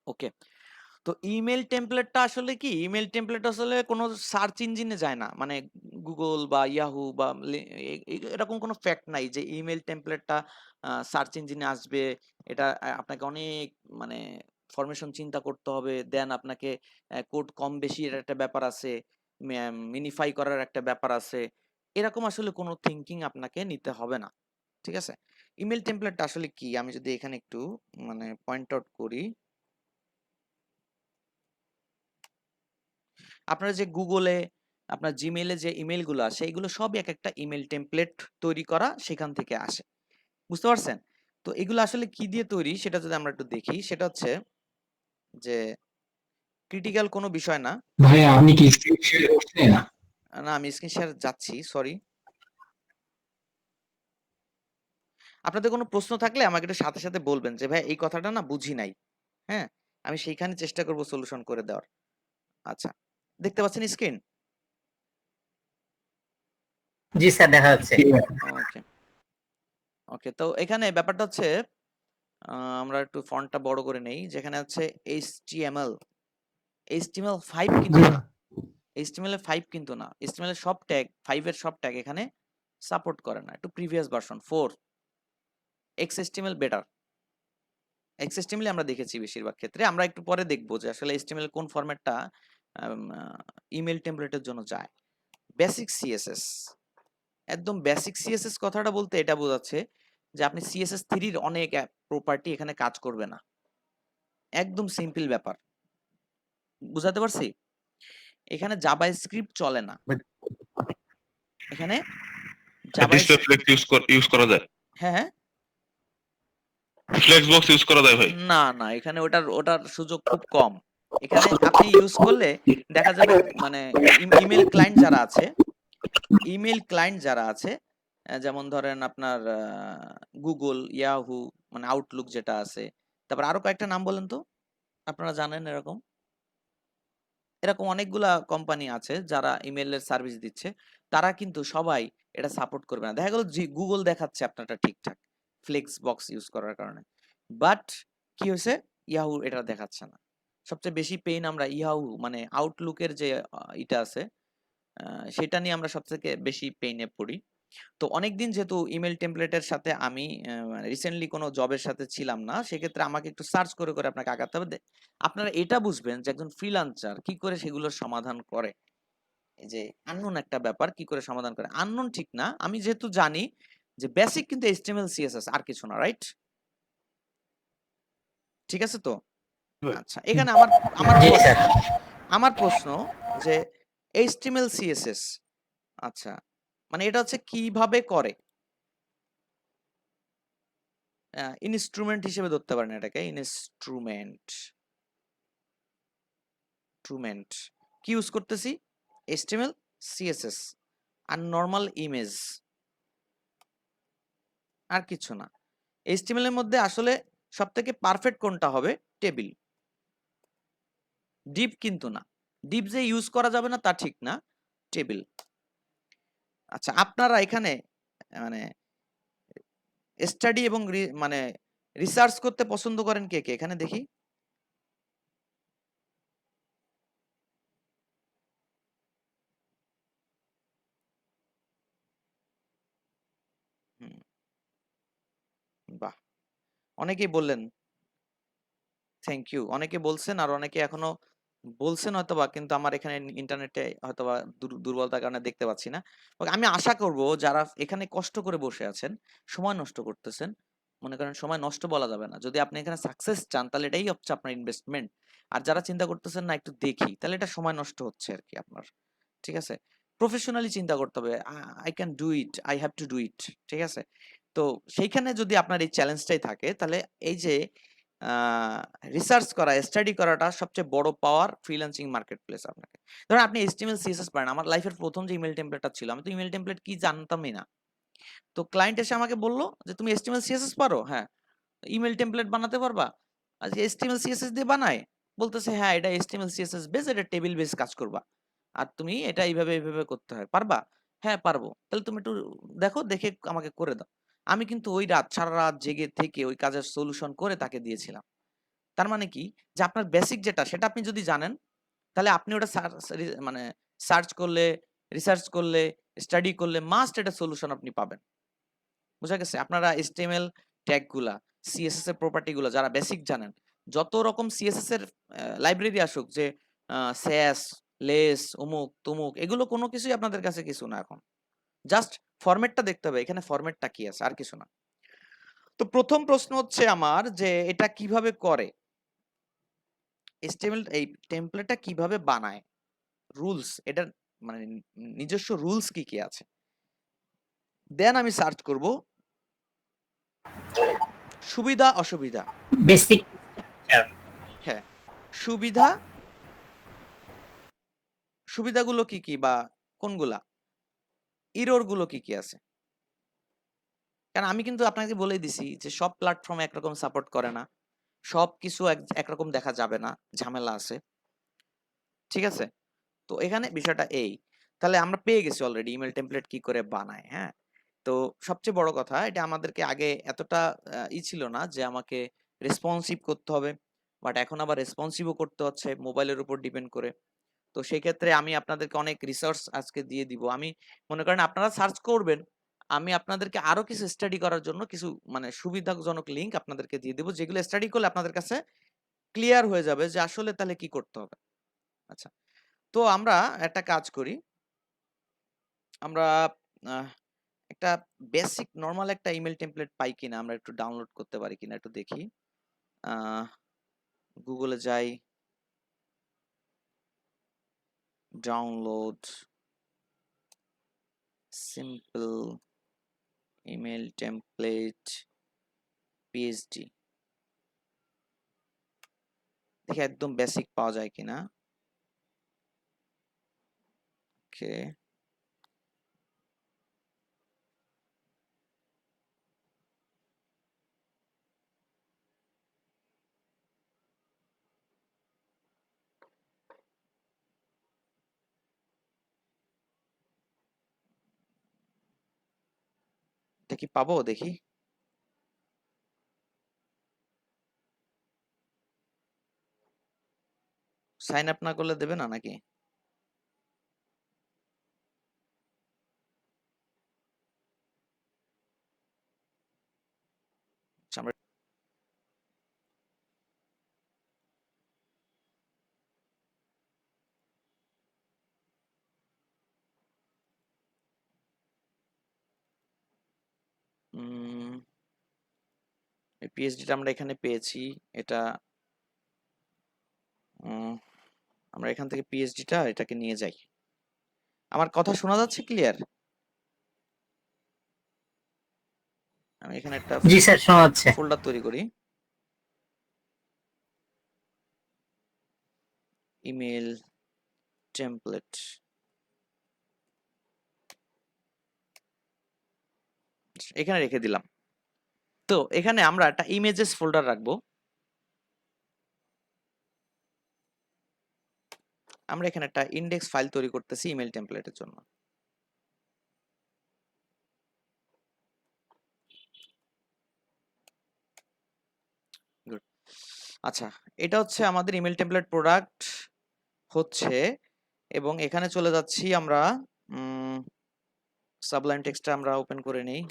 ওকে। তো ইমেইল টেমপ্লেটটা আসলে কি? ইমেইল টেমপ্লেট আসলে কোনো সার্চ ইঞ্জিনে যায় না। মানে Google বা Yahoo বা এরকম কোনো ফ্যাক্ট নাই যে ইমেইল টেমপ্লেটটা সার্চ ইঞ্জিনে আসবে। এটা আপনাকে অনেক মানে ফরমেশন চিন্তা করতে হবে। দেন আপনাকে কোড কম বেশি এর একটা ব্যাপার আছে। মিনিফাই করার একটা ব্যাপার আছে। এরকম আসলে কোনো থিংকিং আপনাকে নিতে হবে না। ঠিক আছে? ইমেইল টেমপ্লেটটা আসলে কি? আমি যদি এখানে একটু মানে পয়েন্ট আউট করি। আপনারা যে গুগলে আপনার জিমেইলে যে ইমেইলগুলো আসে এগুলো সবই এক একটা ইমেইল টেমপ্লেট তৈরি করা সেখান থেকে আসে। বুঝতে পারছেন? তো এগুলো আসলে কি দিয়ে তৈরি সেটা যদি আমরা একটু দেখি সেটা হচ্ছে যে ক্রিটিক্যাল কোনো বিষয় না। ভাইয়া আপনি কি স্ক্রিন শেয়ার করছেন? না আমি স্ক্রিন শেয়ার যাচ্ছি, সরি। আপনাদের কোনো প্রশ্ন থাকলে আমাকে একটু সাথে, সাথে বলবেন যে ভাই এই কথাটা না বুঝি নাই। হ্যাঁ? আমি সেইখানে চেষ্টা করব সলিউশন করে দেওয়ার। আচ্ছা। দেখতে পাচ্ছেন স্ক্রিন? জি স্যার, দেখা যাচ্ছে। ওকে, ওকে। তো এখানে ব্যাপারটা হচ্ছে আমরা একটু ফন্টটা বড় করে নেই। যেখানে আছে HTML HTML5 কিন্তু না। HTML5 কিন্তু না। HTML এর সব ট্যাগ 5 এর সব ট্যাগ এখানে সাপোর্ট করে না। একটু previous version 4 XHTML better. XHTML আমরা দেখেছি বেশিরভাগ ক্ষেত্রে। আমরা একটু পরে দেখব যে আসলে HTML কোন ফরম্যাটটা ইমেইল টেমপ্লেটের জন্য যায়। বেসিক CSS, একদম বেসিক CSS কথাটা বলতে এটা বোঝাচ্ছে যে আপনি CSS3 এর অনেক প্রপার্টি এখানে কাজ করবে না। একদম সিম্পল ব্যাপার। বুঝাতে পারছি? এখানে জাভাস্ক্রিপ্ট চলে না। এখানে জাভাস ডিসপ্লে ফ্লেক্স ইউজ করা যায়, হ্যাঁ, হ্যাঁ। ফ্লেক্স বক্স ইউজ করা যায় ভাই। না, না, এখানে ওটার ওটার সুযোগ খুব কম। এখানে আপনি ইউজ করলে দেখা যাবে মানে ইমেইল ক্লায়েন্ট যারা আছে, ইমেইল ক্লায়েন্ট যারা আছে যেমন ধরেন আপনার Google, Yahoo মানে Outlook যেটা আছে। তারপর আরো কয়েকটা নাম বলেন তো? আপনারা জানেন এরকম? এরকম অনেকগুলা কোম্পানি আছে যারা ইমেইলের সার্ভিস দিচ্ছে। তারা কিন্তু সবাই এটা সাপোর্ট করবে না। দেখা গেল Google দেখাচ্ছে আপনারটা ঠিকঠাক। ফ্লেক্স বক্স ইউজ করার কারণে। বাট কি হইছে? Yahoo এটা দেখাচ্ছে না। সবচেয়ে বেশি পেইন আমরা Yahoo মানে Outlook এর যে ইটা আছে আ সেটা নিয়ে আমরা সবথেকে বেশি পেইনে পড়ি। তো অনেকদিন যেহেতু ইমেইল টেমপ্লেটের সাথে আমি রিসেন্টলি কোনো জবের সাথে ছিলাম না, সেক্ষেত্রে আমাকে একটু সার্চ করে, করে আপনাকে আগাতে হবে। আপনারা এটা বুঝবেন যে একজন ফ্রিল্যান্সার কি করে সেগুলোর সমাধান করে। এই যে আননোন একটা ব্যাপার কি করে সমাধান করে। আননোন ঠিক না। আমি যেহেতু জানি যে বেসিক কিন্তু HTML CSS আর কিছু না, রাইট? ঠিক আছে তো? আচ্ছা, এখানে আমার আমার জি প্রশ্ন স্যার। আমার প্রশ্ন যে HTML CSS আচ্ছা, মানে এটা হচ্ছে কিভাবে করে? ইনস্ট্রুমেন্ট হিসেবে ধরতে পারেন এটাকে। ইনস্ট্রুমেন্ট কি ইউজ করতেছি? HTML CSS আর নরমাল ইমেজ, আর কিছু না। HTML এর মধ্যে আসলে সবথেকে পারফেক্ট কোনটা হবে? টেবিল। ডিপ কিন্তু না। ডিপ যে ইউজ করা যাবে না তা ঠিক না। টেবিল। আচ্ছা, আপনারা এখানে মানে স্টাডি এবং মানে রিসার্চ করতে পছন্দ করেন কে, কে? এখানে দেখি। হুম, বাহ! অনেকেই বললেন। Thank you. অনেকে বলছেন আর অনেকে এখনো বলছেন হয়তোবা, কিন্তু আমার এখানে ইন্টারনেটে হয়তোবা দুর্বলতার কারণে দেখতে পাচ্ছি না। আমি আশা করব যারা এখানে কষ্ট করে বসে আছেন, সময় নষ্ট করতেছেন, মনে করেন সময় নষ্ট বলা যাবে না। যদি আপনি এখানে সাকসেস চান তাহলে এটাই হচ্ছে আপনার ইনভেস্টমেন্ট। আর যারা চিন্তা করতেছেন না একটু দেখি, তাহলে এটা সময় নষ্ট হচ্ছে আরকি আপনার। ঠিক আছে? প্রফেশনালি চিন্তা করতে হবে। I can do it, I have to do it, ঠিক আছে? তো সেইখানে যদি আপনার এই চ্যালেঞ্জটাই থাকে তাহলে এই যে আ রিসার্চ করা, স্টাডি করাটা সবচেয়ে বড় পাওয়ার ফ্রিল্যান্সিং মার্কেট প্লেস আপনাকে। ধরেন আপনি HTML CSS পারেন। আমার লাইফের ১ম যে ইমেইল টেমপ্লেটটা ছিল, আমি তো ইমেইল টেমপ্লেট কি জানতামই না। তো ক্লায়েন্ট এসে আমাকে বলল যে, "তুমি HTML CSS পারো?" "হ্যাঁ।" "ইমেইল টেমপ্লেট বানাতে পারবা?" আচ্ছা, HTML CSS দিয়ে বানায়? বলতেছে, "হ্যাঁ, এটা HTML CSS বেস, এটা টেবিল বেস কাজ করবা। আর তুমি এটা এইভাবে, এইভাবে করতে হয়। পারবা?" "হ্যাঁ, পারবো।" "তাহলে তুমি একটু দেখো, দেখে আমাকে করে দাও।" আমি কিন্তু ওই রাত সারারাত জেগে থেকে ওই কাজের সলিউশন করে তাকে দিয়েছিলাম। তার মানে কি যে আপনার বেসিক যেটা সেটা আপনি যদি জানেন তাহলে আপনি ওটা মানে সার্চ করলে, রিসার্চ করলে, স্টাডি করলে মাস্ট এটা সলিউশন আপনি পাবেন। বুঝা গেছে? আপনারা HTML ট্যাগ গুলা, CSS এর প্রপার্টি গুলা যারা বেসিক জানেন, যত রকম CSS এর লাইব্রেরি আসুক যে স্যাস, লেস, অমুক, তমুক এগুলো কোনো কিছুই আপনাদের কাছে কিছু না এখন। জাস্ট ফরম্যাটটা দেখতে হবে। এখানে ফরম্যাটটা কি আছে আর কিছু না। তো প্রথম প্রশ্ন হচ্ছে আমার যে এটা কিভাবে করে? HTML এই টেমপ্লেটটা কিভাবে বানায়? রুলস এটার মানে নিজস্ব রুলস কি কি আছে? দেন আমি সার্চ করব সুবিধা অসুবিধা। বেসিক হ্যাঁ, সুবিধা সুবিধাগুলো কি কি বা কোনগুলা? এরর গুলো কি কি আছে? কারণ আমি কিন্তু আপনাকে বলেই দিছি যে সব প্ল্যাটফর্ম একরকম সাপোর্ট করে না। সবকিছু একরকম দেখা যাবে না, ঝামেলা আছে। ঠিক আছে? তো এখানে বিষয়টা এই। তাহলে আমরা পেয়ে গেছি অলরেডি ইমেল টেমপ্লেট কি করে বানায়, হ্যাঁ? তো সবচেয়ে বড় কথা এটা আমাদেরকে আগে এতটা ছিল না যে আমাকে রেসপন্সিভ করতে হবে। বাট এখন আবার রেসপন্সিভও করতে হচ্ছে মোবাইলের উপর ডিপেন্ড করে। তো সেই ক্ষেত্রে আমি আপনাদেরকে অনেক রিসোর্স আজকে দিয়ে দিব। আমি মনে করেন আপনারা সার্চ করবেন। আমি আপনাদেরকে আরো কিছু স্টাডি করার জন্য কিছু মানে সুবিধাজনক লিংক আপনাদেরকে দিয়ে দেব যেগুলো স্টাডি করলে আপনাদের কাছে ক্লিয়ার হয়ে যাবে যে আসলে তাহলে কি করতে হবে। আচ্ছা। তো আমরা একটা কাজ করি। আমরা আহ একটা বেসিক নরমাল একটা ইমেল টেমপ্লেট পাই কিনা আমরা একটু ডাউনলোড করতে পারি কিনা একটু দেখি। গুগলে যাই, download simple email template PhD, দেখি একদম বেসিক পাওয়া যায় কিনা। ওকে, এটা কি পাবো দেখি। সাইন আপ না করলে দেবে না নাকি? আচ্ছা, আমরা এই পিএইচডিটা আমরা এখানে পেয়েছি। এটা আমরা এখান থেকে পিএইচডিটা এটাকে নিয়ে যাই। আমার কথা শোনা যাচ্ছে ক্লিয়ার? আমি এখানে একটা জি স্যার শোনা যাচ্ছে। ফোল্ডার তৈরি করি, ইমেল টেমপ্লেট। এখানে রেখে দিলাম। তো এখানে আমরা একটা ইমেজেস ফোল্ডার রাখবো। আমরা এখানে একটা ইন্ডেক্স ফাইল তৈরি করতেছি ইমেল টেমপ্লেটের জন্য। গুড। আচ্ছা, এটা হচ্ছে আমাদের ইমেল টেমপ্লেট প্রোডাক্ট হচ্ছে, এবং এখানে চলে যাচ্ছি আমরা সাবলাইম টেক্সটটা আমরা ওপেন করে নেই।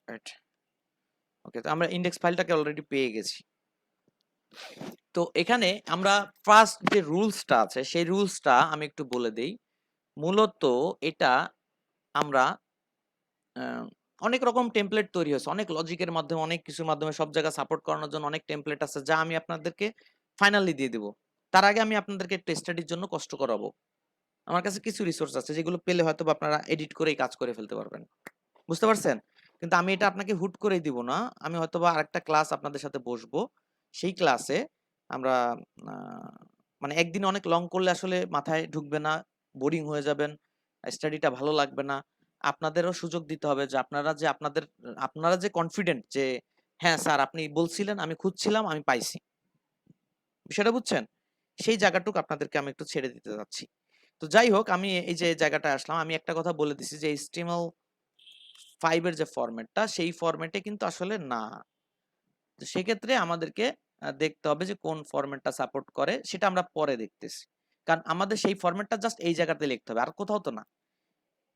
রাইট। ওকে, তো আমরা ইন্ডেক্স ফাইলটাকে অলরেডি পেয়ে গেছি। তো এখানে আমরা ফার্স্ট যে রুলসটা আছে সেই রুলসটা আমি একটু বলে দেই। মূলত এটা আমরা অনেক রকম টেমপ্লেট তৈরি হয়েছে, অনেক লজিকের মাধ্যমে, অনেক কিছুর মাধ্যমে সব জায়গা সাপোর্ট করানোর জন্য অনেক টেমপ্লেট আছে যা আমি আপনাদেরকে ফাইনালি দিয়ে দিব। তার আগে আমি আপনাদেরকে একটু স্টাডির জন্য কষ্ট করাবো। আমার কাছে কিছু রিসোর্স আছে যেগুলো পেলে হয়তো আপনারা এডিট করেই কাজ করে ফেলতে পারবেন। বুঝতে পারছেন? কিন্তু আমি এটা আপনাকে হুট করেই দিব না। আমি হয়তোবা আরেকটা ক্লাস আপনাদের সাথে বসবো। সেই ক্লাসে আমরা মানে একদিন অনেক লং করলে আসলে মাথায় ঢুকবে না, বোরিং হয়ে যাবেন, স্টাডিটা ভালো লাগবে না। আপনাদেরও সুযোগ দিতে হবে যে আপনারা যে কনফিডেন্ট যে হ্যাঁ স্যার আপনি বলছিলেন, আমি খুঁজছিলাম, আমি পাইছি। বিষয়টা বুঝছেন? সেই জায়গাটুকু আপনাদেরকে আমি একটু ছেড়ে দিতে যাচ্ছি। তো যাই হোক, আমি এই যে জায়গাটা আসলাম, আমি একটা কথা বলে দিছি যে HTML5 এর যে ফরম্যাটটা সেই ফরম্যাটে কিন্তু আসলে না। তো সেক্ষেত্রে আমাদেরকে দেখতে হবে যে কোন ফরম্যাটটা সাপোর্ট করে, সেটা আমরা পরে দেখতেছি। কারণ আমাদের সেই ফরম্যাটটা জাস্ট এই জায়গাতে লিখতে হবে, আর কোথাও তো না।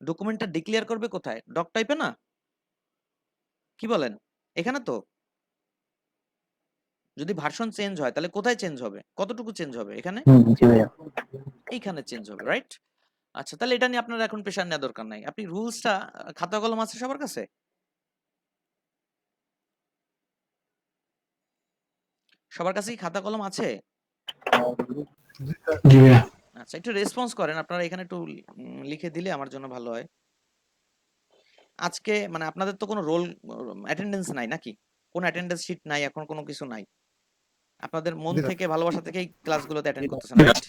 ডকুমেন্টটা ডিক্লেয়ার করবে কোথায়? ডক টাইপে না? কি বলেন? এখানে তো? যদি ভার্সন চেঞ্জ হয় তাহলে কোথায় চেঞ্জ হবে? কতটুকু চেঞ্জ হবে? এখানে? জি ভাইয়া। এইখানে চেঞ্জ হবে, রাইট? আচ্ছা, তাহলে এটা নিয়ে আপনার এখন প্রেশার নেওয়ার দরকার নাই। আপনি রুলসটা খাতা কলম আছে সবার কাছে? সবার কাছেই খাতা কলম আছে? জি ভাইয়া। আচ্ছা, একটু রেসপন্স করেন। আপনারা এখানে একটু লিখে দিলে আমার জন্য ভালো হয়। আজকে মানে আপনাদের তো কোনো রোল অ্যাটেন্ডেন্স নাই নাকি? কোনো অ্যাটেন্ডেন্স শিট নাই, এখন কোনো কিছু নাই। আপনাদের মন থেকে ভালোবাসা থেকে এই ক্লাসগুলোতে অ্যাটেন্ড করতেছেন, রাইট?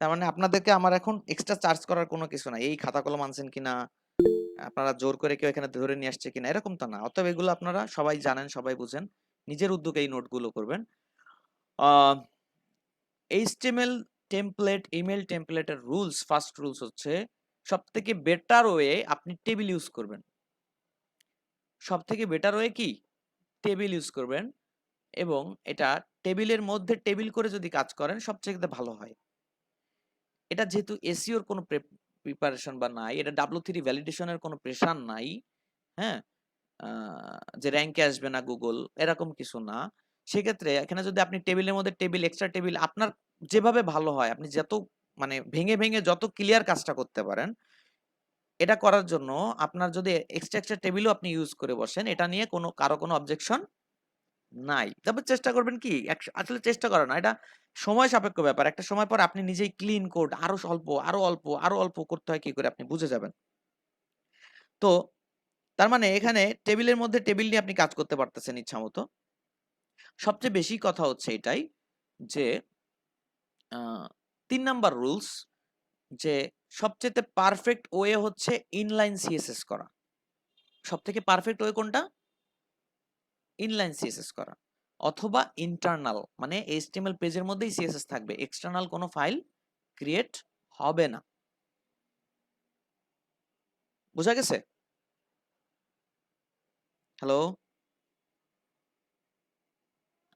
তার মানে আপনাদেরকে আমার এখন এক্সট্রা চার্জ করার কোনো কিছু নাই। এই খাতা কলম আনছেন কিনা, আপনারা জোর করে কেউ এখানে ধরে নিয়ে আসছে কিনা, এরকম তো না। অতএব এগুলো আপনারা সবাই জানেন, সবাই বুঝেন। নিজের উদ্যোগে এই নোটগুলো করবেন। HTML টেমপ্লেট, ইমেল টেমপ্লেটের রুলস, ফার্স্ট রুলস হচ্ছে সবথেকে বেটার ওয়ে আপনি টেবিল ইউজ করবেন। সবথেকে বেটার ওয়ে কি? টেবিল ইউজ করবেন, এবং এটা টেবিলের মধ্যে টেবিল করে যদি কাজ করেন সবচেয়ে ভালো হয়। এটা যেহেতু এসইওর কোনো প্রিপারেশন বা নাই, এটা W3 ভ্যালিডেশনের কোনো প্রেশার নাই, হ্যাঁ, যে র্যাঙ্কে আসবে না গুগল, এরকম কিছু না। সেক্ষেত্রে এখানে যদি আপনি টেবিলের মধ্যে টেবিল, এক্সট্রা টেবিল, আপনার যেভাবে ভালো হয়, আপনি যত মানে ভেঙে ভেঙে যত ক্লিয়ার কাজটা করতে পারেন, এটা করার জন্য আপনার যদি এক্সট্রা টেবিলও আপনি ইউজ করে বসেন, এটা নিয়ে কারো কোনো অবজেকশন নাই। তবে চেষ্টা করবেন কি, আসলে চেষ্টা করা না, এটা সময় সাপেক্ষ ব্যাপার। একটা সময় পর আপনি নিজেই ক্লিন কোড আরো অল্প আরো অল্প আরো অল্প করতে হয় কি করে আপনি বুঝে যাবেন। তো তার মানে এখানে টেবিলের মধ্যে টেবিল নিয়ে আপনি কাজ করতে পারতেছেন ইচ্ছা মতো। সবচেয়ে বেশি কথা হচ্ছে এটাই যে 3 নাম্বার রুলস, যে সবচেয়ে পারফেক্ট ওয়ে হচ্ছে ইনলাইন সিএসএস করা। সবথেকে পারফেক্ট ওয়ে কোনটা? ইনলাইন সিএসএস করা, অথবা ইন্টারনাল, মানে HTML পেজের মধ্যেই সিএসএস থাকবে, এক্সটার্নাল কোনো ফাইল ক্রিয়েট হবে না। বোঝা গেছে? হ্যালো,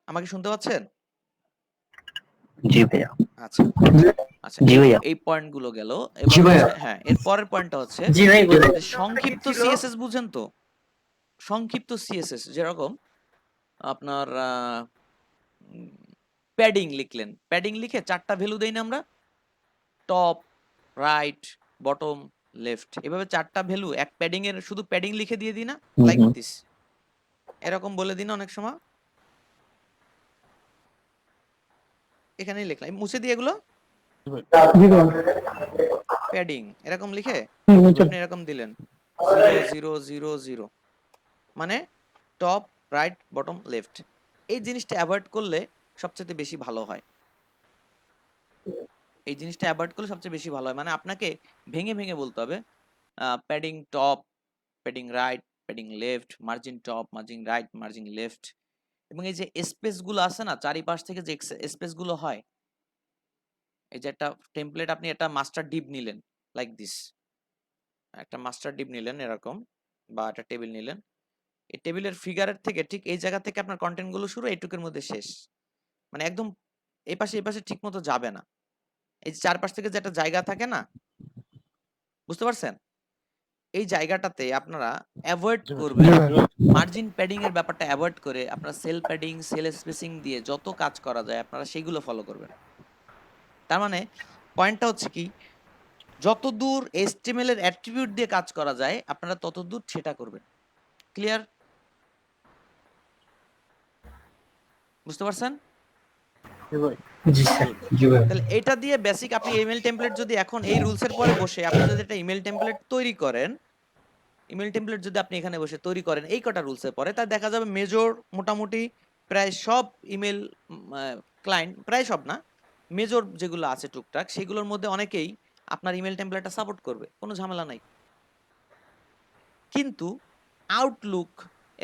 আমাকে শুনতে পাচ্ছেন? জি ভাইয়া। আচ্ছা আচ্ছা, জি ভাইয়া। এই পয়েন্ট গুলো গেল। জি এবার ভাইয়া। হচ্ছে, হ্যাঁ, এর পরের পয়েন্টটা হচ্ছে জি ভাই বলুন। যে সংক্ষিপ্ত সিএসএস বুঝেন তো? সংক্ষিপ্ত সিএসএস যেরকম আপনার প্যাডিং লিখলেন, প্যাডিং লিখে 4টা ভ্যালু দেই না আমরা? টপ, রাইট, বটম, লেফট, এভাবে 4টা ভ্যালু এক প্যাডিং এর, শুধু প্যাডিং লিখে দিয়ে দিই না? লাইক দিস, এরকম বলে দিন অনেক সময়। এখানেই লিখলাম, মুছে দিয়ে এগুলো প্যাডিং এরকম লিখে আপনি এরকম দিলেন 0 0 0 0, মানে টপ, রাইট, বটম, লেফট। এই জিনিসটা অ্যাভয়েড করলে সবচেয়ে বেশি ভালো হয়। এই জিনিসটা অ্যাভয়েড করলে সবচেয়ে বেশি ভালো হয়, মানে আপনাকে ভেঙে ভেঙে বলতে হবে padding top, padding right, padding left, margin top, margin right, margin left. এবং এই যে স্পেস গুলো আছে না চারিপাশ থেকে, যে স্পেস গুলো হয়, এই যে একটা টেমপ্লেট, আপনি একটা মাস্টার ডিপ নিলেন লাইক দিস, একটা মাস্টার ডিপ নিলেন এরকম, বা একটা টেবিল নিলেন, এই টেবিলের ফিগারের থেকে ঠিক এই জায়গা থেকে আপনার কন্টেন্ট গুলো শুরু, এইটুকুর মধ্যে শেষ, মানে একদম এই পাশে ঠিক মতো যাবে না। এই যে চারপাশ থেকে যে একটা জায়গা থাকে না, বুঝতে পারছেন? এই জায়গাটাতে আপনারা অ্যাভয়েড করবেন মার্জিন প্যাডিং এর ব্যাপারটা অ্যাভয়েড করে, আপনারা সেল প্যাডিং, সেল স্পেসিং দিয়ে যত কাজ করা যায় আপনারা সেগুলো ফলো করবেন। তার মানে পয়েন্টটা হচ্ছে কি, যতদূর HTML এর অ্যাট্রিবিউট দিয়ে কাজ করা যায় আপনারা ততদূর সেটা করবেন। ক্লিয়ার? বুঝতে পারছেন? জি স্যার। জি ভাইয়া। তাহলে এটা দিয়ে বেসিক আপনি ইমেল টেমপ্লেট যদি এখন এই রুলস এর পরে বসে আপনি যদি একটা ইমেল টেমপ্লেট তৈরি করেন, ইমেল টেমপ্লেট যদি আপনি এখানে বসে তৈরি করেন এই কটা রুলস এর পরে, তা দেখা যাবে মেজর মোটামুটি প্রায় সব ইমেল ক্লায়েন্ট, প্রায় সব না, মেজর যেগুলো আছে টুকটাক সেগুলোর মধ্যে অনেকেই আপনার ইমেল টেমপ্লেটটা সাপোর্ট করবে, কোনো ঝামেলা নাই। কিন্তু আউটলুক,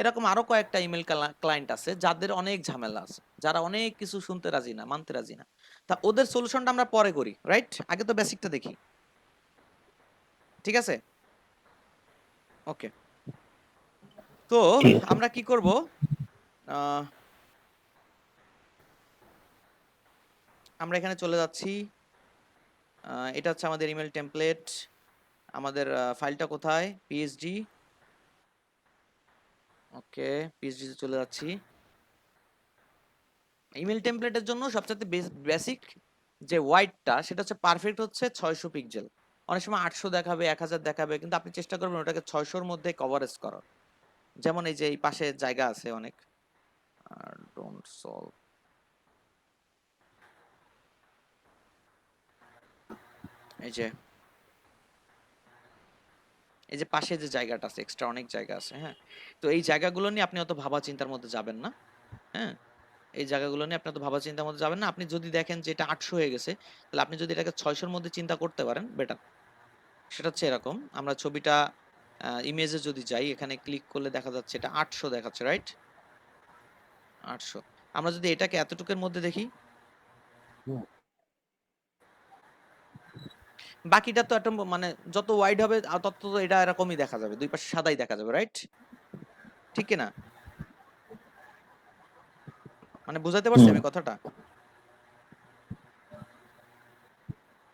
এরকম আরো কয়েকটা ইমেল ক্লায়েন্ট আছে যাদের অনেক ঝামেলা আছে, যারা অনেক কিছু শুনতে রাজি না, মানতে রাজি না। তা ওদের সলিউশনটা আমরা পরে করি, রাইট? আগে তো বেসিকটা দেখি। ঠিক আছে? ওকে। তো ঠিক আছে। আমরা কি করব? আহ, আমরা এখানে চলে যাচ্ছি। এটা হচ্ছে আমাদের ইমেল টেমপ্লেট। আমাদের ফাইলটা কোথায়? পিএইচডি। ওকে, পিএইচডি তে চলে যাচ্ছি। ইমেল টেমপ্লেটের জন্য সবচেয়ে বেসিক যে হোয়াইটটা সেটা হচ্ছে পারফেক্ট হচ্ছে 600 পিক্সেল। অনেক সময় 800 দেখাবে, 1000 দেখাবে, কিন্তু আপনি চেষ্টা করবেন ওটাকে 600-র মধ্যে কভারেজ করার। যেমন এই যে এই পাশে জায়গা আছে অনেক। Don't solve. এই যে পাশে যে জায়গাটা আছে, এক্সট্রা অনেক জায়গা আছে, হ্যাঁ। তো এই জায়গাগুলো নিয়ে আপনি অত ভাবা চিন্তার মধ্যে যাবেন না, হ্যাঁ। এই জায়গাগুলো নিয়ে আপনি অত ভাবা চিন্তার মধ্যে যাবেন না। আপনি যদি দেখেন যে এটা 800 হয়ে গেছে, তাহলে আপনি যদি এটাকে 600-র মধ্যে চিন্তা করতে পারেন, বেটার। সেটা হচ্ছে এরকম, আমরা ছবিটা ইমেজে যদি যাই, এখানে ক্লিক করলে দেখা যাচ্ছে এটা 800 দেখাচ্ছে, রাইট? 800। আমরা যদি এটাকে এতটুকুর মধ্যে দেখি, বাকিটা তো একটা মানে যত ওয়াইড হবে তত তো এটা এরকমই দেখা যাবে, দুই পাশে সাদাই দেখা যাবে, রাইট? ঠিক কিনা? মানে বুঝাতে পারছি আমি কথাটা?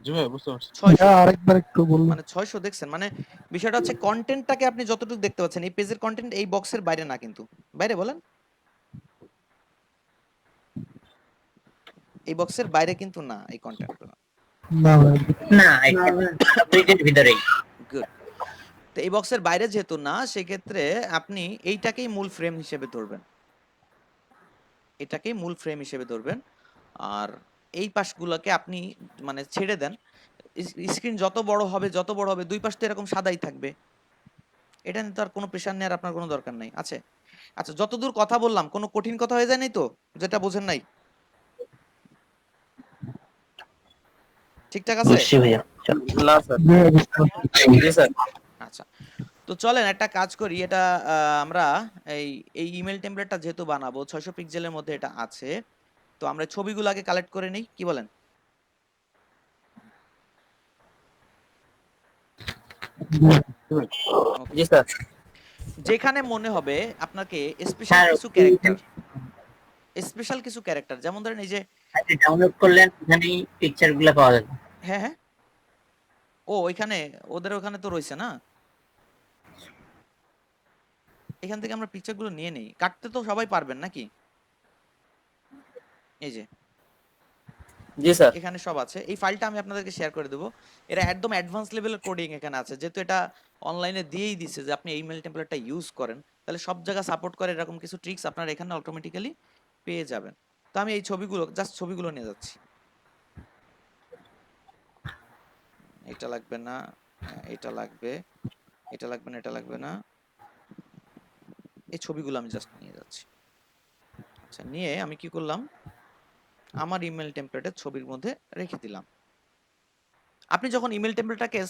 জি ভাই বুঝতে পারছি। 600 আরেকবার একটু বলুন। মানে 600 দেখছেন? মানে বিষয়টা হচ্ছে কন্টেন্টটাকে আপনি যতটুকু দেখতে পাচ্ছেন, এই পেজের কন্টেন্ট এই বক্সের বাইরে না, কিন্তু বাইরে বলেন, এই বক্সের বাইরে কিন্তু না এই কন্টেন্টগুলো। না ভাই, না, এটা ব্রিজের ভিতরেই। গুড। তো এই বক্সের বাইরে যেহেতু না, সেক্ষেত্রে আপনি এইটাকেই মূল ফ্রেম হিসেবে ধরবেন, এটাকেই মূল ফ্রেম হিসেবে ধরবেন। আর এই পাশগুলোকে আপনি মানে ছেড়ে দেন। স্ক্রিন যত বড় হবে দুই পাশ তো এরকম সাদাই থাকবে, এটা নিয়ে তো আর কোনো প্রেশার নেওয়ার আপনার কোনো দরকার নাই, আছে? আচ্ছা, যতদূর কথা বললাম কোনো কঠিন কথা হয়ে যায় নাই তো, যেটা বোঝেন নাই? ঠিকঠাক আছে? বুঝছি ভাইয়া। চল। না স্যার। জি স্যার। আচ্ছা, তো চলেন একটা কাজ করি। এটা আমরা এই এই ইমেল টেমপ্লেটটা যেহেতু বানাবো 600 পিক্সেলের মধ্যে এটা আছে, তো আমরা ছবিগুলো আগে কালেক্ট করে নেই, কি বলেন? Okay. জি স্যার। যেখানে মনে হবে আপনাকে স্যার, স্পেশাল কিছু ক্যারেক্টার, যেমন ধরেন এই যে, ডাউনলোড করলেন ওখানেই পিকচার গুলো পাওয়া যাবে। হ্যাঁ হ্যাঁ, ও ওইখানে, ওদের ওখানে তো রয়েছে না, এখান থেকে আমরা পিকচার গুলো নিয়ে নেই। কাটতে তো সবাই পারবেন নাকি? এই যে জি স্যার। এখানে সব আছে, এই ফাইলটা আমি আপনাদেরকে শেয়ার করে দেবো। এটা একদম অ্যাডভান্স লেভেলের কোডিং এখানে আছে, যেহেতু এটা অনলাইনে দিয়েই দিছে যে আপনি এই মেল টেমপ্লেটটা ইউজ করেন, তাহলে সব জায়গা সাপোর্ট করে এরকম কিছু ট্রিক্স আপনারা এখানে অটোমেটিক্যালি পেয়ে যাবেন। তো আমি এই ছবিগুলো, জাস্ট ছবিগুলো নিয়ে যাচ্ছি। এটা লাগবে না, এটা লাগবে, এটা লাগবে না, এটা লাগবে না, এই ছবিগুলো আমি জাস্ট নিয়ে যাচ্ছি। আচ্ছা, নিয়ে আমি কি করলাম, আমার ইমেল টেমপ্লেটের ছবির মধ্যে রেখে দিলাম। আপনি যখন ইমেল টেমপ্লেটটাকে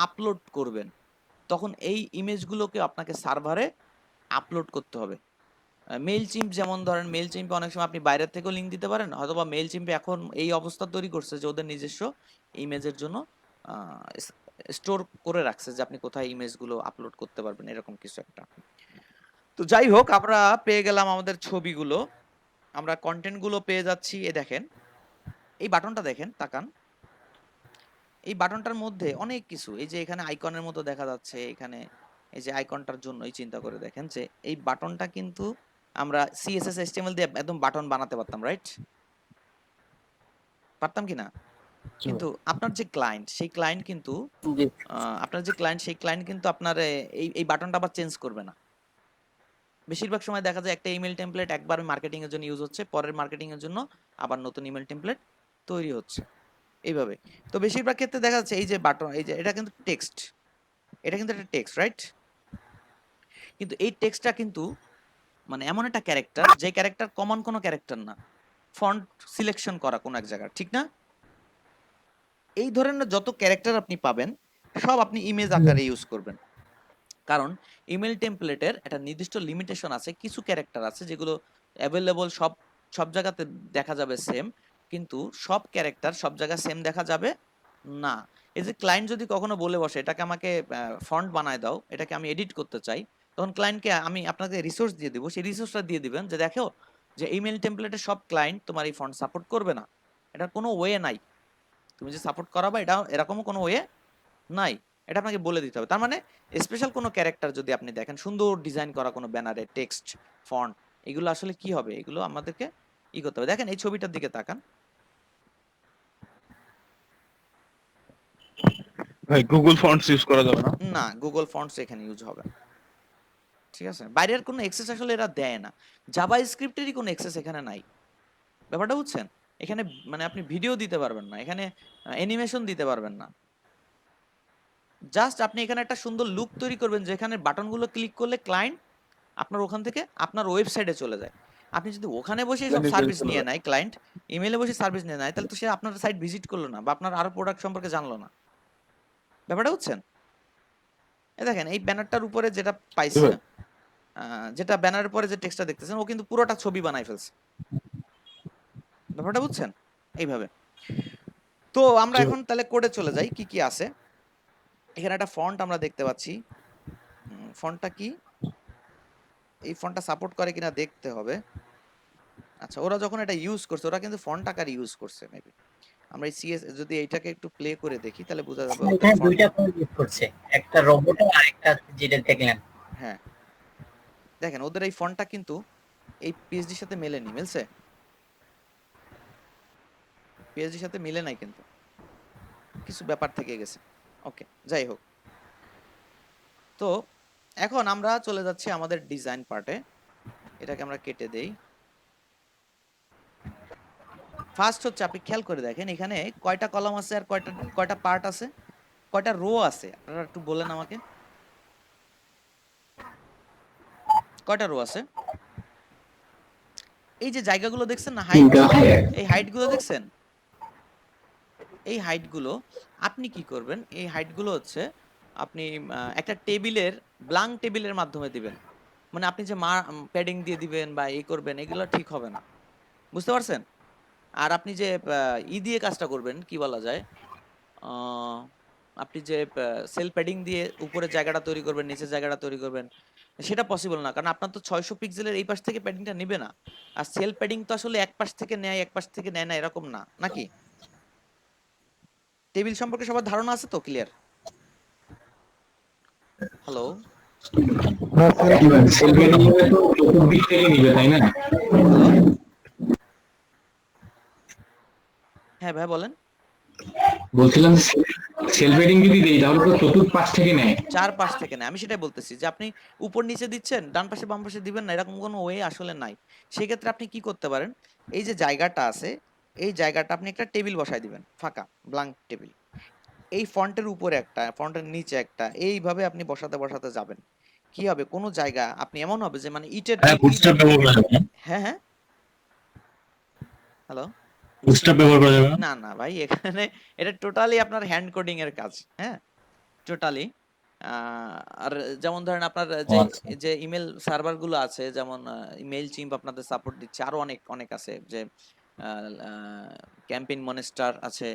আপলোড করবেন, তখন এই ইমেজগুলোকে আপনাকে সার্ভারে আপলোড করতে হবে। মেইল চিম্প, যেমন ধরেন মেইল চিম্পে অনেক সময় আপনি বাইরের থেকেও লিঙ্ক দিতে পারেন, অথবা মেইল চিম্পে এখন এই অবস্থা তৈরি করছে যে ওদের নিজস্ব ইমেজের জন্য স্টোর করে রাখছে যে আপনি কোথায় ইমেজগুলো আপলোড করতে পারবেন, এরকম কিছু একটা। তো যাই হোক, আমরা পেয়ে গেলাম আমাদের ছবিগুলো, আমরা কন্টেন্টগুলো পেয়ে যাচ্ছি। এ দেখেন, এই বাটনটা দেখেন, তাকান, এই বাটনটার মধ্যে অনেক কিছু, এই যে এখানে আইকনের মতো দেখা যাচ্ছে, এখানে এই যে আইকনটার জন্যই চিন্তা করে দেখেন যে এই বাটনটা কিন্তু আমরা সিএসএস এইচটিএমএল দিয়ে একদম বাটন বানাতে পারতাম, রাইট? পারতাম কি না? কিন্তু আপনার যে ক্লায়েন্ট, সেই ক্লায়েন্ট কিন্তু জি। আপনার এই বাটনটা আবার চেঞ্জ করবে না। বেশিরভাগ সময় দেখা যায় একটা ইমেল টেমপ্লেট একবার মার্কেটিং এর জন্য ইউজ হচ্ছে, পরের মার্কেটিং এর জন্য আবার নতুন ইমেল টেমপ্লেট তৈরি হচ্ছে, এইভাবে। তো বেশিরভাগ ক্ষেত্রে দেখা যাচ্ছে এই যে বাটন, এই যে এটা কিন্তু টেক্সট, এটা কিন্তু একটা টেক্সট, রাইট? কিন্তু এই টেক্সটটা কিন্তু মানে এমন একটা ক্যারেক্টার, যে ক্যারেক্টার কমন কোনো ক্যারেক্টার না, ফন্ট সিলেকশন করা কোন এক জায়গায়, ঠিক না? এই ধরনের যত ক্যারেক্টার আপনি পাবেন, সব আপনি ইমেজ আকারে ইউজ করবেন। কারণ ইমেল টেমপ্লেটের একটা নির্দিষ্ট লিমিটেশন আছে, কিছু ক্যারেক্টার আছে যেগুলো অ্যাভেলেবল, সব সব জায়গাতে দেখা যাবে সেম, কিন্তু সব ক্যারেক্টার সব জায়গায় সেম দেখা যাবে না। এই যে ক্লায়েন্ট যদি কখনো বলে বসে এটাকে আমাকে ফন্ট বানায় দাও, এটাকে আমি এডিট করতে চাই, তখন ক্লায়েন্টকে আমি আপনাকে রিসোর্স দিয়ে দিব, সেই রিসোর্সটা দিয়ে দিবেন যে দেখো যে ইমেল টেমপ্লেটের সব ক্লায়েন্ট তোমার এই ফন্ট সাপোর্ট করবে না, এটার কোনো ওয়ে নাই, তুমি যে সাপোর্ট করাবা এটা এরকমও কোনো ওয়ে নাই, এটা আপনাকে বলে দিতে হবে। তার মানে স্পেশাল কোনো ক্যারেক্টার যদি আপনি দেখেন, সুন্দর ডিজাইন করা কোনো ব্যানারে টেক্সট ফন্ট, এগুলো আসলে কি হবে, এগুলো আমাদেরকে ই করতে হবে। দেখেন এই ছবিটার দিকে তাকান, ভাই গুগল ফন্টস ইউজ করা যাবে না? না গুগল ফন্টস এখানে ইউজ হবে না, ঠিক আছে? বাইরের কোনো অ্যাক্সেস আসলে এরা দেয় না, জাভা স্ক্রিপ্টেরই কোনো অ্যাক্সেস এখানে নাই, ব্যাপারটা বুঝছেন? এখানে মানে আপনি ভিডিও দিতে পারবেন না, এখানে অ্যানিমেশন দিতে পারবেন না, জাস্ট আপনি এখানে একটা সুন্দর লুক তৈরি করবেন যেখানে বাটনগুলো ক্লিক করলে ক্লায়েন্ট আপনার ওখান থেকে আপনার ওয়েবসাইটে চলে যায়। আপনি যদি ওখানে বসে সব Landing page সার্ভিস চলে নিয়ে যায়। নেয়, ক্লায়েন্ট ইমেলে বসে সার্ভিস নিয়ে নেয়, তাহলে তো সে আপনার সাইট ভিজিট করলো না বা আপনার আরো প্রোডাক্ট সম্পর্কে জানলো না, ব্যাপারটা বুঝছেন? দেখেন এই ব্যানারটার উপরে যেটা পাইছে, ভাই। যেটা ব্যানারের পরে যে টেক্সটটা দেখতেছেন ও কিন্তু পুরোটা ছবি বানাই ফেলছে, ব্যাপারটা বুঝছেন? এইভাবে। তো আমরা জি। এখন তাহলে কোডে চলে যাই, কি কি আছে। এখানে একটা ফন্ট আমরা দেখতে পাচ্ছি, ফন্টটা কি, এই ফন্টটা সাপোর্ট করে কিনা দেখতে হবে। আচ্ছা ওরা যখন এটা ইউজ করছে ওরা কিন্তু ফন্ট আকার ইউজ করছে মেবি। আমরা এই সিএস যদি এইটাকে একটু প্লে করে দেখি তাহলে বোঝা যাবে ওদের এখানে ফন্ট। দুইটা ফোন ইউজ করছে, একটা রোবট আর একটা যেটা দেখলেন। হ্যাঁ দেখেন ওদের এই ফন্টটা কিন্তু এই পিএইচডির সাথে মেলেনি, মিলছে? পিএইচডির সাথে মিলে নাই, কিন্তু কিছু ব্যাপার থেকে গেছে। ওকে যাই হোক, তো এখন আমরা চলে যাচ্ছি আমাদের ডিজাইন পার্টে, এটাকে আমরা কেটে দেই। ফার্স্ট হচ্ছে আপনি খেয়াল করে দেখেন এখানে কয়টা কলাম আছে আর কয়টা কয়টা পার্ট আছে, কয়টা রো আছে, আপনারা একটু বলেন আমাকে কয়টা রো আছে। এই যে জায়গাগুলো দেখছেন না, হাইট, এই হাইট গুলো দেখছেন, এই হাইট গুলো আপনি কি করবেন, এই হাইট গুলো হচ্ছে আপনি একটা টেবিলের ব্ল্যাঙ্ক টেবিলের মাধ্যমে দিবেন, মানে আপনি যে প্যাডিং দিয়ে দিবেন বা এই করবেন এগুলো ঠিক হবে না, বুঝতে পারছেন? আর আপনি যে ই দিয়ে কাজটা করবেন কি বলা যায়, আহ, আপনি যে সেল প্যাডিং দিয়ে উপরে জায়গাটা তৈরি করবেন নিচের জায়গাটা তৈরি করবেন, সেটা পসিবল না, কারণ আপনার তো 600 পিক্সেলের এই পাশ থেকে প্যাডিংটা নেবে না, আর সেল প্যাডিং তো আসলে এক পাশ থেকে নেয় এক পাশ থেকে নেয় না, এরকম না নাকি? টেবিল সম্পর্কে সবার ধারণা আছে তো, ক্লিয়ার? হ্যালো, হ্যাঁ স্যার, সেলফি নিবে তো চতুর্দিক থেকে নিবে তাই না? হ্যালো, হ্যাঁ ভাই বলেন। বলছিলাম সেলফ এডিং যদি দেই তাহলে তো চতুর্পাশ থেকে নেয়। চার পাশ থেকে নেয়, আমি সেটাই বলতেছি যে আপনি উপর নিচে দিচ্ছেন, ডান পাশে বাম পাশে দিবেন না, এরকম কোনো ওয়ে আসলে নাই। সেক্ষেত্রে আপনি কি করতে পারেন, এই যে জায়গাটা আছে এই জায়গাটা আপনি একটা টেবিল বসায় দিবেন, ফাঁকা ব্ল্যাঙ্ক টেবিল, এই ফন্টের উপরে একটা, ফন্টের নিচে একটা, এইভাবে আপনি বসাতে বসাতে যাবেন। কি হবে, কোনো জায়গা আপনি এমন হবে যে মানে ইটের, হ্যাঁ বুটস্ট্র্যাপ ব্যবহার করা যাবে না? হ্যাঁ হ্যাঁ হ্যালো, বুটস্ট্র্যাপ ব্যবহার করা যাবে না? না না ভাই এখানে এটা টোটালি আপনার হ্যান্ড কোডিং এর কাজ, হ্যাঁ টোটালি। আর যেমন ধরেন আপনার ও যে আচ্ছা। যে ইমেল সার্ভার গুলো আছে, যেমন ইমেল চিম্প আপনাদের সাপোর্ট দিচ্ছে, আরো অনেক অনেক আছে, যে ক্যাম্পেইন মনস্টার আছে,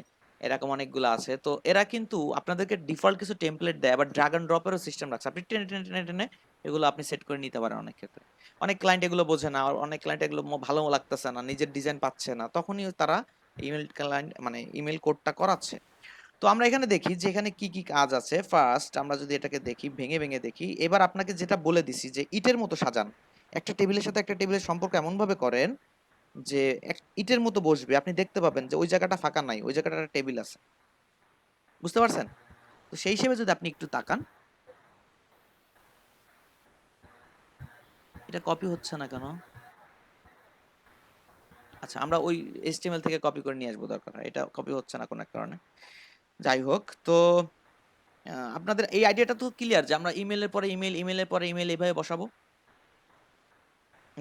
এরকম অনেকগুলো আছে। তো এরা কিন্তু আপনাদেরকে ডিফল্ট কিছু টেমপ্লেট দেয়, আবার ড্রাগ এন্ড ড্রপেরও সিস্টেম রাখছে, আপনি টেনে টেনে টেনে টেনে এগুলো আপনি সেট করে নিতে পারেন। অনেক ক্ষেত্রে অনেক ক্লায়েন্ট এগুলো বোঝে না, আর অনেক ক্লায়েন্ট এগুলো ভালো লাগতেছে না, নিজের ডিজাইন পাচ্ছে না, তখনই তারা ইমেল ক্লায়েন্ট মানে ইমেল কোডটা করাচ্ছে। তো আমরা এখানে দেখি যে এখানে কি কি কাজ আছে। ফার্স্ট আমরা যদি এটাকে দেখি, ভেঙে ভেঙে দেখি, এবার আপনাকে যেটা বলে দিছি যে ইটের মতো সাজান, একটা টেবিলের সাথে একটা টেবিলের সম্পর্ক এমন ভাবে করেন যে ইটের মতো বসবে, আপনি দেখতে পাবেন যে ওই জায়গাটা ফাঁকা নাই, ওই জায়গাটা একটা টেবিল আছে, বুঝতে পারছেন? তো সেই হিসেবে যদি আপনি একটু তাকান, এটা কপি হচ্ছে না কেন? আচ্ছা আমরা ওই HTML থেকে কপি করে নিয়ে আসবো, দরকার হয়, এটা কপি হচ্ছে না কোনো এক কারণে। যাই হোক, তো আপনাদের এই আইডিয়াটা তো ক্লিয়ার যে আমরা ইমেলের পরে ইমেল, ইমেলের পরে ইমেল এইভাবে বসাবো,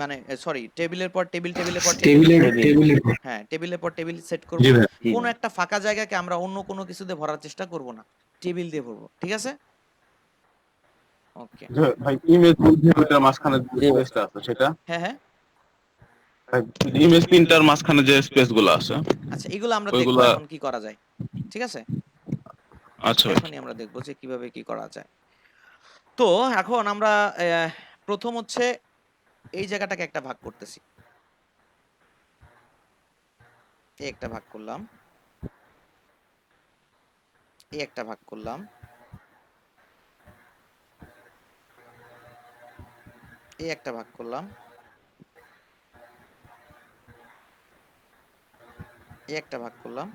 মানে সরি টেবিলের পর টেবিল, টেবিলের পর টেবিল, টেবিলের হ্যাঁ টেবিলের পর টেবিল সেট করব। জি ভাই। কোনো একটা ফাঁকা জায়গাকে আমরা অন্য কোনো কিছু দিয়ে ভরার চেষ্টা করব না, টেবিল দিয়ে ভরবো, ঠিক আছে? ওকে, ভাই ইমেজ প্রিন্টার মাঝখানে যে জি ভাই। স্পেসটা আছে সেটা, হ্যাঁ হ্যাঁ ইমেজ প্রিন্টার মাঝখানে যে স্পেস গুলো আছে আচ্ছা এগুলো আমরা দেখবো ওইগুলা, এখন কি করা যায়, ঠিক আছে? আচ্ছা ভাই। এখনই আমরা দেখবো যে কিভাবে কি করা যায়। তো এখন আমরা প্রথম হচ্ছে এই জায়গাটাকে একটা ভাগ করতেছি, এই একটা ভাগ করলাম, এই একটা ভাগ করলাম, এই একটা ভাগ করলাম, এই একটা ভাগ করলাম,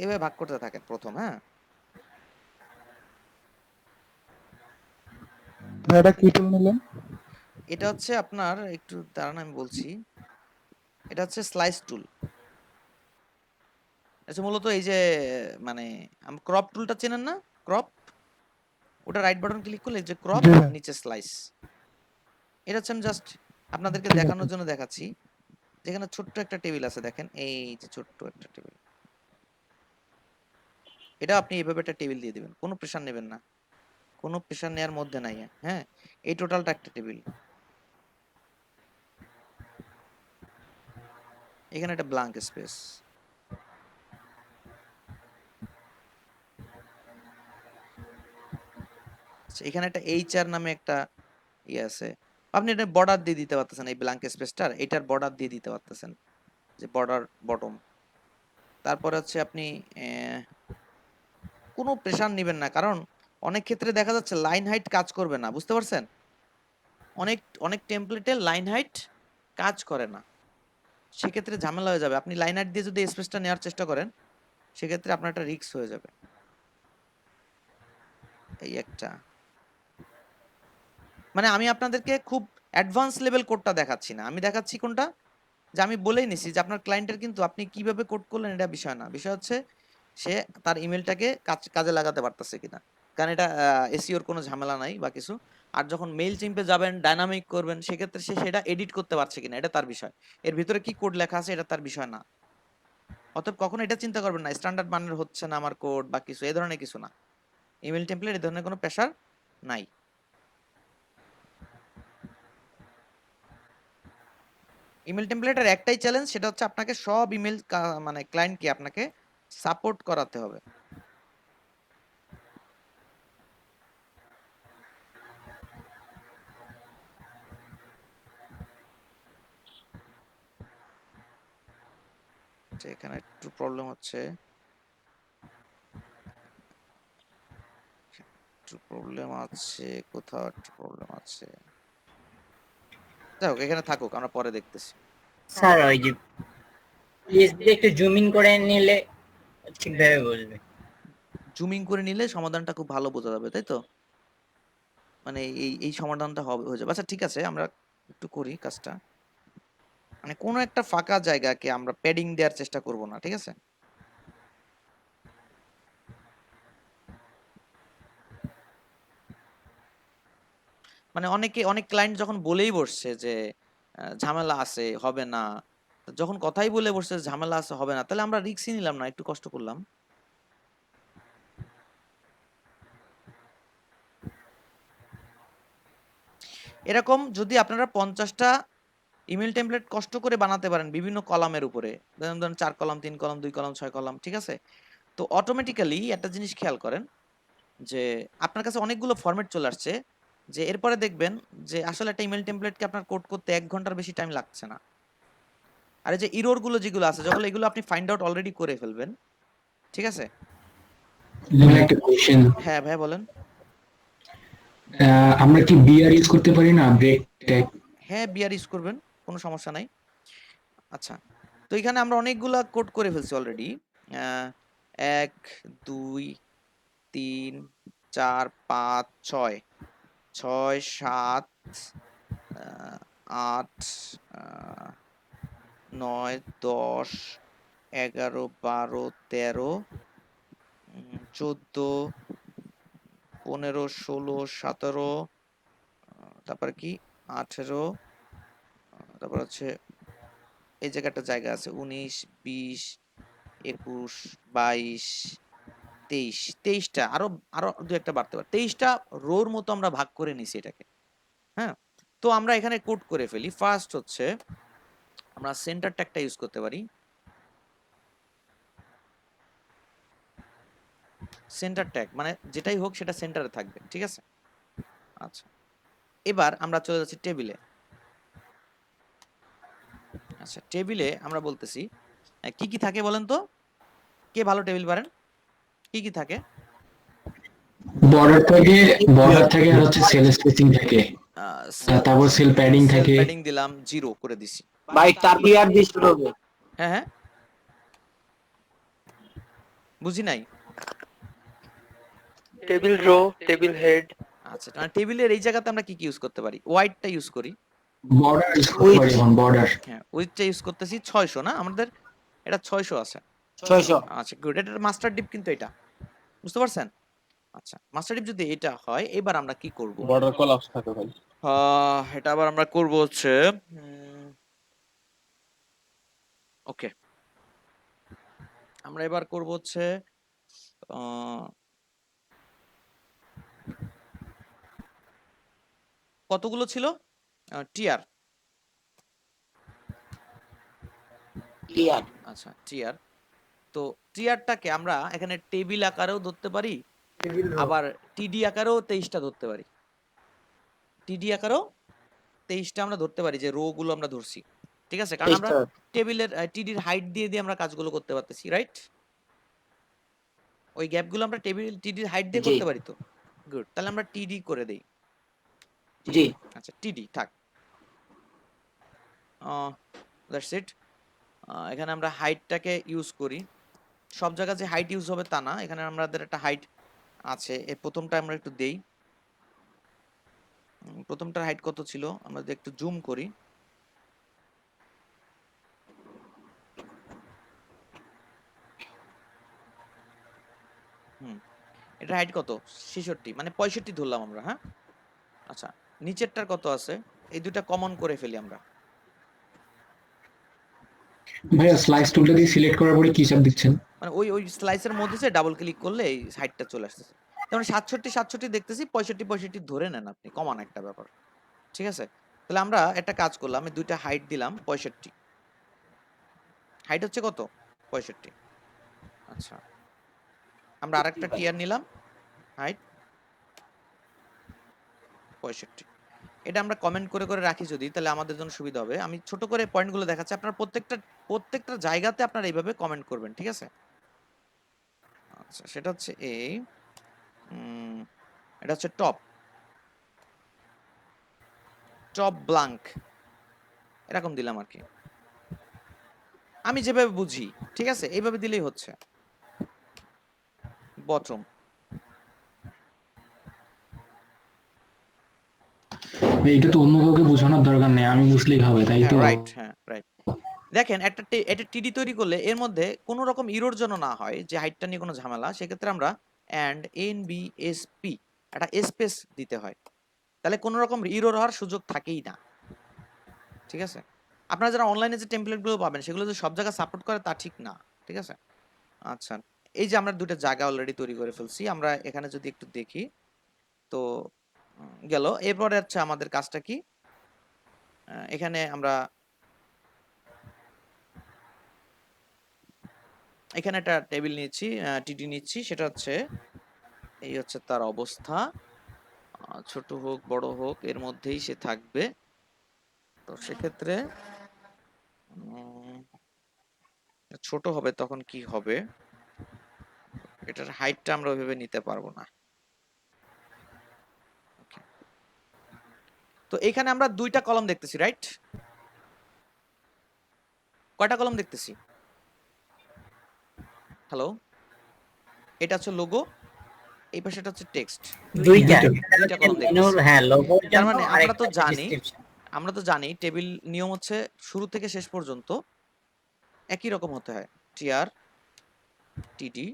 এভাবে ভাগ করতে থাকেন প্রথম। হ্যাঁ, এটা কি টুল নিলেন? এটা হচ্ছে আপনার, একটু দাঁড়ান আমি বলছি, এটা হচ্ছে স্লাইস টুল। আচ্ছা, মূলত এই যে মানে ক্রপ টুলটা চেনেন না? ক্রপ, ওটা রাইট বাটন ক্লিক করলে এই যে ক্রপ, জি ভাই, নিচে স্লাইস। এটা হচ্ছে আমি জাস্ট আপনাদেরকে ঠিক আছে। দেখানোর জন্য দেখাচ্ছি, যেখানে ছোট্ট একটা টেবিল আছে, দেখেন এই যে ছোট্ট একটা টেবিল, এটা আপনি এইভাবে একটা টেবিল দিয়ে দিবেন, কোনো প্রেশার নেবেন না, কোনো প্রেশার নেওয়ার মধ্যে নাই। হ্যাঁ, এই টোটালটা একটা টেবিল, এখানে একটা ব্ল্যাঙ্ক স্পেস, এখানে একটা এইচআর নামে একটা ইয়ে আছে, আপনি এটা বর্ডার দিয়ে দিতে পারতেছেন, এই ব্ল্যাঙ্ক স্পেসটার এটার বর্ডার দিয়ে দিতে পারতেছেন, যে বর্ডার বটম। তারপরে হচ্ছে আপনি কোনো প্রেশার নেবেন না, কারণ অনেক ক্ষেত্রে দেখা যাচ্ছে লাইন হাইট কাজ করবে না, বুঝতে পারছেন? অনেক অনেক টেমপ্লেটে লাইন হাইট কাজ করে না, সেক্ষেত্রে ঝামেলা হয়ে যাবে। আপনি লাইন হাইট দিয়ে যদি স্পেসটা নেওয়ার চেষ্টা করেন, সেক্ষেত্রে আপনার একটা রিস্ক হয়ে যাবে। এই একটা, মানে আমি আপনাদেরকে খুব অ্যাডভান্স লেভেল কোডটা দেখাচ্ছি না, আমি দেখাচ্ছি কোনটা, যে আমি বলেই নিছি যে আপনার ক্লায়েন্টের কিন্তু আপনি কিভাবে কোড করলেন এটা বিষয় না, বিষয় হচ্ছে সে তার ইমেলটাকে কাজে লাগাতে পারতেছে কিনা। কারণ এটা এসইওর কোনো ঝামেলা নাই বা কিছু। আর যখন মেইল চিম্পে যাবেন, ডায়নামিক করবেন, সেক্ষেত্রে সে সেটা এডিট করতে পারছে কিনা, এটা তার বিষয়। এর ভিতরে কি কোড লেখা আছে এটা তার বিষয় না। অতএব কখনো এটা চিন্তা করবেন না স্ট্যান্ডার্ড মানের হচ্ছে না আমার কোড বা কিছু, এই ধরনের কিছু না। ইমেল টেমপ্লেট এই ধরনের কোনো প্রেশার নাই। ইমেল টেমপ্লেটের একটাই চ্যালেঞ্জ, সেটা হচ্ছে আপনাকে সব ইমেল মানে ক্লায়েন্টকে আপনাকে সাপোর্ট করাতে হবে। যে এখানে একটু প্রবলেম হচ্ছে, একটু প্রবলেম আছে, কোথাও একটু প্রবলেম আছে, যাই হোক এখানে থাকুক, আমরা পরে দেখতেছি। স্যার ওই যে পিএইচডি একটু জুম ইন করে নিলে ঠিকভাবে বলবে। জুমিং করে নিলে সমাধানটা খুব ভালো বোঝা যাবে, তাই তো? মানে এই এই সমাধানটা হবে, হয়ে যাবে। আচ্ছা ঠিক আছে, আমরা একটু করি কাজটা, মানে কোনো একটা ফাঁকা জায়গাকে আমরা প্যাডিং দেওয়ার চেষ্টা করব না, ঠিক আছে? মানে অনেক ক্লায়েন্ট যখন বলেই বসছে যে ঝামেলা আছে, হবে না, যখন কথাই বলে বসছে যে ঝামেলা আছে, হবে না, তাহলে আমরা রিস্কই নিলাম না, একটু কষ্ট করলাম। এরকম যদি আপনারা 50টা ইমেল টেমপ্লেট কষ্ট করে বানাতে পারেন বিভিন্ন কলামের উপরে, ধরেন 4 কলাম, 3 কলাম, 2 কলাম, 6 কলাম, ঠিক আছে? তো অটোমেটিক্যালি একটা জিনিস খেয়াল করেন, যে আপনার কাছে অনেকগুলো ফরম্যাট চলে আসছে, যে এরপরে দেখবেন যে আসলে একটা ইমেল টেমপ্লেটকে আপনার কোড করতে 1 ঘন্টার বেশি টাইম লাগছে না। আর এই যে ইরর গুলো যেগুলো আছে, যখন এগুলো আপনি ফাইন্ড আউট অলরেডি করে ফেলবেন, ঠিক আছে? যেমন একটা কোশ্চেন, হ্যাঁ ভাই বলেন। আমরা কি বিআর ইউজ করতে পারি না, ব্রেক ট্যাগ? হ্যাঁ, বিআর ইউজ করবেন, কোনো সমস্যা নাই। আচ্ছা, তো এখানে আমরা অনেকগুলা কোড করে ফেলছি অলরেডি। 1 2 3 4 5 6 6 7 8 9 10 11 12 13 14 15 16 17, তারপরে কি 18, তারপর হচ্ছে এই জায়গায় একটা জায়গা আছে 19 20 21 22 23, 23টা, আরো আরো দু একটা বাড়তে পারে, 23টা রোর মতো আমরা ভাগ করে নিছি এটাকে। হ্যাঁ, তো আমরা এখানে কোড করে ফেলি। ফার্স্ট হচ্ছে আমরা সেন্টার ট্যাগটা ইউজ করতে পারি। সেন্টার ট্যাগ মানে যেটাই হোক সেটা সেন্টারে থাকবে, ঠিক আছে? আচ্ছা, এবার আমরা চলে যাচ্ছি টেবিলে। আচ্ছা, টেবিলে আমরা বলতেছি কি কি থাকে বলেন তো? কে ভালো টেবিল পারেন? কি কি থাকে? বর্ডার থাকে আর হচ্ছে সেল স্পেসিং থাকে, তারপর সেল প্যাডিং সেল থাকে। প্যাডিং দিলাম, 0 করে দিছি। ভাই তারপরে আর দিয়ে শুরু হবে। হ্যাঁ হ্যাঁ, বুঝি নাই। টেবিল রো, টেবিল হেড, আচ্ছা, মানে টেবিলের এই জায়গাতে আমরা কি কি ইউজ করতে পারি? হোয়াইটটা ইউজ করি। বর্ডার ইউজ করতে পারি এখন, বর্ডার। হ্যাঁ, উইথটা ইউজ করতেছি 600 না আমাদের, এটা 600 আছে। 600। আচ্ছা গুড, এটার মাস্টার ডিপ কিন্তু এটা, বুঝতে পারছেন? আচ্ছা, মাস্টার ডিপ যদি এটা হয়, এবার আমরা কি করব? বর্ডার কলাপস থাকে ভাই। এটা আবার আমরা করব হচ্ছে ওকে, আমরা এবার করব হচ্ছে কতগুলো ছিল টিআর? টিআর। আচ্ছা টিআর, তো টিআরটাকে আমরা এখানে টেবিল আকারেও ধরতে পারি, আবার টিডি আকারেও 23টা ধরতে পারি। টিডি আকারেও 23টা আমরা ধরতে পারি, যে রো গুলো আমরা ধরছি, ঠিক আছে? কারণ আমরা টেবিলের টিডির হাইট দিয়ে দিয়ে আমরা কাজগুলো করতে পারতেছি, রাইট? ওই গ্যাপগুলো আমরা টিডির হাইট দিয়ে করতে পারি তো। গুড, তাহলে আমরা টিডি করে দেই। জি। আচ্ছা টিডি থাক, দ্যাটস ইট। এখানে আমরা হাইটটাকে ইউজ করি। সব জায়গায় যে হাইট ইউজ হবে তা না, এখানে আমাদের একটা হাইট আছে। এই প্রথমটা আমরা একটু দেই। প্রথমটার হাইট কত ছিল আমরা যদি একটু জুম করি, এটা হাইট কত? 66, মানে 65 ধরলাম আমরা, হ্যাঁ? আচ্ছা, নিচেরটার কত আছে? এই দুটা কমন করে ফেলি আমরা। ভাইয়া স্লাইস টুলটা দিয়ে সিলেক্ট করার পরে কি চাপ দিচ্ছেন? মানে ওই স্লাইসের মধ্যে যে ডাবল ক্লিক করলে এই হাইটটা চলে আসতেছে। যেমন 67 দেখতেছি, 65 ধরে নেন আপনি, কমন একটা ব্যাপার, ঠিক আছে? তাহলে আমরা একটা কাজ করলাম, আমি দুইটা হাইট দিলাম 65। হাইট হচ্ছে কত? 65। আচ্ছা, আমরা আরেকটা টিয়ার নিলাম, হাইট 65। এটা আমরা কমেন্ট করে করে রাখি যদি, তাহলে আমাদের জন্য সুবিধা হবে। আমি ছোট করে পয়েন্টগুলো দেখাচ্ছি, আপনারা প্রত্যেকটা জায়গাতে আপনারা এইভাবে কমেন্ট করবেন, ঠিক আছে? আচ্ছা, সেটা হচ্ছে এই এটা হচ্ছে টপ ব্লাঙ্ক, এরকম দিলাম আর কি, আমি যেভাবে বুঝি, ঠিক আছে? এইভাবে দিলেই হচ্ছে। বটম, এটা তো অন্য কাউকে বোঝানোর দরকার নেই, আমি বুঝলেই হবে, তাই তো? রাইট, হ্যাঁ রাইট। দেখেন একটা টিডি তৈরি করলে এর মধ্যে কোনো রকম ইরোর জন্য না হয়, যে হাইটটা নিয়ে কোনো ঝামেলা, সেক্ষেত্রে আমরা এন্ড এনবিএসপি একটা স্পেস দিতে হয়, তাহলে কোনো রকম ইরোর হওয়ার সুযোগ থাকেই না, ঠিক আছে? আপনারা যারা অনলাইনে যে টেমপ্লেটগুলো পাবেন, সেগুলো যে সব জায়গায় সাপোর্ট করে তা ঠিক না, ঠিক আছে? আচ্ছা, এই যে আমরা দুটো জায়গা অলরেডি তৈরি করে ফেলছি, আমরা এখানে যদি একটু দেখি তো গেল। এরপরে হচ্ছে আমাদের কাজটা কি, এখানে আমরা এখানে একটা টেবিল নিচ্ছি, টিডি নিচ্ছি, সেটা হচ্ছে এই হচ্ছে তার অবস্থা, ছোট হোক বড় হোক এর মধ্যেই সে থাকবে। তো সেক্ষেত্রে ছোট হবে তখন কি হবে, এটার হাইটটা আমরা ওইভাবে নিতে পারবো না। তো এখানে আমরা দুইটা কলম দেখতেছি, রাইট? কয়টা কলম দেখতেছি? হ্যালো, এটা হচ্ছে লোগো, এই পাশেটা হচ্ছে টেক্সট, দুইটা দুইটা কলম দেখতেছি। হ্যাঁ, লোগো। তার মানে আমরা তো জানি টেবিল নিয়ম হচ্ছে শুরু থেকে শেষ পর্যন্ত একই রকম হতে হয়। টিআর টিডি,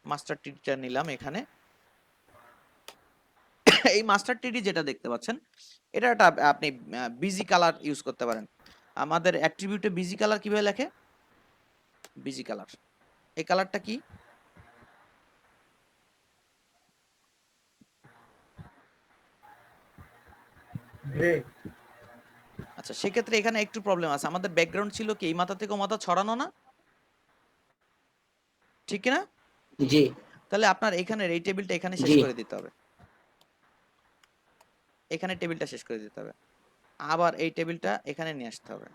মাস্টার টিডিটা নিলাম এখানে। এই মাস্টার টিডি যেটা দেখতে পাচ্ছেন, এটা একটা আপনি বিজি কালার ইউজ করতে পারেন। আমাদের অ্যাট্রিবিউটে বিজি কালার কিভাবে লেখে? বিজি কালার, এই কালারটা কি? আচ্ছা, সেক্ষেত্রে এখানে একটু প্রবলেম আছে, আমাদের ব্যাকগ্রাউন্ড ছিল কি এই মাথা থেকে ও মাথা ছড়ানো না, ঠিক কিনা? জি। তাহলে আপনার এখানের এই টেবিলটা এখানে শেষ জি। করে দিতে হবে, এখানে টেবিলটা শেষ করে দিতে হবে, আবার এই টেবিলটা এখানে নিয়ে আসতে হবে।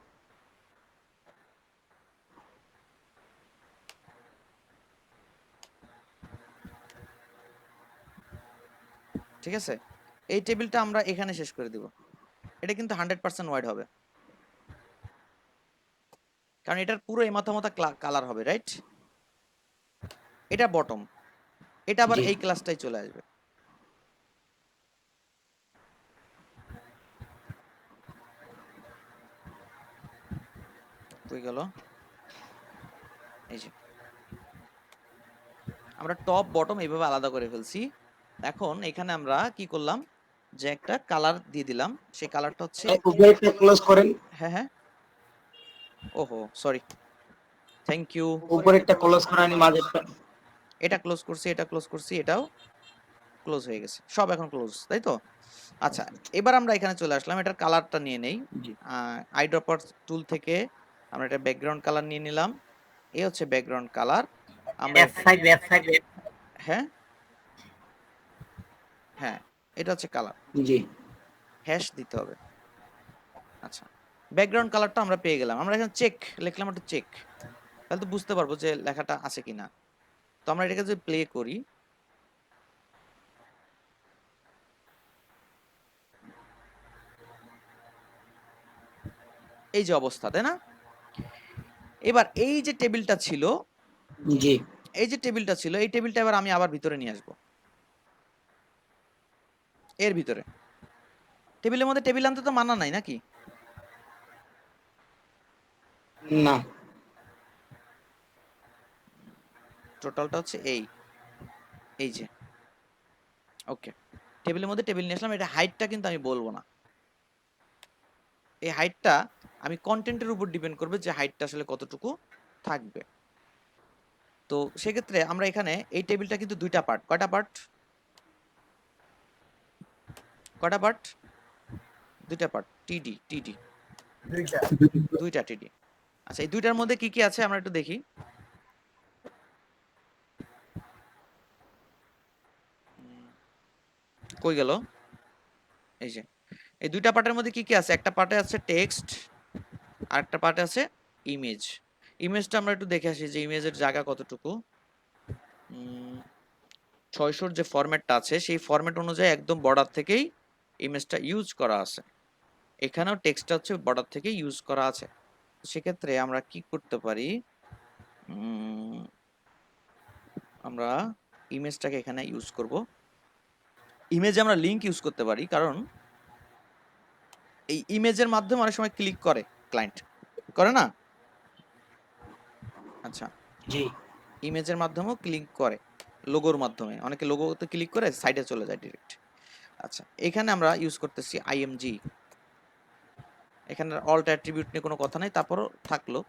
ঠিক আছে, এই টেবিলটা আমরা এখানে শেষ করে দিব। এটা কিন্তু 100% ওয়াইড হবে, কারণ এটার পুরো এই মাথা মাথা কালার হবে, রাইট? এটা বটম, এটা আবার জি। এই ক্লাসটাই চলে আসবে। কই গেল? এই যে আমরা টপ বটম এইভাবে আলাদা করে ফেলছি। এখন এখানে আমরা কি করলাম, যে একটা কালার দিয়ে দিলাম, সেই কালারটা হচ্ছে, উপরেরটা ক্লোজ করেন, হ্যাঁ হ্যাঁ, ওহো সরি, থ্যাংক ইউ। উপরেরটা ক্লোজ করেন, মাঝেরটা। এটা ক্লোজ করছি, এটা ক্লোজ করছি, এটাও ক্লোজ হয়ে গেছে, সব এখন ক্লোজ, তাই তো? আচ্ছা, এবার আমরা এখানে চলে আসলাম, এটার কালারটা নিয়ে নেই। জি। আইড্রপার টুল থেকে আমরা এটা ব্যাকগ্রাউন্ড কালার নিয়ে নিলাম। এই হচ্ছে ব্যাকগ্রাউন্ড কালার। আমরা F5 F5 হ্যাঁ হ্যাঁ, এটা হচ্ছে কালার, জি। হ্যাশ দিতে হবে। আচ্ছা, ব্যাকগ্রাউন্ড কালারটা আমরা পেয়ে গেলাম। আমরা এখানে চেক লিখলাম, একটা চেক, তাহলে তো বুঝতে পারবো যে লেখাটা আছে কিনা। তো আমরা এটাকে যদি প্লে করি, এই যে অবস্থা, তাই না? এবার এই যে টেবিলটা ছিল, জি। এই যে টেবিলটা ছিল, এই টেবিলটা এবার আমি আবার ভিতরে নিয়ে আসবো, এর ভিতরে। টেবিলের মধ্যে টেবিল আনতে তো মানা নাই নাকি? না। টোটালটা হচ্ছে এই যে, ওকে, টেবিলের মধ্যে টেবিল নিয়ে আসলাম। এটা হাইটটা কিন্তু আমি বলবো না, এই হাইটটা আমি কন্টেন্টের উপর ডিপেন্ড করবে যে হাইটটা আসলে কতটুকু থাকবে। তো সেক্ষেত্রে আমরা এখানে এই টেবিলটা কিন্তু দুইটা পার্ট, কয়টা পার্ট, কয়টা পার্ট, দুইটা পার্ট, টিডি দুইটা টিডি। আচ্ছা, এই দুইটার মধ্যে কি কি আছে আমরা একটু দেখি। কই গেল? এই যে এই দুইটা পার্টের মধ্যে কি কি আছে, একটা পার্টে আছে টেক্সট, আর একটা পার্টে আছে ইমেজ। ইমেজটা আমরা একটু দেখে আসি যে ইমেজের জায়গা কতটুকু। 600 যে ফরম্যাটটা আছে সেই ফরম্যাট অনুযায়ী একদম বর্ডার থেকেই ইমেজটা ইউজ করা আছে, এখানেও টেক্সটটা হচ্ছে বর্ডার থেকে ইউজ করা আছে। সেক্ষেত্রে আমরা কি করতে পারি, আমরা ইমেজটাকে এখানে ইউজ করব। ইমেজে আমরা লিংক ইউজ করতে পারি, কারণ এই ইমেজের মাধ্যমে অনেক সময় ক্লিক করে ক্লায়েন্ট, করে না? আচ্ছা, জি। ইমেজের মাধ্যমেও ক্লিক করে, লোগোর মাধ্যমে অনেকে লোগোতে ক্লিক করে সাইডে চলে যায় ডিরেক্ট। আচ্ছা, এখানে আমরা ইউজ করতেছি আইএমজি। এখানে অল্ট অ্যাট্রিবিউট নিয়ে কোনো কথা নাই, তারপরও থাকলো।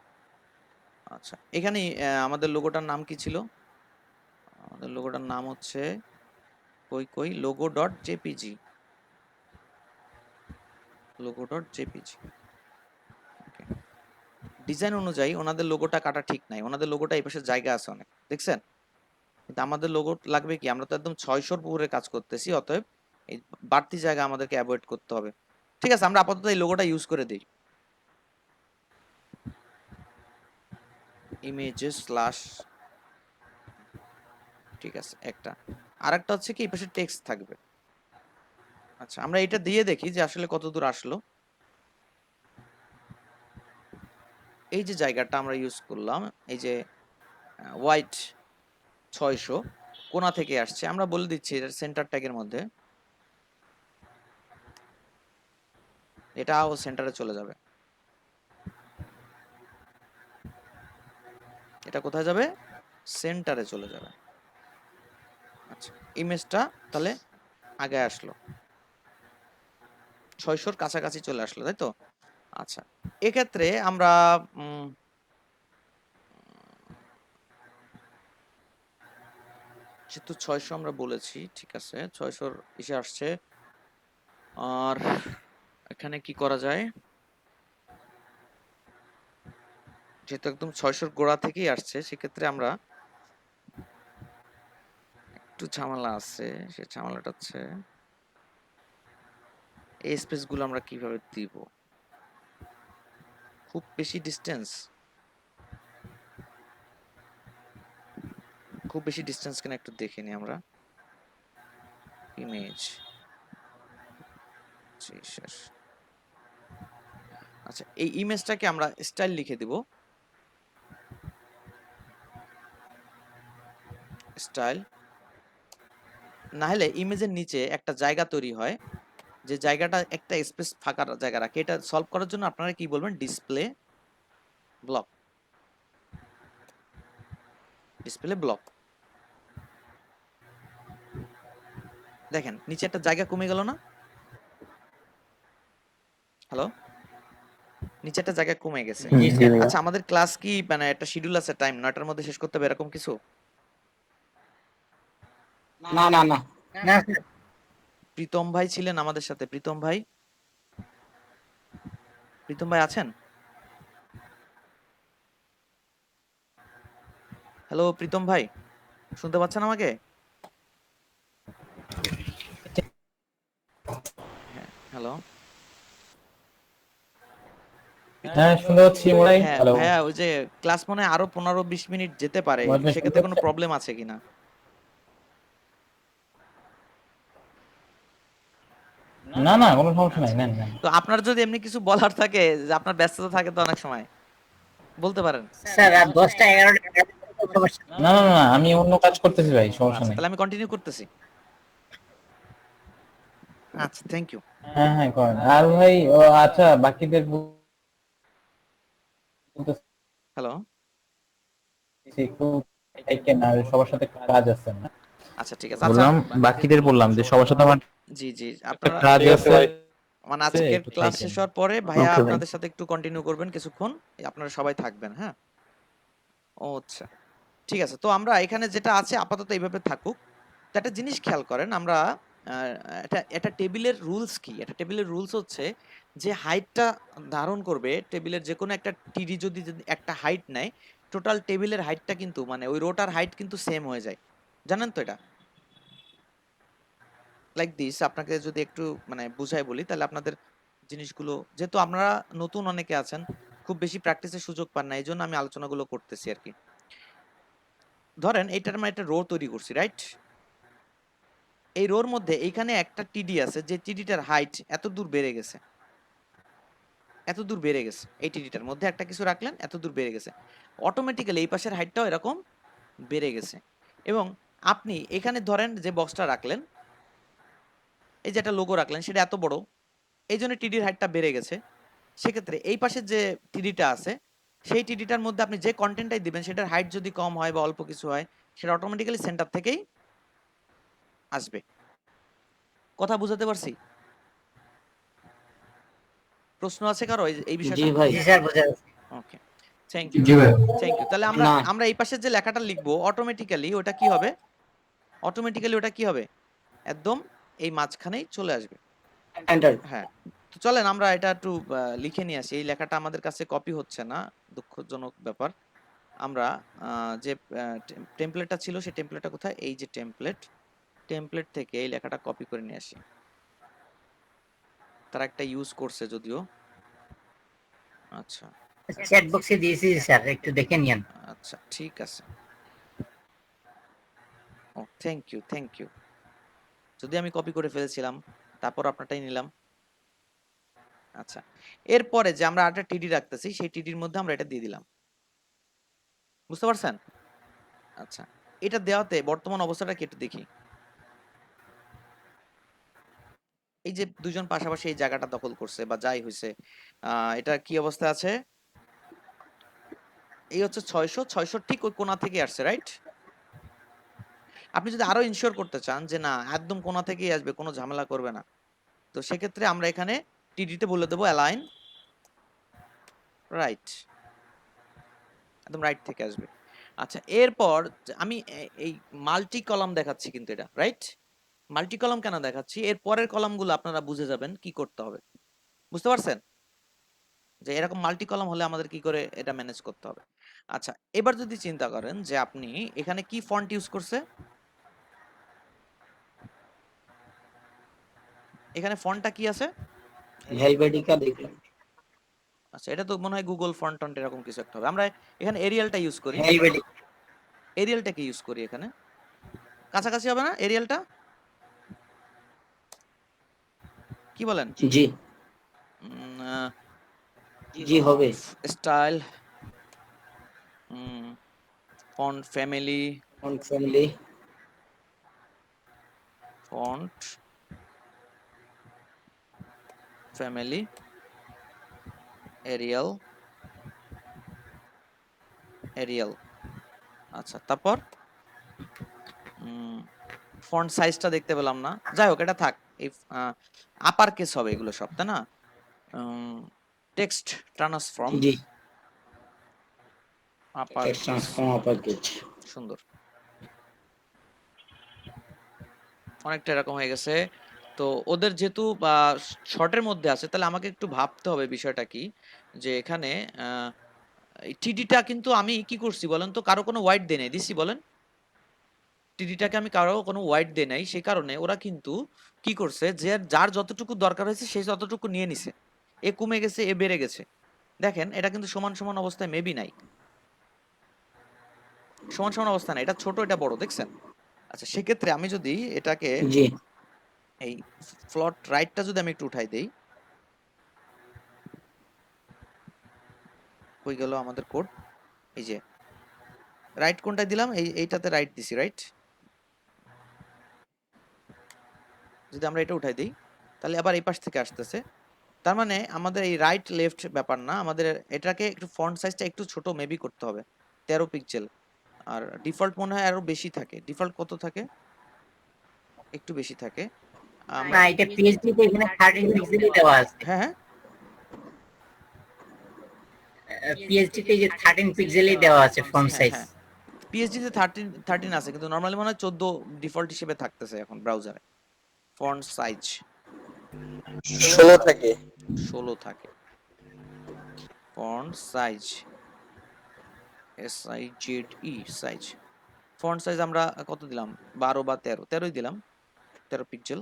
আচ্ছা, এখানে আমাদের লোগোটার নাম কি ছিল? আমাদের লোগোটার নাম হচ্ছে logo dot JPG, logo dot JPG. Design অনুযায়ী ওনাদের লোগোটা কাটা ঠিক নাই, ওনাদের লোগোটা এই পাশে জায়গা আছে অনেক, দেখছেন? কিন্তু আমাদের লোগো লাগবে কি, আমরা তো একদম 600 উপরে কাজ করতেছি, অতএব এই বাড়তি জায়গা আমাদেরকে অ্যাভয়েড করতে হবে। ঠিক আছে, আমরা আপাতত এই লোগোটা ইউজ করে দিই, ইমেজেস স্ল্যাশ, ঠিক আছে একটা। আরেকটা হচ্ছে কি এই পাশে টেক্সট থাকবে। আচ্ছা, আমরা এটা দিয়ে দেখি যে আসলে কত দূর আসলো। এই যে জায়গাটা আমরা ইউজ করলাম, এই যে হোয়াইট 600 কোণা থেকে আসছে, আমরা বলে দিচ্ছি এটা সেন্টার ট্যাগের মধ্যে, এটাও সেন্টারে চলে যাবে। এটা কোথায় যাবে? সেন্টারে চলে যাবে। আচ্ছা, ইমেজটা তাহলে আগে আসলো, 600-র কাছাকাছি চলে আসলো, তাই তো? আচ্ছা, এক্ষেত্রে আমরা যেহেতু 600 আমরা বলেছি, ঠিক আছে, 600-র এসে আসছে। আর এখানে কি করা যায়, যেহেতু একদম 600-র গোড়া থেকেই আসছে, সেক্ষেত্রে আমরা একটু ঝামেলা আছে, সে ঝামেলাটা হচ্ছে এই স্পেস গুলো আমরা কিভাবে দিব। খুব বেশি ডিস্টেন্স, খুব বেশি ডিস্টেন্স কিনা একটু দেখে নিই আমরা। ইমেজ, আচ্ছা এই ইমেজটাকে আমরা স্টাইল লিখে দিব, স্টাইল। না হলে ইমেজের নিচে একটা জায়গা তৈরি হয়, যে জায়গাটা একটা স্পেস ফাঁকা জায়গা রাখে। এটা সলভ করার জন্য আপনারা কি বলবেন, ডিসপ্লে ব্লক, ডিসপ্লে ব্লক। দেখেন নিচে একটা জায়গা কমে গেল না? হ্যালো, নিচে একটা জায়গা কমে গেছে। জি স্যার। আচ্ছা আমাদের ক্লাস কি মানে একটা শিডিউল আছে, টাইম 9টার মধ্যে শেষ করতে হবে এরকম কিছু? না না না। না স্যার। প্রীতম ভাই ছিলেন আমাদের সাথে, প্রীতম ভাই, প্রীতম ভাই আছেন? হ্যালো প্রীতম ভাই, শুনতে পাচ্ছেন আমাকে? হ্যাঁ হ্যালো। হ্যাঁ শুনতে পাচ্ছি মোড়াই। হ্যাঁ হ্যালো, ভাইয়া, ওই যে ক্লাস মনে হয় আরো 15-20 মিনিট যেতে পারে, মোবাইল শুনতে সেক্ষেত্রে কোনো পাচ্ছেন? প্রবলেম আছে কিনা? না না কোনো সমস্যা নাই, নেন নেন। তো আপনার যদি এমনি কিছু বলার থাকে, যে আপনার ব্যস্ততা থাকে তো অনেক সময়, বলতে পারেন। স্যার রাত 10টা 11টা সমস্যা নেই। না না না না, আমি অন্য কাজ করতেছি ভাই, সমস্যা আচ্ছা নেই। তাহলে আমি কন্টিনিউ করতেছি। আচ্ছা থ্যাংক ইউ। হ্যাঁ হ্যাঁ করেন। আর ভাই ও আচ্ছা বাকিদের বলতেছি হ্যালো। একটু থাকেন, আর সবার সাথে কাজ আছে না। আচ্ছা ঠিক আছে। আচ্ছা বললাম বাকিদের বললাম যে সবার সাথে আমার জি জি, একটা আপনারা কাজ আছে, মানে আজকের একটু ক্লাস থাকেন। শেষ হওয়ার পরে ভাইয়া Okay, ভাই। আপনাদের সাথে একটু কন্টিনিউ করবেন কিছুক্ষণ, আপনারা সবাই থাকবেন, হ্যাঁ? ও আচ্ছা ঠিক আছে। তো আমরা এখানে যেটা আছে আপাতত এইভাবে থাকুক। তো একটা জিনিস খেয়াল করেন, আমরা এটা এটা টেবিলের রুলস কি? এটা টেবিলের রুলস হচ্ছে যে হাইটটা ধারণ করবে টেবিলের যে কোনো একটা টিডি যদি যদি একটা হাইট নেয়, টোটাল টেবিলের হাইটটা কিন্তু মানে ওই রোটার হাইট কিন্তু সেম হয়ে যায়। জানেন তো এটা? লাইক দিস, আপনাকে যদি একটু মানে বুঝাই বলি তাহলে আপনাদের জিনিসগুলো, যেহেতু আপনারা নতুন অনেকে আছেন, খুব বেশি প্র্যাকটিসের সুযোগ পান না, এই জন্য আমি আলোচনাগুলো করতেছি আর কি। ধরেন এইটার মানে একটা রো তৈরি করছি, রাইট? এই রোর মধ্যে এইখানে একটা টিডি আছে, যে টিডিটার হাইট এত দূর বেড়ে গেছে, এত দূর বেড়ে গেছে। এই টিডিটার মধ্যে একটা কিছু রাখলেন, এত দূর বেড়ে গেছে, অটোমেটিক্যালি এই পাশের হাইটটাও এরকম বেড়ে গেছে। এবং আপনি এখানে ধরেন যে বক্সটা রাখলেন, এই যে একটা লোগো রাখলেন, সেটা এত বড়, এই জন্য টিডির হাইটটা বেড়ে গেছে। সেক্ষেত্রে এই পাশের যে টিডিটা আছে, সেই টিডিটার মধ্যে আপনি যে কন্টেন্টটাই দিবেন, সেটার হাইট যদি কম হয় বা অল্প কিছু হয়, সেটা অটোমেটিক্যালি সেন্টার থেকেই আসবে। কথা বুঝাতে পারছি? প্রশ্ন আছে কারো এই জি বিষয়টা? ভাই। জি স্যার বুঝা যাচ্ছে। ওকে থ্যাংক ইউ, জি ভাই। Thank you. তাহলে আমরা না। আমরা এই পাশের যে লেখাটা লিখবো, অটোমেটিক্যালি ওটা কি হবে, অটোমেটিক্যালি ওটা কি হবে, একদম এই মাঝখানেই চলে আসবে। এন্টার। হ্যাঁ, তো চলেন আমরা এটা একটু লিখে নিয়ে আসি। এই লেখাটা আমাদের কাছে কপি হচ্ছে না, দুঃখজনক ব্যাপার। আমরা যে টেমপ্লেটটা ছিল, সেই টেমপ্লেটটা কোথায়, এই যে টেমপ্লেট, টেমপ্লেট থেকে এই লেখাটা কপি করে নিয়ে আসি। তারা একটা ইউজ করছে যদিও। আচ্ছা চ্যাট বক্সে দিয়েছি স্যার, একটু দেখে নিন। আচ্ছা ঠিক আছে। ও থ্যাংক ইউ, থ্যাংক ইউ। যদি আমি কপি করে ফেলছিলাম, তারপর আপনারটাই নিলাম। আচ্ছা, এরপরে যে আমরা একটা টিডি রাখতেছি, সেই টিডির মধ্যে আমরা এটা দিয়ে দিলাম। বুঝতে পারছেন? আচ্ছা, এটা দেওয়াতে বর্তমান অবস্থাটা কি একটু দেখি। এই যে দুজন পাশাপাশি এই জায়গাটা দখল করছে বা যাই হয়েছে, এটা কি অবস্থা আছে? এই হচ্ছে 600 ঠিক ওই কোণা থেকে আসছে, রাইট? আপনি যদি আরো ইনশিওর করতে চান যে না একদম কোণা থেকেই আসবে, কোনো ঝামেলা করবে না, তো সেক্ষেত্রে আমরা এখানে টিডিতে বলে দেবো অ্যালাইন রাইট, একদম রাইট থেকে আসবে। আচ্ছা, এরপর আমি এই মাল্টি কলাম দেখাচ্ছি কিন্তু এটা, রাইট? মাল্টি কলাম কেন দেখাচ্ছি, এর পরের কলামগুলো আপনারা বুঝে যাবেন কি করতে হবে। বুঝতে পারছেন যে এরকম মাল্টি কলাম হলে আমাদের কি করে এটা ম্যানেজ করতে হবে। আচ্ছা, এবার যদি চিন্তা করেন যে আপনি এখানে কি ফন্ট ইউজ করছে, এখানে ফন্টটা কি আছে? হেলভেটিকা দেখলাম। আচ্ছা, এটা তো মনে হয় গুগল ফন্ট টন্ট এরকম কিছু একটা হবে। আমরা এখানে এরিয়ালটা ইউজ করি। হেলভেটিকা এরিয়ালটাকে ইউজ করি এখানে। কাছাকাছি হবে না এরিয়ালটা? কি বলেন? জি উম, জি হবে। Style, font family, font family font family, Arial, Arial. আচ্ছা, তারপর ফন্ট সাইজটা দেখতে পেলাম না, যাই হোক এটা থাক। এই আপার কেস হবে এগুলো সব, তাই না? টেক্সট ট্রান্সফর্ম, জি upper text case, transform upper case. সুন্দর, অনেকটা এরকম হয়ে গেছে। তো ওদের যেহেতু শর্টের মধ্যে আছে, তাহলে আমাকে একটু ভাবতে হবে বিষয়টা কি, যে এখানে টিডিটা কিন্তু আমি কি করছি বলেন তো, কারো কোনো ওয়াইড দেই নাই, দিছি বলেন? টিডিটাকে আমি কারো কোনো ওয়াইড দেই নাই, সেই কারণে ওরা কিন্তু কি করছে, যে যার যতটুকু দরকার হয়েছে সে ততটুকু নিয়ে নিছে। এ কমে গেছে, এ বেড়ে গেছে। দেখেন এটা কিন্তু সমান সমান অবস্থায় মেবি নাই, সমান সমান অবস্থা নাই, এটা ছোট এটা বড়, দেখছেন? আচ্ছা, সেক্ষেত্রে আমি যদি এটাকে জি এই ফ্লট রাইটটা যদি আমি একটু উঠাই দেই, কই গেল আমাদের কোড? এই যে রাইট কোনটায় দিলাম, এইটাতে রাইট দিছি, রাইট? যদি আমরা এটা উঠাই দিই, তাহলে আবার এই পাশ থেকে আসতেছে। তার মানে আমাদের এই রাইট লেফট ব্যাপার না, আমাদের এটাকে একটু ফন্ট সাইজটা একটু ছোট মেবি করতে হবে, 13 পিক্সেল। আর ডিফল্ট মনে হয় আরো বেশি থাকে। ডিফল্ট কত থাকে? একটু বেশি থাকে। না, এটা পিএইচডি তে এখানে 13 পিক্সেলই দেওয়া আছে। হ্যাঁ হ্যাঁ, পিএইচডি তে যে 13 পিক্সেলই দেওয়া আছে ফন্ট হ্যাঁ সাইজ। হ্যাঁ, পিএইচডি তে 13 আছে, কিন্তু নরমালি মনে হয় 14 ডিফল্ট হিসেবে থাকতেছে এখন ব্রাউজারে। ফন্ট সাইজ 16 থাকে। 16 থাকে। Font size, SIZE size. Font size আমরা কত দিলাম? 12 বা 13, 13ই দিলাম, 13 পিক্সেল।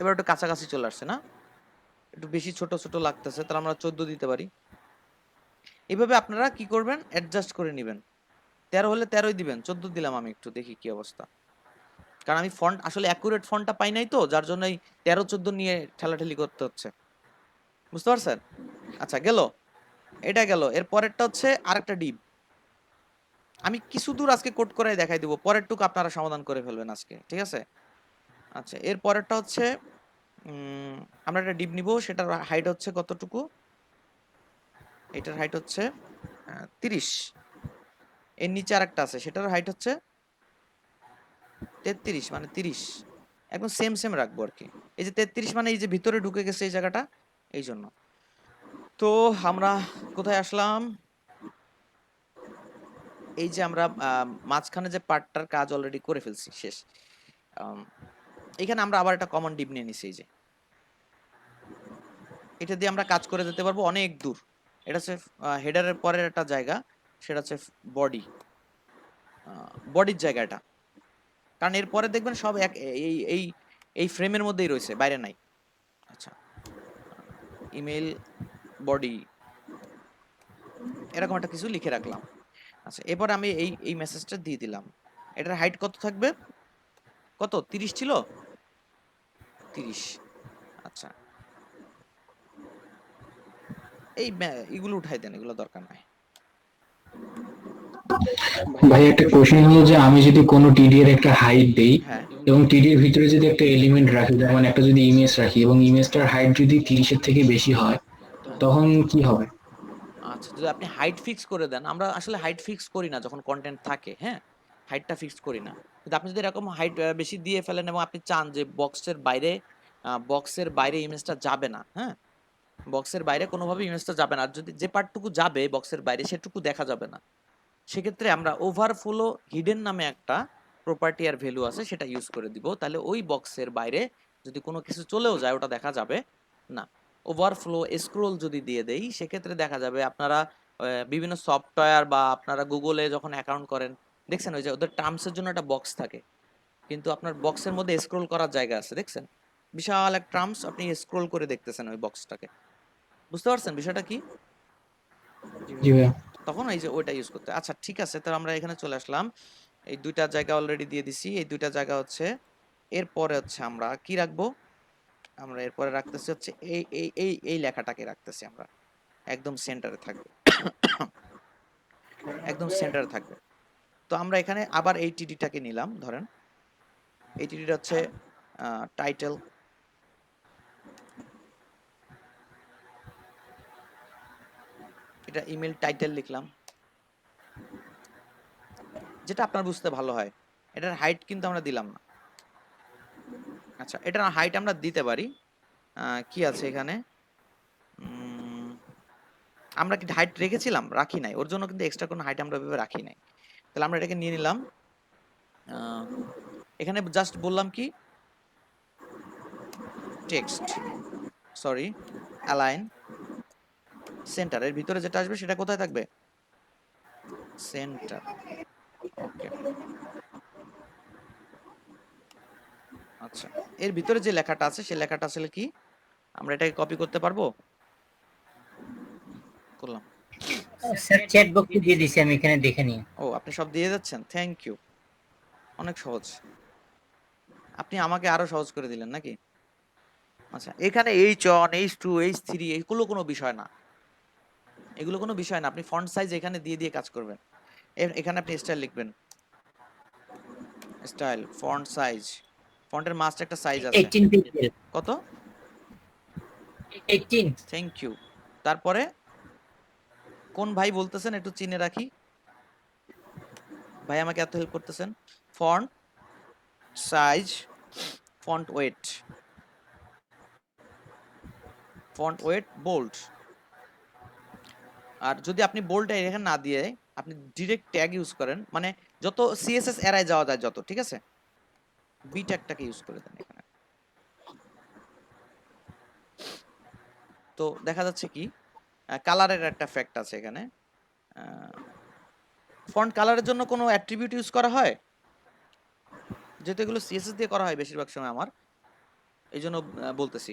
এবার একটু কাছাকাছি চলে আসছে না? একটু বেশি ছোট ছোট লাগতেছে, তাহলে আমরা 14 দিতে পারি। এইভাবে আপনারা কি করবেন, অ্যাডজাস্ট করে নেবেন। 13 হলে 13ই দিবেন, 14 দিলাম আমি, একটু দেখি কি অবস্থা। কারণ আমি ফন্ট আসলে অ্যাকুরেট ফন্টটা পাই নাই তো, যার জন্য এই 13 14 নিয়ে ঠেলাঠেলি করতে হচ্ছে, বুঝতে পারছেন? আচ্ছা, গেল, এটা গেল। এর পরেরটা হচ্ছে আরেকটা ডিপ। আমি কিছু দূর আজকে কোড করে দেখাই দিব, পরেরটুকু আপনারা সমাধান করে ফেলবেন আজকে, ঠিক আছে? আচ্ছা, এর পরেরটা হচ্ছে আমরা একটা ডিপ নিব, সেটার হাইট হচ্ছে কতটুকু? এটার হাইট হচ্ছে 30। এর নিচে আরেকটা আছে, সেটার হাইট হচ্ছে 33, মানে 30। একদম সেম সেম রাখবো আর কি। এই যে 33 মানে এই যে ভিতরে ঢুকে গেছে এই জায়গাটা, এই জন্য। তো আমরা কোথায় আসলাম? এই যে আমরা মাঝখানে যে পার্টটার কাজ অলরেডি করে ফেলছি, শেষ। এখানে আমরা আবার একটা কমন ডিপ নিয়ে নিছি, এই যে এটা দিয়ে আমরা কাজ করে যেতে পারবো অনেক দূর। এটা হচ্ছে হেডারের পরের একটা জায়গা, সেটা হচ্ছে বডি, বডির জায়গাটা। কারণ এরপরে দেখবেন সব এক এই এই এই ফ্রেমের মধ্যেই রয়েছে, বাইরে নাই। আচ্ছা, ইমেল বডি এরকম একটা কিছু লিখে রাখলাম। আচ্ছা, এরপর আমি এই মেসেজটা দিয়ে দিলাম। এটার হাইট কত থাকবে? কত, 30 ছিল? 30। আচ্ছা, এগুলো উঠাই দেন, এগুলো দরকার নাই। ভাই একটা কোশ্চেন হলো যে আমি যদি কোনো টিডি এর একটা হাইট দেই হ্যাঁ এবং টিডি এর ভিতরে যদি একটা এলিমেন্ট রাখি, যেমন একটা যদি ইমেজ রাখি এবং ইমেজটার হাইট যদি 30 এর থেকে বেশি হয়, হ্যাঁ। তখন কি হবে? আচ্ছা, যদি আপনি হাইট ফিক্স করে দেন, আমরা আসলে হাইট ফিক্স করি না যখন কন্টেন্ট থাকে, হ্যাঁ, হাইটটা ফিক্স করি না। কিন্তু আপনি যদি এরকম হাইট বেশি দিয়ে ফেলেন এবং আপনি চান যে বক্সের বাইরে ইমেজটা যাবে না, হ্যাঁ, বক্সের বাইরে কোনোভাবে ইমেজটা যাবে না, আর যদি যে পার্টটুকু যাবে বক্সের বাইরে সেটুকু দেখা যাবে না, সেক্ষেত্রে আমরা ওভারফ্লো হিডেন নামে একটা প্রপার্টি আর ভ্যালু আছে, সেটা ইউজ করে দিব। তাহলে ওই বক্সের বাইরে যদি কোনো কিছু চলেও যায় ওটা দেখা যাবে না। ওভারফ্লো স্ক্রোল যদি দিয়ে দেই, সেক্ষেত্রে দেখা যাবে আপনারা বিভিন্ন সফটওয়্যার বা আপনারা গুগলে যখন অ্যাকাউন্ট করেন, দেখছেন ওই যে ওদের টার্মসের জন্য একটা বক্স থাকে, কিন্তু আপনার বক্সের মধ্যে স্ক্রল করার জায়গা আছে, দেখছেন? বিশাল এক টার্মস, আপনি স্ক্রল করে দেখতেছেন ওই বক্সটাকে। বুঝতে পারছেন বিষয়টা কি? জি ভাইয়া। তখন এই যে ওইটা ইউজ করতে। আচ্ছা ঠিক আছে, তাহলে আমরা এখানে চলে আসলাম। এই দুইটা জায়গা অলরেডি দিয়ে দিছি। এই দুইটা জায়গা হচ্ছে, এরপরে হচ্ছে আমরা কি রাখবো? আমরা এরপরে রাখতেছি হচ্ছে এই লেখাটাকে রাখতেছি আমরা, একদম সেন্টারে থাকবে। একদম সেন্টারে থাকবে। তো আমরা এখানে আবার এই টিডিটাকে নিলাম, ধরেন এই টিডিটা হচ্ছে টাইটেল। এটা ইমেল টাইটেল লিখলাম, যেটা আপনার বুঝতে ভালো হয়। এটার হাইট কিন্তু আমরা দিলাম না। আচ্ছা, এটার হাইট আমরা দিতে পারি। কি আছে এখানে? আমরা কি হাইট রেখেছিলাম? রাখি নাই। ওর জন্য কিন্তু এক্সট্রা কোনো হাইট আমরা ওইভাবে রাখি নাই। তাহলে আমরা এটাকে নিয়ে নিলাম। এখানে জাস্ট বললাম কি, টেক্সট, সরি, অ্যালাইন সেন্টার। এর ভিতরে যেটা আসবে সেটা কোথায় থাকবে? সেন্টার। ওকে, আচ্ছা, এর ভিতরে যে লেখাটা আছে সেই লেখাটা আসলে কি, আমরা এটাকে কপি করতে পারবো? করলাম। স্যার চ্যাট বক্সে দিয়ে দিছি, আমি এখানে দেখে নিই। ও, আপনি সব দিয়ে যাচ্ছেন, থ্যাংক ইউ। অনেক সহজ, আপনি আমাকে আরো সহজ করে দিলেন নাকি? আচ্ছা, এখানে H1 H2 H3 এগুলো কোনো বিষয় না, এগুলো কোনো বিষয় না। আপনি ফন্ট সাইজ এখানে দিয়ে দিয়ে কাজ করবেন। এখানে আপনি স্টাইল লিখবেন, স্টাইল, ফন্ট সাইজ, ফন্টের মাস্ট একটা সাইজ আছে। 18 পিক্সেল। কত? 18। Thank you. তারপরে কোন ভাই বলতেছেন একটু চিনে রাখি, ভাই আমাকে এত হেল্প করতেছেন। Font size, font weight, font weight bold. আর যদি আপনি বোল্ডটা এখানে না দিয়ে আপনি ডিরেক্ট ট্যাগ ইউজ করেন, মানে যত সিএসএস এরায় যাওয়া যায় যত, ঠিক আছে, বি ট্যাগটাকে ইউজ করে দেন এখানে। তো দেখা যাচ্ছে কি, কালারের একটা ফ্যাক্ট আছে এখানে। ফন্ট কালারের জন্য কোনো অ্যাট্রিবিউট ইউজ করা হয়? যেহেতু এগুলো সিএসএস দিয়ে করা হয় বেশিরভাগ সময় আমার, এই জন্য বলতেছি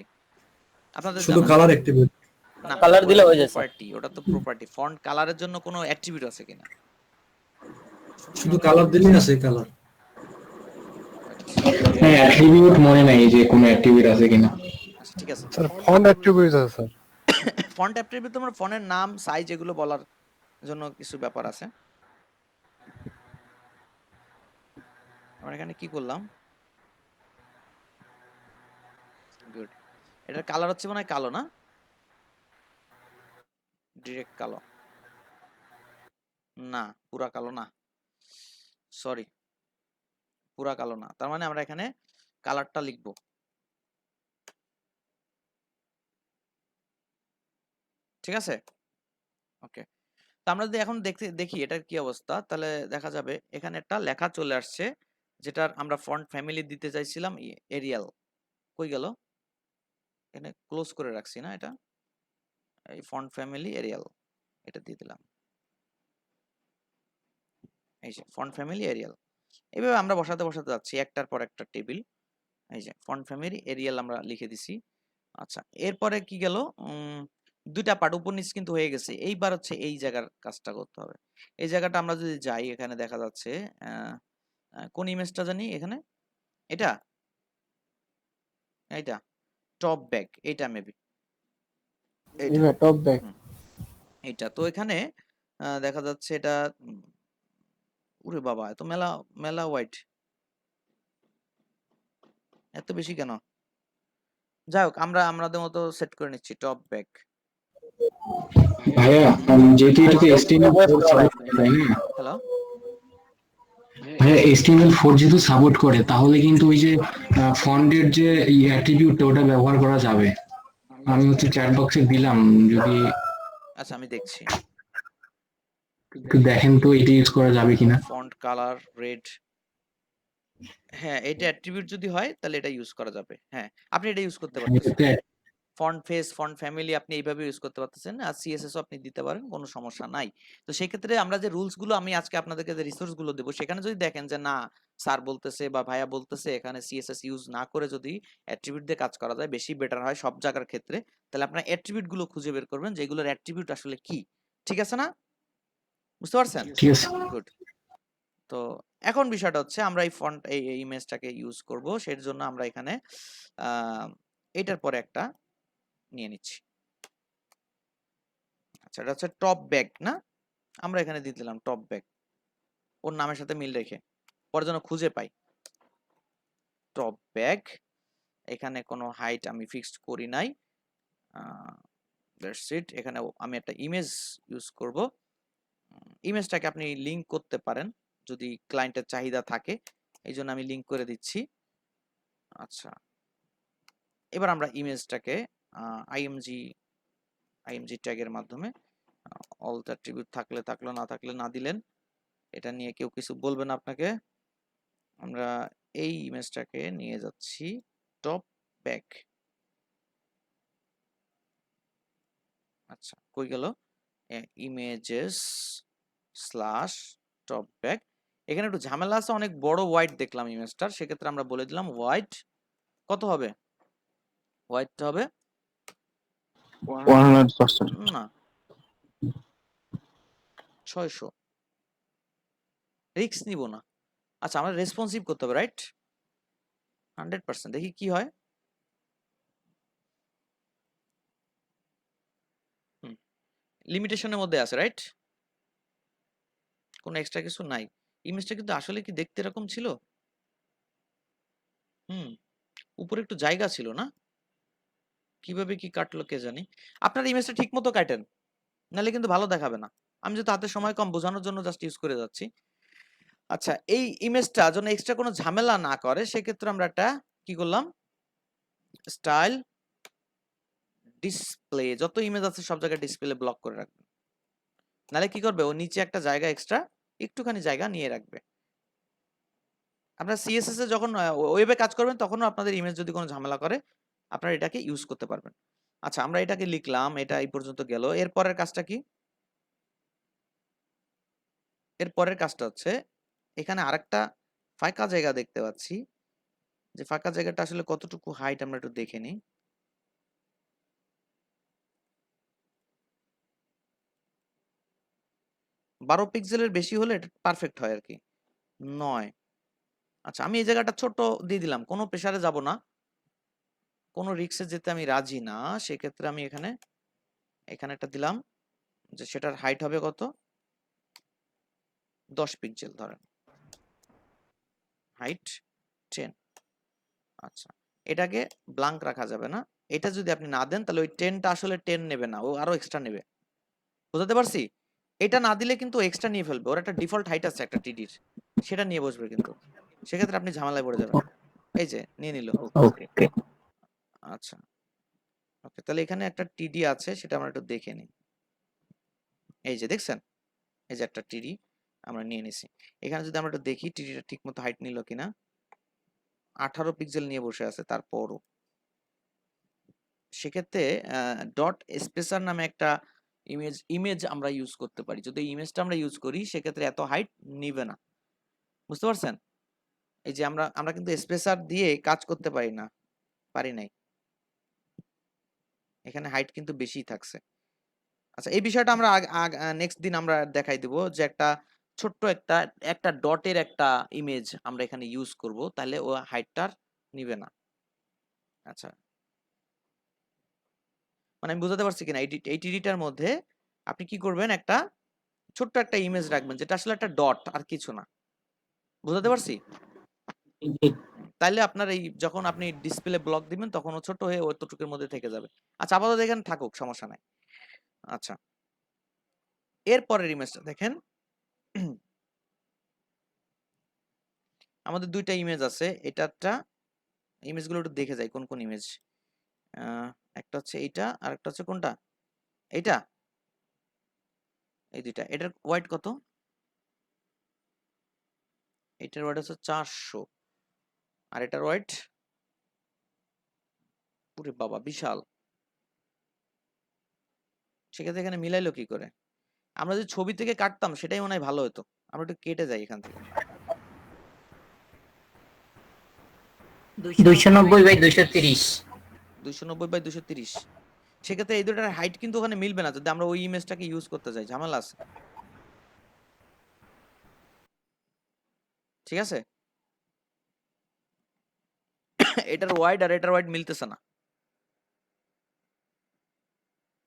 আপনাদের। শুধু কালার অ্যাক্টিভেট, না, কালার দিলে হয়ে যায় স্যার। প্রপার্টি, ওটা তো প্রপার্টি। ফন্ট কালারের জন্য কোনো অ্যাট্রিবিউট আছে কিনা? শুধু কালার দিলেই আছে কালার। হ্যাঁ, অ্যাট্রিবিউট মনে নাই যে কোনো অ্যাট্রিবিউট আছে কিনা। আচ্ছা ঠিক আছে, স্যার ফন্ট অ্যাট্রিবিউট আছে স্যার। ফন্ট অ্যাট্রিবিউট তোমার ফন্টের নাম, সাইজ এগুলো বলার জন্য কিছু ব্যাপার আছে। আমরা এখানে কি করলাম? গুড। এটার কালার হচ্ছে মনে হয় কালো, না? ডিরেক্ট কালো না, পুরা কালো না, সরি, পুরা কালো না। তার মানে আমরা এখানে কালারটা লিখবো। ঠিক আছে, ওকে। তো আমরা যদি এখন দেখি এটার কি অবস্থা, তাহলে দেখা যাবে এখানে একটা লেখা চলে আসছে, যেটার আমরা ফন্ট ফ্যামিলি দিতে চাইছিলাম এরিয়াল। কই গেল? এখানে ক্লোজ করে রাখছি না এটা, এই ফন্ট ফ্যামিলি এরিয়াল, এটা দিয়ে দিলাম। এই যে ফন্ট ফ্যামিলি এরিয়াল, এইভাবে আমরা বসাতে বসাতে যাচ্ছি একটার পর একটা টেবিল। এই যে ফন্ট ফ্যামিলি এরিয়াল আমরা লিখে দিছি। আচ্ছা, এরপরে কি গেল? দুইটা পার্ট উপর নিচ কিন্তু হয়ে গেছে। এইবার হচ্ছে এই জায়গার কাজটা করতে হবে। এই জায়গাটা আমরা যদি যাই, এখানে দেখা যাচ্ছে কোন ইমেজটা জানি এখানে, এটা এইটা টপ ব্যাক, এইটা মেবি এইটা টপ ব্যাক। এইটা। তো এখানে দেখা যাচ্ছে এটা, ওরে বাবা, এত মেলা মেলা হোয়াইট, এত বেশি কেন? যাই হোক, আমরা আমাদের মতো সেট করে নিচ্ছি টপ ব্যাক। ভাইয়া, যেহেতু এটাতে HTML4 সাপোর্ট করে, তাই না? হ্যালো, ভাইয়া, HTML4 যেহেতু সাপোর্ট করে, তাহলে কিন্তু ওই যে ফন্টের যে অ্যাট্রিবিউটটা ওটা ব্যবহার করা যাবে। আমি হচ্ছে চ্যাট বক্সে দিলাম, যদি আচ্ছা আমি দেখছি। একটু দেখেন তো এটা ইউজ করা যাবে কিনা। ফন্ট কালার রেড, হ্যাঁ এটা অ্যাট্রিবিউট যদি হয় তাহলে এটা ইউজ করা যাবে। হ্যাঁ, আপনি এটা ইউজ করতে পারতেছেন। এটাতে ফন্ট ফেস, ফন্ট ফ্যামিলি আপনি এইভাবে ইউজ করতে পারতেছেন, আর সিএসএস আপনি দিতে পারেন, কোনো সমস্যা নাই। তো সেই ক্ষেত্রে আমরা যে রুলস গুলো আমি আজকে আপনাদেরকে যে রিসোর্স গুলো দেবো, সেখানে যদি দেখেন যে না স্যার বলতেছে বা ভাইয়া বলতেছে এখানে সিএসএস ইউজ না করে যদি অ্যাট্রিবিউট দিয়ে কাজ করা যায় বেশি বেটার হয় সব জায়গার ক্ষেত্রে, তাহলে আপনার অ্যাট্রিবিউট গুলো খুঁজে বের করবেন যে এগুলোর অ্যাট্রিবিউট আসলে কি। ঠিক আছে না? বুঝতে পারছেন? ঠিক আছে। গুড। তো এখন বিষয়টা হচ্ছে আমরা এই ফন্ট এই ইমেজটাকে ইউজ করব, সেই জন্য আমরা এখানে এটার পরে একটা নিয়ে নিচ্ছি। আচ্ছা, এটা হচ্ছে টপ ব্যাগ না, আমরা এখানে দিয়ে দিলাম টপ ব্যাগ ওর নামের সাথে মিল রেখে, পরে যেন খুঁজে পাই। টপ ব্যাগ, এখানে কোনো হাইট আমি ফিক্সড করি নাই। That's it. এখানে আমি একটা ইমেজ ইউজ করব। ইমেজটাকে আপনি লিংক করতে পারেন যদি ক্লায়েন্টের চাহিদা থাকে, এই জন্য আমি লিংক করে দিচ্ছি। আচ্ছা, এবার আমরা ইমেজটাকে আইএমজি ট্যাগের মাধ্যমে অল অ্যাট্রিবিউট থাকলে থাকলো, না থাকলে না দিলেন, এটা নিয়ে কেউ কিছু বলবে না আপনাকে। আমরা এই ইমেজটাকে নিয়ে যাচ্ছি টপ ব্যাক। আচ্ছা, কই গেল? Images slash top back. এখানে একটু ঝামেলা আছে, অনেক বড় হোয়াইট দেখলাম ইমেজটার, সেক্ষেত্রে আমরা বলে দিলাম হোয়াইট কত হবে? হোয়াইট হবে 100%। না 600, রিস্ক নিব না। আচ্ছা, আমরা রেসপন্সিভ করতে হবে, রাইট? 100%। দেখি কি হয়। লিমিটেশনের মধ্যে আছে, রাইট? কোনো এক্সট্রা কিছু নাই। ইমেজটা কিন্তু আসলে কি দেখতে এরকম ছিল? উপরে একটু জায়গা ছিল না? কিভাবে কি কাটলো কে জানি। আপনার ইমেজটা ঠিক মতো কাটেন, নাহলে কিন্তু ভালো দেখাবে না। আমি যেহেতু হাতে সময় কম, বোঝানোর জন্য জাস্ট ইউজ করে যাচ্ছি। আচ্ছা, এই ইমেজটা যেন এক্সট্রা কোনো ঝামেলা না করে, সেক্ষেত্রে আমরা একটা কি করলাম, স্টাইল ডিসপ্লে, যত ইমেজ আছে সব জায়গায় ডিসপ্লে ব্লক করে রাখবেন, নাহলে কি করবে ও নিচে একটা জায়গা এক্সট্রা একটুখানি জায়গা নিয়ে রাখবে। আপনারা সিএসএস এ যখন ওয়েবে কাজ করবেন তখনও আপনাদের ইমেজ যদি কোনো ঝামেলা করে আপনারা এটাকে ইউজ করতে পারবেন। আচ্ছা, আমরা এটাকে লিখলাম, এটা এই পর্যন্ত গেল। এর পরের কাজটা কি? এর পরের কাজটা হচ্ছে এখানে আরেকটা ফাঁকা জায়গা দেখতে পাচ্ছি, যে ফাঁকা জায়গাটা আসলে কতটুকু হাইট আমরা একটু দেখে নিই। বারো পিক্সেলের বেশি হলে এটা পারফেক্ট হয় আর কি, 9। আচ্ছা, আমি এই জায়গাটা ছোট দিয়ে দিলাম, কোনো প্রেসারে যাব না, কোনো রিক্সে যেতে আমি রাজি না। সেক্ষেত্রে আমি এখানে একটা দিলাম, যে সেটার হাইট হবে কত, 10 পিক্সেল ধরেন, হাইট 10। আচ্ছা, এটাকে ব্ল্যাঙ্ক রাখা যাবে না। এটা যদি আপনি না দেন তাহলে ওই 10টা আসলে 10 নেবে না, ও আরো এক্সট্রা নেবে। বুঝতে পারছি? এটা না দিলে কিন্তু এক্সট্রা নিয়ে ফেলবে, ওর একটা ডিফল্ট হাইট আছে একটা টিডির, সেটা নিয়ে বসবে কিন্তু, সেক্ষেত্রে আপনি ঝামেলায় পড়ে যাবেন। এই যে নিয়ে নিল। ওকে। আচ্ছা, ওকে, তাহলে এখানে একটা টিডি আছে, সেটা আমরা একটু দেখে নিই। এই যে দেখছেন, এই যে একটা টিডি আমরা নিয়ে নিছি। এখানে যদি আমরা একটু দেখি টিডিটা ঠিক মতো হাইট নিল কিনা, 18 পিক্সেল নিয়ে বসে আছে তারপরও। সেক্ষেত্রে ডট স্পেসার নামে একটা ইমেজ আমরা ইউজ করতে পারি। যদি ইমেজটা আমরা ইউজ করি সেক্ষেত্রে এত হাইট নিবে না। বুঝতে পারছেন? এই যে আমরা কিন্তু স্পেসার দিয়ে কাজ করতে পারি না, পারি নাই, এখানে হাইট কিন্তু বেশি থাকছে। আচ্ছা, এই বিষয়টা আমরা নেক্সট দিন আমরা দেখাই দিব, যে একটা ছোট্ট একটা ডটের একটা ইমেজ আমরা এখানে ইউজ করব, তাহলে ও হাইটটার নিবে না। আচ্ছা, মানে আমি বুঝাতে পারছি কিনা, এই টিডিটার মধ্যে আপনি কি করবেন, একটা ছোট্ট একটা ইমেজ রাখবেন যেটা আসলে একটা ডট আর কিছু না। বুঝাতে পারছি? তাইলে আপনার এই যখন আপনি ডিসপ্লে ব্লক দিবেন তখন ও ছোট হয়ে অতটুকুর মধ্যে থেকে যাবে। আচ্ছা, আপাতত এখানে থাকুক, সমস্যা নাই। আচ্ছা, এর পরের ইমেজটা দেখেন। আমাদের দুইটা ইমেজ আছে, এটা একটা ইমেজগুলো একটু দেখে যাই কোন কোন ইমেজ। একটা হচ্ছে এইটা, আর একটা হচ্ছে কোনটা, এইটা, এই দুইটা। এটার ওয়েট কত? এটার ওয়েট হচ্ছে 400, আর এটার ওয়েট পুরে বাবা বিশাল। সেক্ষেত্রে এখানে মিলাইলো কি করে? আমরা যদি ছবি থেকে কাটতাম সেটাই মনে হয় ভালো হতো। আমরা একটু কেটে যাই এখান থেকে। 290/230। 290/230। সেক্ষেত্রে এই দুটার হাইট কিন্তু ওখানে মিলবে না যদি আমরা ওই ইমেজটাকে ইউজ করতে যাই, ঝামেলা আছে। ঠিক আছে, এটার ওয়াইড আর এটার ওয়াইড মিলতেছে না,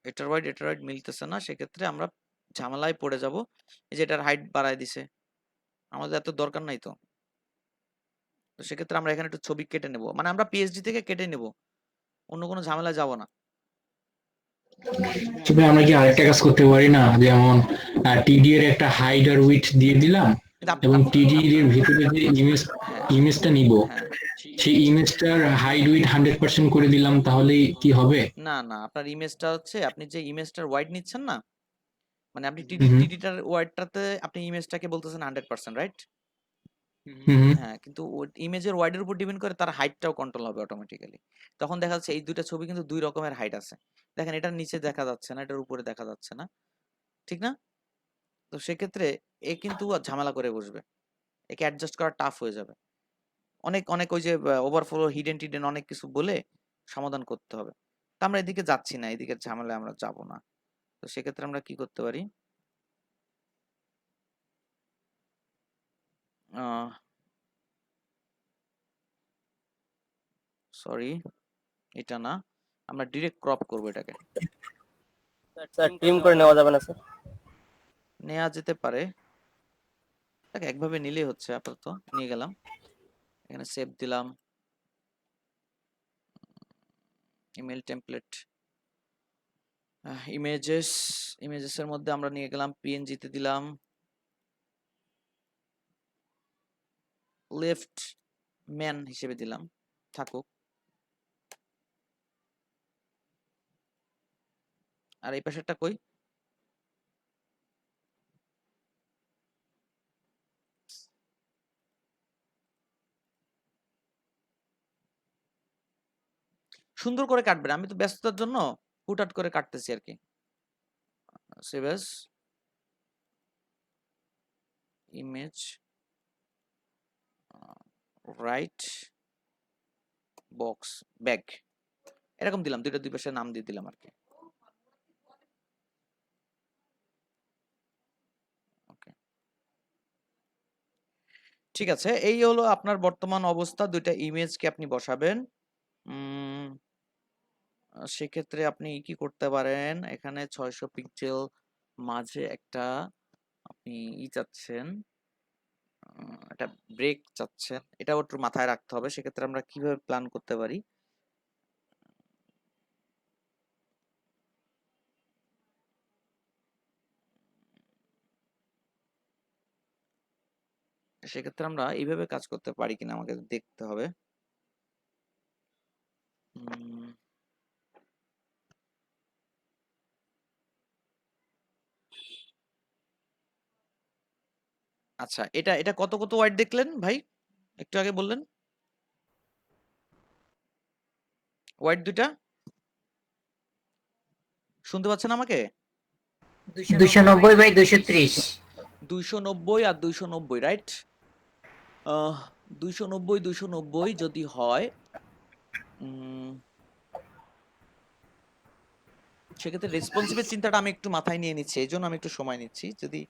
এটার ওয়াইড মিলতেছে না। সেক্ষেত্রে আমরা ঝামেলায় পড়ে যাব। এই যে এটার হাইট বাড়ায় দিছে, আমাদের এত দরকার নাই তো। তো সেক্ষেত্রে আমরা এখানে একটু ছবি কেটে নেব, মানে আমরা পিএইচডি থেকে কেটে নেব, অন্য কোনো ঝামেলা যাব না। তবে আমরা কি আরেকটা কাজ করতে পারি না, যেমন টিডি এর একটা হাইড আর উইডথ দিয়ে দিলাম, কিন্তু এবং টিডি এর ভিতরে যে হ্যাঁ ইমেজটা নিব হ্যাঁ সেই ইমেজটার হাইড উইডথ 100% করে দিলাম, তাহলে কি হবে? না না, আপনার ইমেজটা হচ্ছে, আপনি যে ইমেজটার ওয়াইড নিচ্ছেন না, মানে আপনি হুম টিডিটার ওয়াইডটাতে আপনি ইমেজটাকে বলতেছেন 100%, রাইট? হুম হ্যাঁ, কিন্তু ইমেজের ওয়াইডের উপর ডিপেন্ড করে তার হাইটটাও কন্ট্রোল হবে অটোমেটিক্যালি। তখন দেখা যাচ্ছে এই দুইটা ছবি কিন্তু দুই রকমের হাইট আছে। দেখেন এটার নিচে দেখা যাচ্ছে না, এটার উপরে দেখা যাচ্ছে না, ঠিক না? তো সেক্ষেত্রে এ কিন্তু ঝামেলা করে বসবে, একে অ্যাডজাস্ট করা টাফ হয়ে যাবে। অনেক অনেক ওই যে ওভারফ্লো হিডেন টিডেন অনেক কিছু বলে সমাধান করতে হবে। তো আমরা এদিকে যাচ্ছি না, এদিকে ঝামেলায় আমরা যাব না। তো সেক্ষেত্রে আমরা কি করতে পারি, সরি এটা না, আমরা ডিরেক্ট ক্রপ করব এটাকে। স্যার ট্রিম করে নেওয়া যাবে না স্যার? নেওয়া যেতে পারে, দেখ একভাবে নিলেই হচ্ছে। আপাতত নিয়ে গেলাম, এখানে সেভ দিলাম, ইমেল টেমপ্লেট, ইমেজেসের মধ্যে আমরা নিয়ে গেলাম, পিএনজি তে দিলাম, লেফট ম্যান হিসেবে দিলাম, থাকুক। আর এই পাশেরটা কই, সুন্দর করে কাটবেন, আমি তো ব্যস্ততার জন্য হুটহাট করে কাটতেছি আর কি। Save age image, right box back, এরকম দিলাম, দুইটা দুই পাশে নাম দিয়ে দিলাম আর কি। ঠিক আছে, এই হলো আপনার বর্তমান অবস্থা। দুইটা ইমেজকে আপনি বসাবেন। সেক্ষেত্রে আপনি কি করতে পারেন, এখানে 600 পিক্সেল মাঝে একটা আপনি চাচ্ছেন, একটা ব্রেক চাচ্ছেন, এটাও একটু মাথায় রাখতে হবে। সেক্ষেত্রে আমরা কিভাবে প্ল্যান করতে পারি, সেক্ষেত্রে আমরা এইভাবে কাজ করতে পারি কিনা আমাকে দেখতে হবে। আচ্ছা, এটা এটা কত কত ওয়াইড দেখলেন ভাই, একটু আগে বললেন? ওয়াইড দুইটা শুনতে পাচ্ছেন আমাকে? 290/230। 290 আর 290, রাইট? 290 যদি হয়, সেক্ষেত্রে রেসপন্সিভের চিন্তাটা আমি একটু মাথায় নিয়ে নিচ্ছি, এই জন্য আমি একটু সময় নিচ্ছি। যদি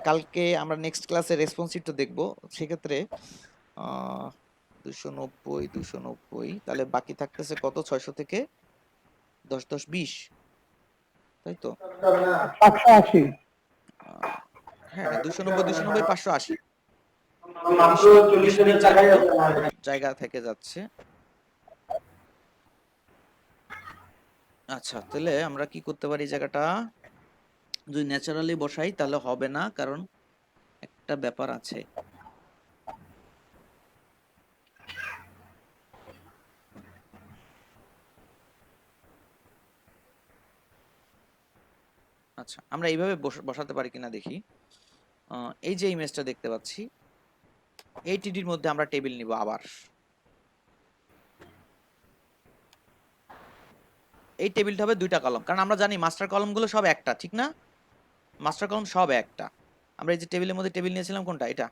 কালকে আমরা নেক্সট ক্লাসে রেসপন্সিভটা দেখবো, সেক্ষেত্রে 290 তাহলে বাকি থাকতেছে কত, 600 থেকে 10 10 20, তাই তো? 580। হ্যাঁ 290 580 মাত্র 40,000 টাকায় জায়গা থেকে যাচ্ছে। আচ্ছা, তাহলে আমরা কি করতে পারি, জায়গাটা যদি ন্যাচারালি বসাই তাহলে হবে না, কারণ একটা ব্যাপার আছে। আচ্ছা, আমরা এইভাবে বসাতে পারি কিনা দেখি। এই যে ইমেজটা দেখতে পাচ্ছি, এই টিডির মধ্যে আমরা টেবিল নিব আবার। এই টেবিলটা হবে দুইটা কলম, কারণ আমরা জানি মাস্টার কলমগুলো সব একটা, ঠিক না? মাস্টার কলম সব একটা। আমরা এই যে টেবিলের মধ্যে টেবিল নিয়েছিলাম, কোনটা, এটা?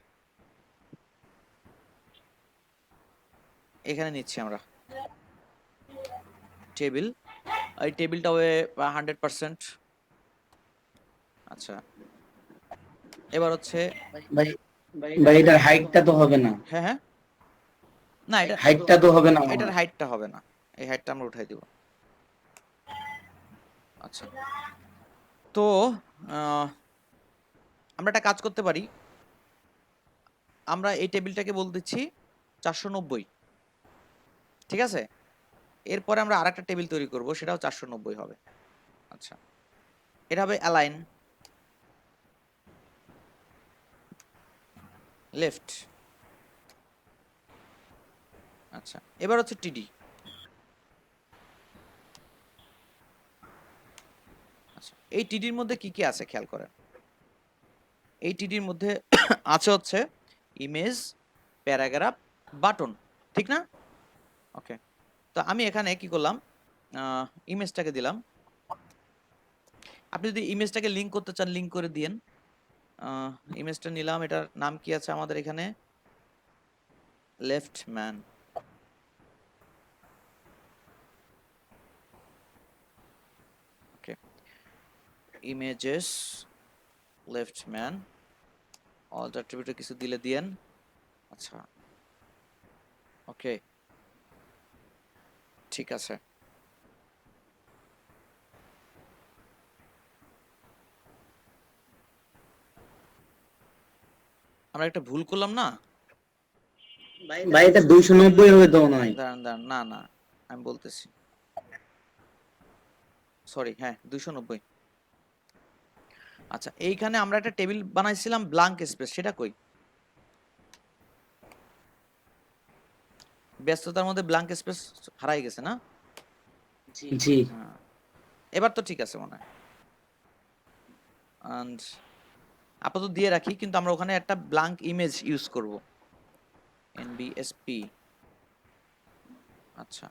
এখানে নিচ্ছি আমরা টেবিল, এই টেবিলটা হবে 100%। আচ্ছা, এবার হচ্ছে ভাই ভাই এটার হাইটটা তো হবে না, হ্যাঁ হ্যাঁ, না এটা হাইটটা তো হবে না এটার হাইটটা হবে না, এই হাইটটা আমরা উঠাই দিব। আচ্ছা, তো আমরা একটা কাজ করতে পারি, আমরা এই টেবিলটাকে বল দিচ্ছি 490, ঠিক আছে? এরপরে আমরা আরেকটা টেবিল তৈরি করব, সেটাও 490 হবে। আচ্ছা, এটা হবে অ্যালাইন লেফট। আচ্ছা, এবার হচ্ছে টিডি। আচ্ছা, এই টিডির মধ্যে কি কি আছে খেয়াল করেন। এই টিডির মধ্যে আছে হচ্ছে ইমেজ, প্যারাগ্রাফ, বাটন, ঠিক না? ওকে, তো আমি এখানে কি করলাম, ইমেজটাকে দিলাম। আপনি যদি ইমেজটাকে লিংক করতে চান লিংক করে দিয়েন। ইমেজটা নিলাম, এটার নাম কি আছে আমাদের এখানে, লেফট ম্যান। ওকে, ইমেজেস লেফট ম্যান, অল অ্যাট্রিবিউটে কিছু দিলে দিয়েন। আচ্ছা, ওকে, ঠিক আছে। আমরা একটা ভুল করলাম না? ভাই এটা 290 হবে তো নয়। দাঁড়ান দাঁড়ান, না না, আমি বলতেছি, সরি, হ্যাঁ 290। আচ্ছা, এইখানে আমরা একটা টেবিল বানাইছিলাম ব্ল্যাঙ্ক স্পেস, সেটা কই? ব্যস্ততার মধ্যে ব্ল্যাঙ্ক স্পেস হারাই গেছে না? জি হ্যাঁ, এবার তো ঠিক আছে মনে হয়। এন্ড আপাতত দিয়ে রাখি, কিন্তু আমরা ওখানে একটা ব্ল্যাঙ্ক ইমেজ ইউজ করব, এনবিএসপি। আচ্ছা,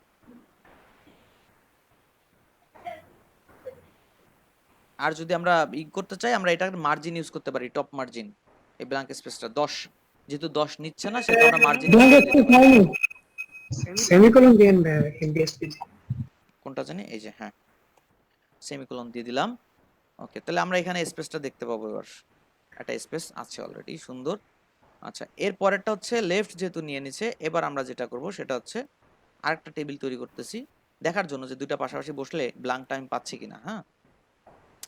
আর যদি আমরা ই করতে চাই, আমরা এটা মার্জিন ইউজ করতে পারি, টপ মার্জিন। এই ব্ল্যাঙ্ক স্পেসটা 10, যেহেতু 10 নিচ্ছে না, সেটা আমরা মার্জিন সেমিকোলন দিয়েন এমবিএসপি। কোনটা জানি, এই যে হ্যাঁ, সেমিকোলন দিয়ে দিলাম। ওকে, তাহলে আমরা এখানে স্পেসটা দেখতে পাবো। এবার একটা স্পেস আছে অলরেডি, সুন্দর। আচ্ছা, এর পরেরটা হচ্ছে লেফট যেহেতু নিয়ে নিছে, এবার আমরা যেটা করব সেটা হচ্ছে আরেকটা টেবিল তৈরি করতেছি, দেখার জন্য যে দুইটা পাশাপাশি বসলে ব্ল্যাঙ্ক টাইম পাচ্ছি কিনা। হ্যাঁ,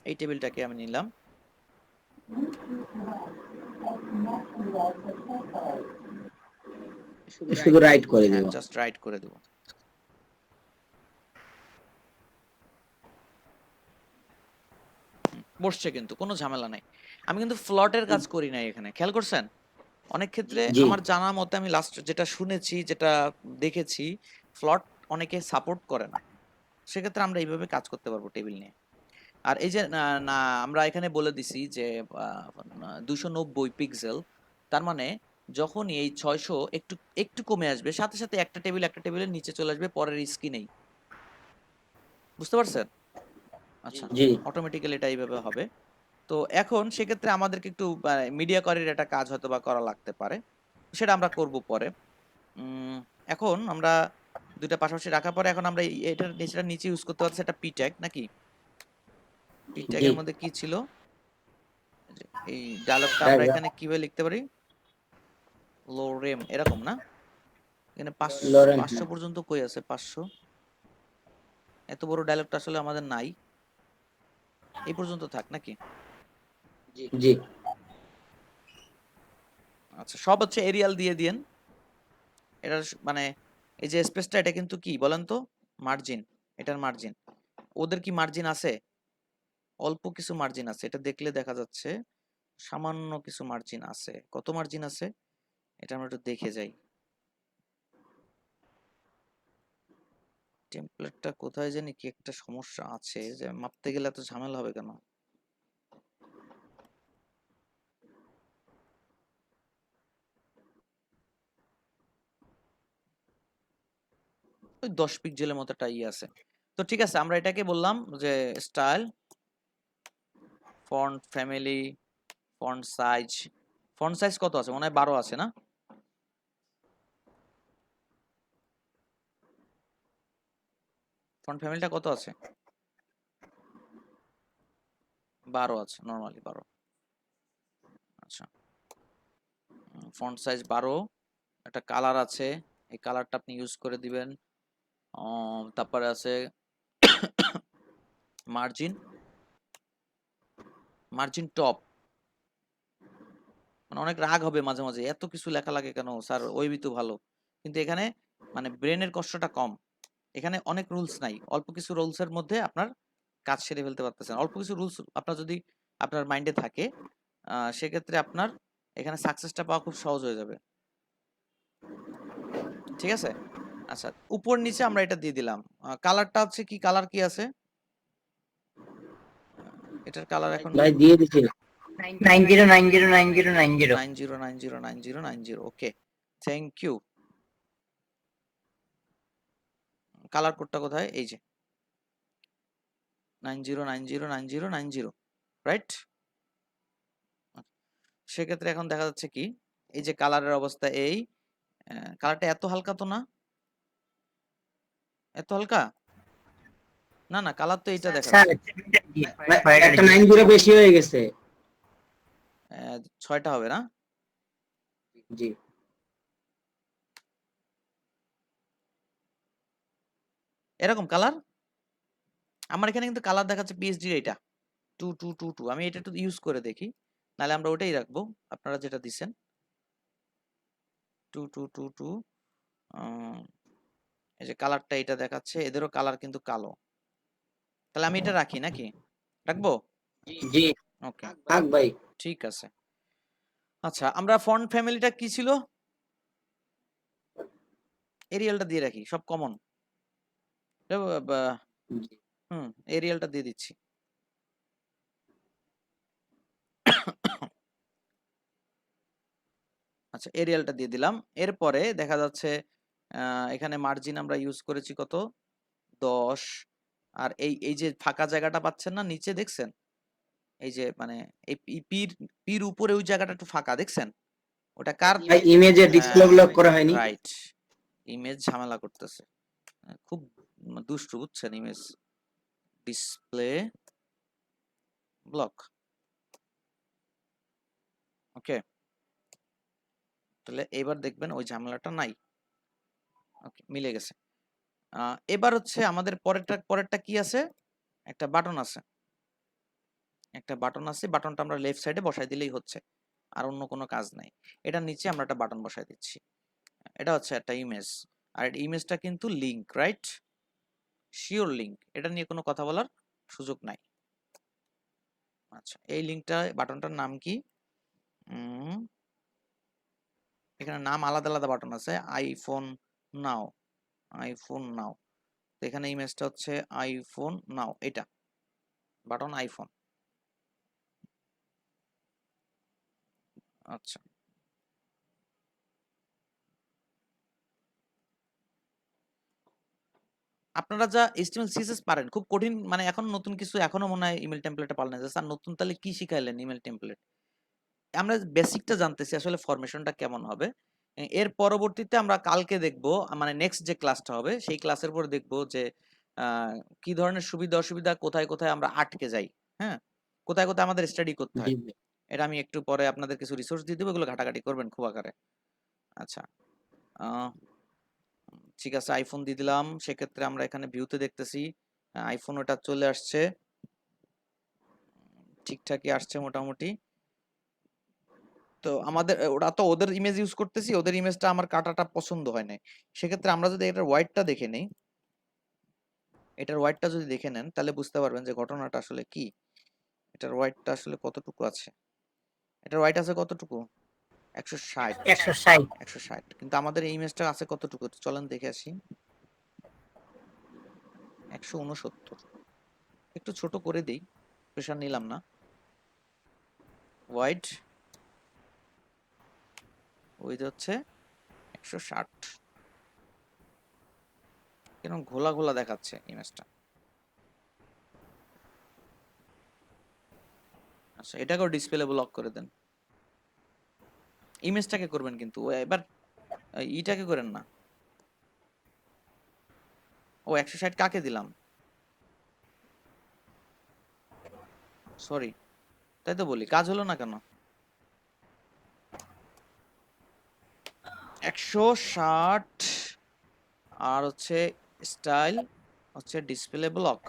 এই টেবিলটাকে আমি নিলাম, শুধু রাইট করে হ্যাঁ দেব। জাস্ট রাইট করে দেব। বসছে, কিন্তু কোনো ঝামেলা নাই। আমি কিন্তু ফ্লটের কাজ করি নাই এখানে, খেয়াল করছেন? অনেক ক্ষেত্রে জি। আমার জানা মতে, আমি লাস্ট যেটা শুনেছি, যেটা দেখেছি, ফ্লট অনেকে সাপোর্ট করে না। সেক্ষেত্রে আমরা এইভাবে কাজ করতে পারবো টেবিল নিয়ে। আর এই যে না আমরা এখানে বলে দিছি যে 290 পিক্সেল, তার মানে যখনই এই 600 একটু একটু কমে আসবে, সাথে সাথে একটা টেবিলের নিচে চলে আসবে পরের স্ক্রিনেই। বুঝতে পারছেন? আচ্ছা, জি অটোমেটিক্যালি এটা এইভাবে হবে। তো এখন সেক্ষেত্রে আমাদেরকে একটু মিডিয়া কোয়ারির একটা কাজ হয়তো বা করা লাগতে পারে, সেটা আমরা করব পরে। এখন আমরা দুইটা পাশাপাশি রাখার পরে এখন আমরা এটার নিচেটা নিচে ইউজ করতে পারছি একটা পি ট্যাগ, নাকি? পি জি ট্যাগের মধ্যে কি ছিল, এই ডায়লগটা আমরা এখানে কিভাবে লিখতে পারি, লোরেম এরকম না? এখানে 500 লরেন 500 পর্যন্ত কই আছে? 500, এত বড় ডায়লগটা আসলে আমাদের নাই, এই পর্যন্ত থাক নাকি? জি আচ্ছা, সব হচ্ছে এরিয়াল দিয়ে দিয়েন। এটা মানে এই যে স্পেসটা, এটা কিন্তু কি বলেন তো, মার্জিন, এটার মার্জিন। ওদের কি মার্জিন আছে? অল্প কিছু মার্জিন আছে, এটা দেখলে দেখা যাচ্ছে সামান্য কিছু মার্জিন আছে। কত মার্জিন আছে এটা আমরা একটু দেখে যাই। টেমপ্লেটটা কোথায় জানি কি একটা সমস্যা আছে, যে মাপতে গেলে এত ঝামেলা হবে কেন? ওই 10 পিক্সেলের মতো একটা ইয়ে আছে। তো ঠিক আছে, আমরা এটাকে বললাম যে style, font family, font size. Font size কত আছে? মনে হয় 12 আছে না? ফন্ট ফ্যামিলিটা কত আছে? 12 আছে, নরমালি 12। আচ্ছা, ফন্ট সাইজ 12। একটা কালার আছে, এই কালারটা আপনি ইউজ করে দিবেন। তারপরে আছে মার্জিন, মার্জিন টপ। মানে অনেক রাগ হবে মাঝে মাঝে, এত কিছু লেখা লাগে কেন স্যার, ওইবি তো ভালো। কিন্তু এখানে মানে ব্রেনের কষ্টটা কম। এখানে অনেক রুলস নাই, অল্প কিছু রুলসের মধ্যে আপনার কাজ সেরে ফেলতে পারতেছেন। অল্প কিছু রুলস আপনার যদি আপনার মাইন্ডে থাকে, সেক্ষেত্রে আপনার এখানে সাকসেসটা পাওয়া খুব সহজ হয়ে যাবে। ঠিক আছে? আচ্ছা, উপর নিচে আমরা এটা দিয়ে দিলাম। কালারটা হচ্ছে কি, কালার কি আছে? এটার কালার এখন ভাই দিয়ে দিছি 90909090 90909090। ওকে, থ্যাংক ইউ। কালার কোডটা কোথায়? এই যে 90909090, রাইট? সেক্ষেত্রে এখন দেখা যাচ্ছে কি, এই যে কালারের অবস্থা, এই কালারটা এত হালকা তো না, এত হালকা না। না, কালার তো এইটা দেখা স্যার একটা 90 বেশি হয়ে গেছে। 6টা হবে না? জি এরকম কালার আমার এখানে কিন্তু কালার দেখাচ্ছে পিএইচডি এটা 2222। আমি এটা একটু ইউজ করে দেখি, নাহলে আমরা ওটাই রাখবো আপনারা যেটা দিচ্ছেন 2222। এই যে কালারটা এটা দেখাচ্ছে, এদেরও কালার কিন্তু কালো। তাহলে আমি এটা রাখি নাকি? রাখবো? জি ওকে, থাক ভাই। ঠিক আছে। আচ্ছা, আমরা ফন্ট ফ্যামিলিটা কি ছিল? এরিয়ালটা দিয়ে রাখি, সব কমন। এরিয়ালটা দিয়ে দিচ্ছি। আচ্ছা, এরিয়ালটা দিয়ে দিলাম। এরপরে দেখা যাচ্ছে এখানে মার্জিন আমরা ইউজ করেছি কত? 10। আর এই এই যে ফাঁকা জায়গাটা পাচ্ছেন না নিচে, দেখছেন? এই যে মানে এই পির পির উপরে ওই জায়গাটা একটু ফাঁকা, দেখছেন? ওটা কার? ভাই ইমেজে ডিসপ্লে ব্লক করা হয়নি। রাইট, ইমেজ ঝামেলা করতেছে, খুব দুষ্টু, বুঝছেন? Image display block. ওকে, তাহলে এবার দেখবেন ওই ঝামেলাটা নাই। ওকে, মিলে গেছে। এবার হচ্ছে আমাদের পরেরটা কি আছে? একটা বাটন আছে, একটা বাটন আছে। বাটনটা আমরা লেফট সাইডে বসাই দিলেই হচ্ছে, আর অন্য কোনো কাজ নাই। এটার নিচে আমরা একটা বাটন বসাই দিচ্ছি। এটা হচ্ছে একটা ইমেজ, আর ইমেজটা কিন্তু লিংক, রাইট? শিওর লিংক, এটা নিয়ে কোনো কথা বলার সুযোগ নাই। আচ্ছা, এই লিংকটা, বাটনটার নাম কি? এখানে নাম আলাদা আলাদা বাটন আছে। আইফোন নাও, আইফোন নাও। তো এখানে ইমেজটা হচ্ছে আইফোন নাও, এটা বাটন আইফোন। আচ্ছা, আপনারা যা HTML CSS পারেন খুব কঠিন, মানে এখন নতুন কিছু এখনো মনে হয় ইমেল টেমপ্লেটে পারলেন না স্যার। নতুন তাহলে কি শিখাইলেন ইমেল টেমপ্লেট? আমরা বেসিকটা জানতেছি আসলে ফরমেশনটা কেমন হবে। এর পরবর্তীতে আমরা কালকে দেখব, মানে নেক্সট যে ক্লাসটা হবে সেই ক্লাসের পর দেখব যে কি ধরনের সুবিধা অসুবিধা, কোথায় কোথায় আমরা আটকে যাই, হ্যাঁ, কোথায় কোথায় আমাদের স্টাডি করতে হয়। এটা আমি একটু পরে আপনাদের কিছু রিসোর্স দিয়ে দেবো, এগুলো ঘাটাঘাটি করবেন খুব আকারে। আচ্ছা, ঠিক আছে, আইফোন দিয়ে দিলাম। সেক্ষেত্রে আমরা এখানে ভিউতে দেখতেছি আইফোন ওটা চলে আসছে, ঠিকঠাকই আসছে মোটামুটি। তো আমাদের ওরা তো ওদের ইমেজ ইউজ করতেছি, ওদের ইমেজটা আমার কাটাটা পছন্দ হয় না। সেক্ষেত্রে আমরা যদি এটার হোয়াইটটা দেখে নেই, এটার হোয়াইটটা যদি দেখে নেন তাহলে বুঝতে পারবেন যে ঘটনাটা আসলে কি। এটার হোয়াইটটা আসলে কতটুকু আছে? এটার হোয়াইট আছে কতটুকু? 160। 160, কিন্তু আমাদের এই ইমেজটা আছে কতটুকু? চলেন দেখে আসি। 169। একটু ছোট করে দেই, প্রেশার নিলাম না। হোয়াইট ওই হচ্ছে 160। কেন ঘোলা ঘোলা দেখাচ্ছে ইমেজটা? আচ্ছা, এটাকেও ডিসপ্লে ব্লক করে দেন। ইমেজটাকে করবেন কিন্তু এবার ইটাকে করেন না। ও 160 কাকে দিলাম? সরি, তাই তো বলি, কাজ হলো না কেন? 160 আর হচ্ছে স্টাইল হচ্ছে ডিসপ্লে ব্লক।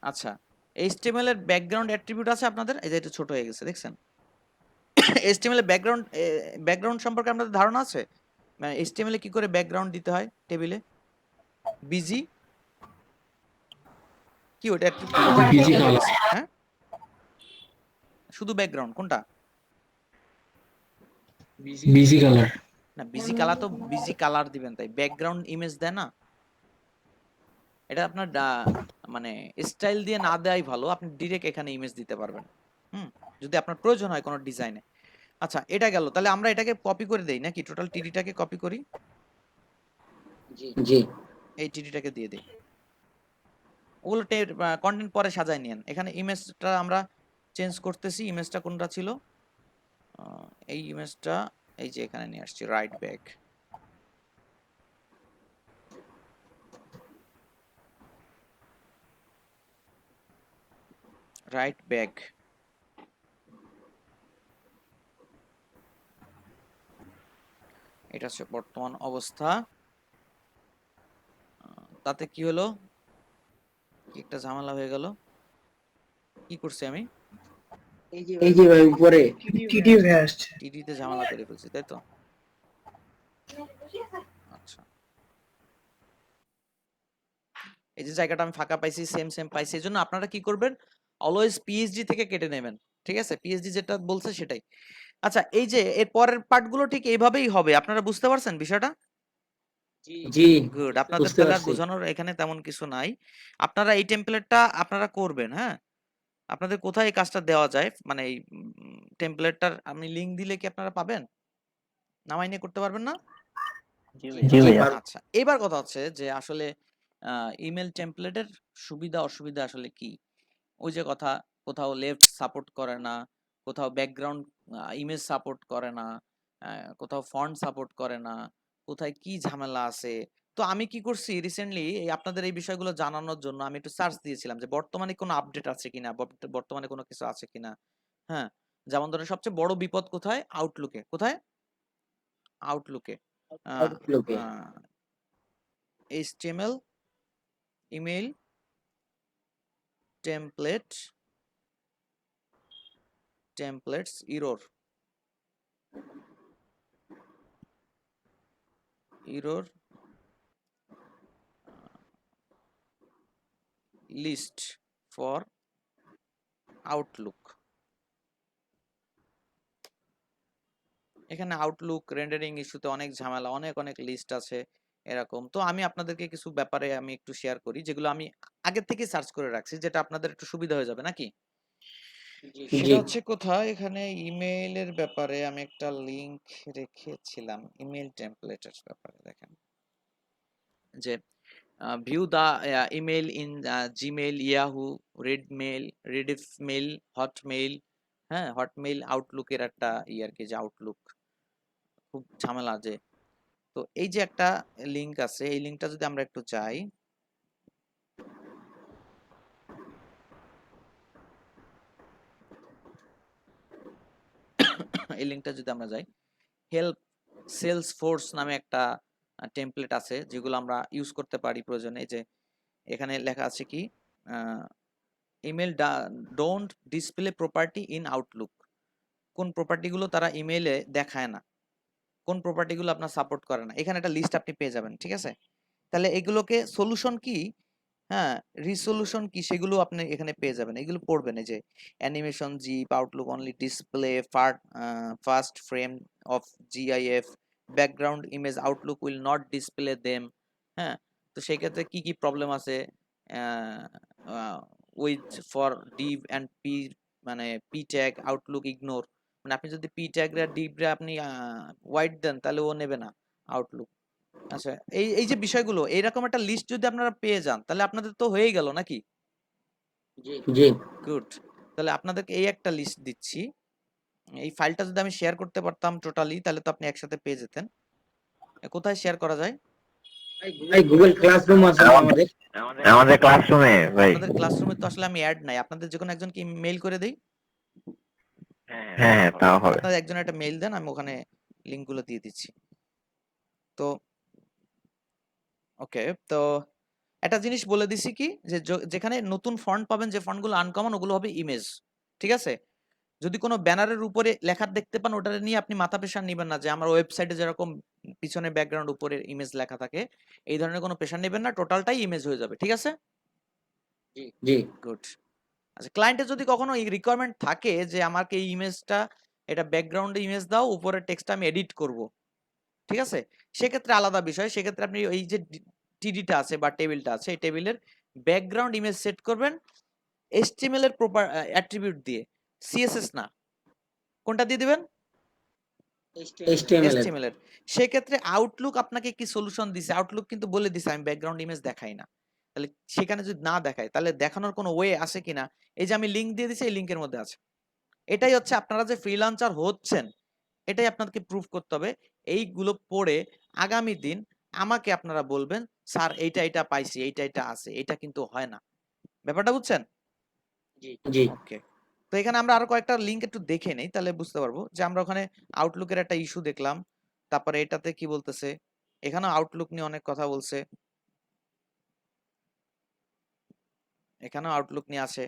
আচ্ছা, HTML এর ব্যাকগ্রাউন্ড অ্যাট্রিবিউট আছে আপনাদের? এই যে এটা ছোট হয়ে গেছে দেখছেন? HTML এর ব্যাকগ্রাউন্ড সম্পর্কে আপনাদের ধারণা আছে? মানে HTML এ কি করে ব্যাকগ্রাউন্ড দিতে হয় টেবিলে? বিজি কি ওটা বিজি কালার, হ্যাঁ, শুধু ব্যাকগ্রাউন্ড কোনটা? Busy colour. না, বিজি কালার তো বিজি কালার দিবেন, তাই ব্যাকগ্রাউন্ড ইমেজ দেয় না। এটা আপনার মানে স্টাইল দিয়ে না দেওয়াই ভালো, আপনি ডিরেক্ট এখানে ইমেজ দিতে পারবেন। যদি আপনার প্রয়োজন হয় কোনো ডিজাইনে। আচ্ছা, এটা গেল, তাহলে আমরা এটাকে কপি করে দেই নাকি? টোটাল টিডিটাকে কপি করি, জি এই টিডিটাকে দিয়ে দেই। ওগুলো কন্টেন্ট পরে সাজায় নিয়েন। এখানে ইমেজটা আমরা চেঞ্জ করতেছি। ইমেজটা কোনটা ছিল? এই ইমেজটা এই যে এখানে নিয়ে আসছি, রাইট ব্যাক। রাইট ব্যাক, এটা হচ্ছে বর্তমান অবস্থা। তাতে কি হলো? কি একটা ঝামেলা হয়ে গেল। কি করছি আমি? এই যে ভাই উপরে টিডি হয়ে আসছে। টিডিতে ঝামেলা করে ফেলছি, তাই তো? আচ্ছা, এই যে জায়গাটা আমি ফাঁকা পাইছি, সেম পাইছি। এই জন্য আপনারা কি করবেন? অলওয়েজ পিএইচডি থেকে কেটে নেবেন, ঠিক আছে? পিএইচডি যেটা বলছে সেটাই। আচ্ছা, এই যে এর পরের পার্টগুলো ঠিক এইভাবেই হবে, আপনারা বুঝতে পারছেন বিষয়টা? জি গুড, আপনাদের বুঝতে তাহলে আর পারছি। বোঝানোর এখানে তেমন কিছু নাই। আপনারা এই টেমপ্লেটটা আপনারা করবেন, হ্যাঁ? আপনাদের কোথায় এই কাজটা দেওয়া যায়, মানে এই টেমপ্লেটটার আমি লিংক দিলে কি আপনারা পাবেন? নামাই নিয়ে করতে পারবেন না? জি ভাইয়া। আচ্ছা, এবার কথা হচ্ছে যে আসলে ইমেল টেমপ্লেটের সুবিধা অসুবিধা আসলে কি? ওই যে কথা, কোথাও লেফট সাপোর্ট করে না, কোথাও ব্যাকগ্রাউন্ড ইমেজ সাপোর্ট করে না, কোথাও ফন্ট সাপোর্ট করে না, কোথায় কি ঝামেলা আছে। তো আমি কি করছি রিসেন্টলি, আপনাদের এই বিষয়গুলো জানানোর জন্য আমি একটু সার্চ দিয়েছিলাম যে বর্তমানে কোনো আপডেট আছে কিনা, বর্তমানে কোনো কিছু আছে কিনা। হ্যাঁ, যেমন ধরেন সবচেয়ে বড় বিপদ কোথায়? আউটলুকে। কোথায়? আউটলুকে। আউটলুকে HTML email templates error list for Outlook. এখানে আউটলুক রেন্ডারিং ইস্যুতে অনেক ঝামেলা, অনেক লিস্ট আছে এরকম। তো আমি আপনাদেরকে কিছু ব্যাপারে আমি একটু শেয়ার করি, যেগুলো আমি আগের থেকে সার্চ করে রাখছি, যেটা আপনাদের একটু সুবিধা হয়ে যাবে নাকি। সেটা হচ্ছে কোথায়, এখানে ইমেইলের ব্যাপারে আমি একটা লিংক রেখেছিলাম, ইমেল টেমপ্লেটের ব্যাপারে। দেখেন যে view the email in Gmail, Yahoo, Redmail, Rediffmail, Hotmail. হ্যাঁ, হটমেইল আউটলুকের একটা আর কি, যে আউটলুক খুব ঝামেলা। যে তো এই যে একটা লিংক আছে, এই লিংকটা যদি আমরা একটু যাই, এই লিংকটা যদি আমরা যাই, হেল্প সেলসফোর্স নামে একটা টেমপ্লেট আছে, যেগুলো আমরা ইউজ করতে পারি প্রয়োজনে। যে এখানে লেখা আছে কি, email don't display property in Outlook. কোন প্রপার্টিগুলো তারা ইমেইলে দেখায় না, কোন প্রপার্টিগুলো আপনার সাপোর্ট করে না, এখানে একটা লিস্ট আপনি পেয়ে যাবেন, ঠিক আছে? তাহলে এগুলোকে সলিউশন কি, হ্যাঁ, রিসলিউশন কি, সেগুলো আপনি এখানে পেয়ে যাবেন। এগুলো পড়বেন, এই যে animation GIF, Outlook only display first frame of GIF, background image Outlook will not display them. হ্যাঁ, তো সেই ক্ষেত্রে কি কি প্রবলেম আছে? With for div and P, মানে পি ট্যাগ আউটলুক ইগনোর। মানে আপনি যদি পি ট্যাগ রা ডিভ রা আপনি ওয়াইড দেন, তাহলে ও নেবে না আউটলুক। আচ্ছা, এই এই যে বিষয়গুলো এইরকম একটা লিস্ট যদি আপনারা পেয়ে যান তাহলে আপনাদের তো হয়েই গেল নাকি? জি গুড। তাহলে আপনাদেরকে এই একটা লিস্ট দিচ্ছি। এই ফাইলটা যদি আমি শেয়ার করতে পারতাম টোটালি তাহলে তো আপনি একসাথে পেয়ে যেতেন। কোথায় শেয়ার করা যায়? ভাই গুগল ক্লাসরুম আছে না আমাদের? আমাদের ক্লাসরুমে ভাই। আপনাদের ক্লাসরুমে তো আসলে আমি অ্যাড নাই। আপনাদের যেকোনো একজনকে মেইল করে দেই। হ্যাঁ হ্যাঁ তাও হবে। আপনাদের একজনের একটা মেইল দেন, আমি ওখানে লিংকগুলো দিয়ে দিচ্ছি। তো ওকে, তো একটা জিনিস বলে দিছি কি যে যেখানে নতুন ফন্ট পাবেন, যে ফন্টগুলো আনকমন ওগুলো হবে ইমেজ। ঠিক আছে? যদি কোনো ব্যানারের উপরে লেখা দেখতে পান ওটা নিয়ে আপনি মাথা পেশার নিবেন না, যে আমার ওয়েবসাইটে যেরকম পিছনে ব্যাকগ্রাউন্ড উপরে ইমেজ লেখা থাকে এই ধরনের কোনো পেশার নেবেন না, টোটালটাই ইমেজ হয়ে যাবে। ঠিক আছে? জি গুড। আচ্ছা, ক্লায়েন্টের যদি কখনো এই রিকোয়ারমেন্ট থাকে যে আমাকে এই ইমেজটা, এটা ব্যাকগ্রাউন্ডে ইমেজ দাও, উপরের টেক্সটটা আমি এডিট করব, ঠিক আছে, সেক্ষেত্রে আলাদা বিষয়। সেক্ষেত্রে আপনি এই যে টিডিটা আছে বা টেবিলটা আছে এই টেবিলের ব্যাকগ্রাউন্ড ইমেজ সেট করবেন HTML এর প্রপার অ্যাট্রিবিউট দিয়ে, CSS না। কোনটা দিয়ে দিবেন? HTML এর। সেক্ষেত্রে আউটলুক আপনাকে কি সলিউশন দিছে? আউটলুক কিন্তু বলে দিছে আমি ব্যাকগ্রাউন্ড ইমেজ দেখাই না। তাহলে সেখানে যদি না দেখায় তাহলে দেখানোর কোনো ওয়ে আছে কিনা? এই যে আমি লিংক দিয়ে দিছি এই লিংকের মধ্যে আছে। এটাই হচ্ছে আপনারা যে ফ্রিল্যান্সার হচ্ছেন এটাই আপনাদেরকে প্রুফ করতে হবে। এইগুলো পড়ে আগামী দিন আমাকে আপনারা বলবেন স্যার এইটা এটা পাইছি, এইটা এটা আছে। এটা কিন্তু হয় না। ব্যাপারটা বুঝছেন? জি ওকে। তো এখানে আমরা আরো কয়েকটা লিংক একটু দেখে নেই তাহলে বুঝতে পারবো যে আমরা ওখানে আউটলুকের একটা ইস্যু দেখলাম। তারপরে এটাতে কি বলতেছে? এখানে আউটলুক নিয়ে অনেক কথা বলছে। এখানেও আউটলুক নিয়ে আছে।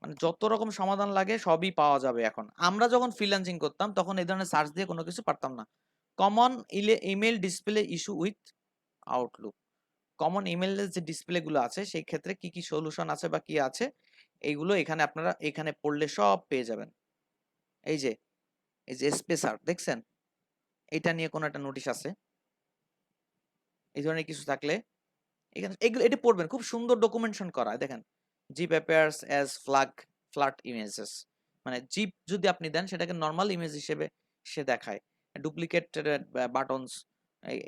মানে যত রকম সমাধান লাগে সবই পাওয়া যাবে এখন। আমরা যখন ফ্রিল্যান্সিং করতাম তখন এই ধরনের সার্চ দিয়ে কোনো কিছু পারতাম না। Common email display issue with Outlook. Common ইমেলের যে ডিসপ্লে গুলো আছে সেই ক্ষেত্রে কি কি সলিউশন আছে বা কি আছে এইগুলো এখানে আপনারা এখানে পড়লে সব পেয়ে যাবেন। এই যে স্পেসার দেখছেন? এটা নিয়ে কোনো একটা নোটিশ আছে। এই ধরনের কিছু থাকলে এখানে এগুলো এটা পড়বেন, খুব সুন্দর ডকুমেন্টেশন করা। দেখেন GIF appears as flat images, মানে জিপ যদি আপনি দেন সেটাকে নর্মাল ইমেজ হিসেবে সে দেখায়। ডুপ্লিকেট বাটনস,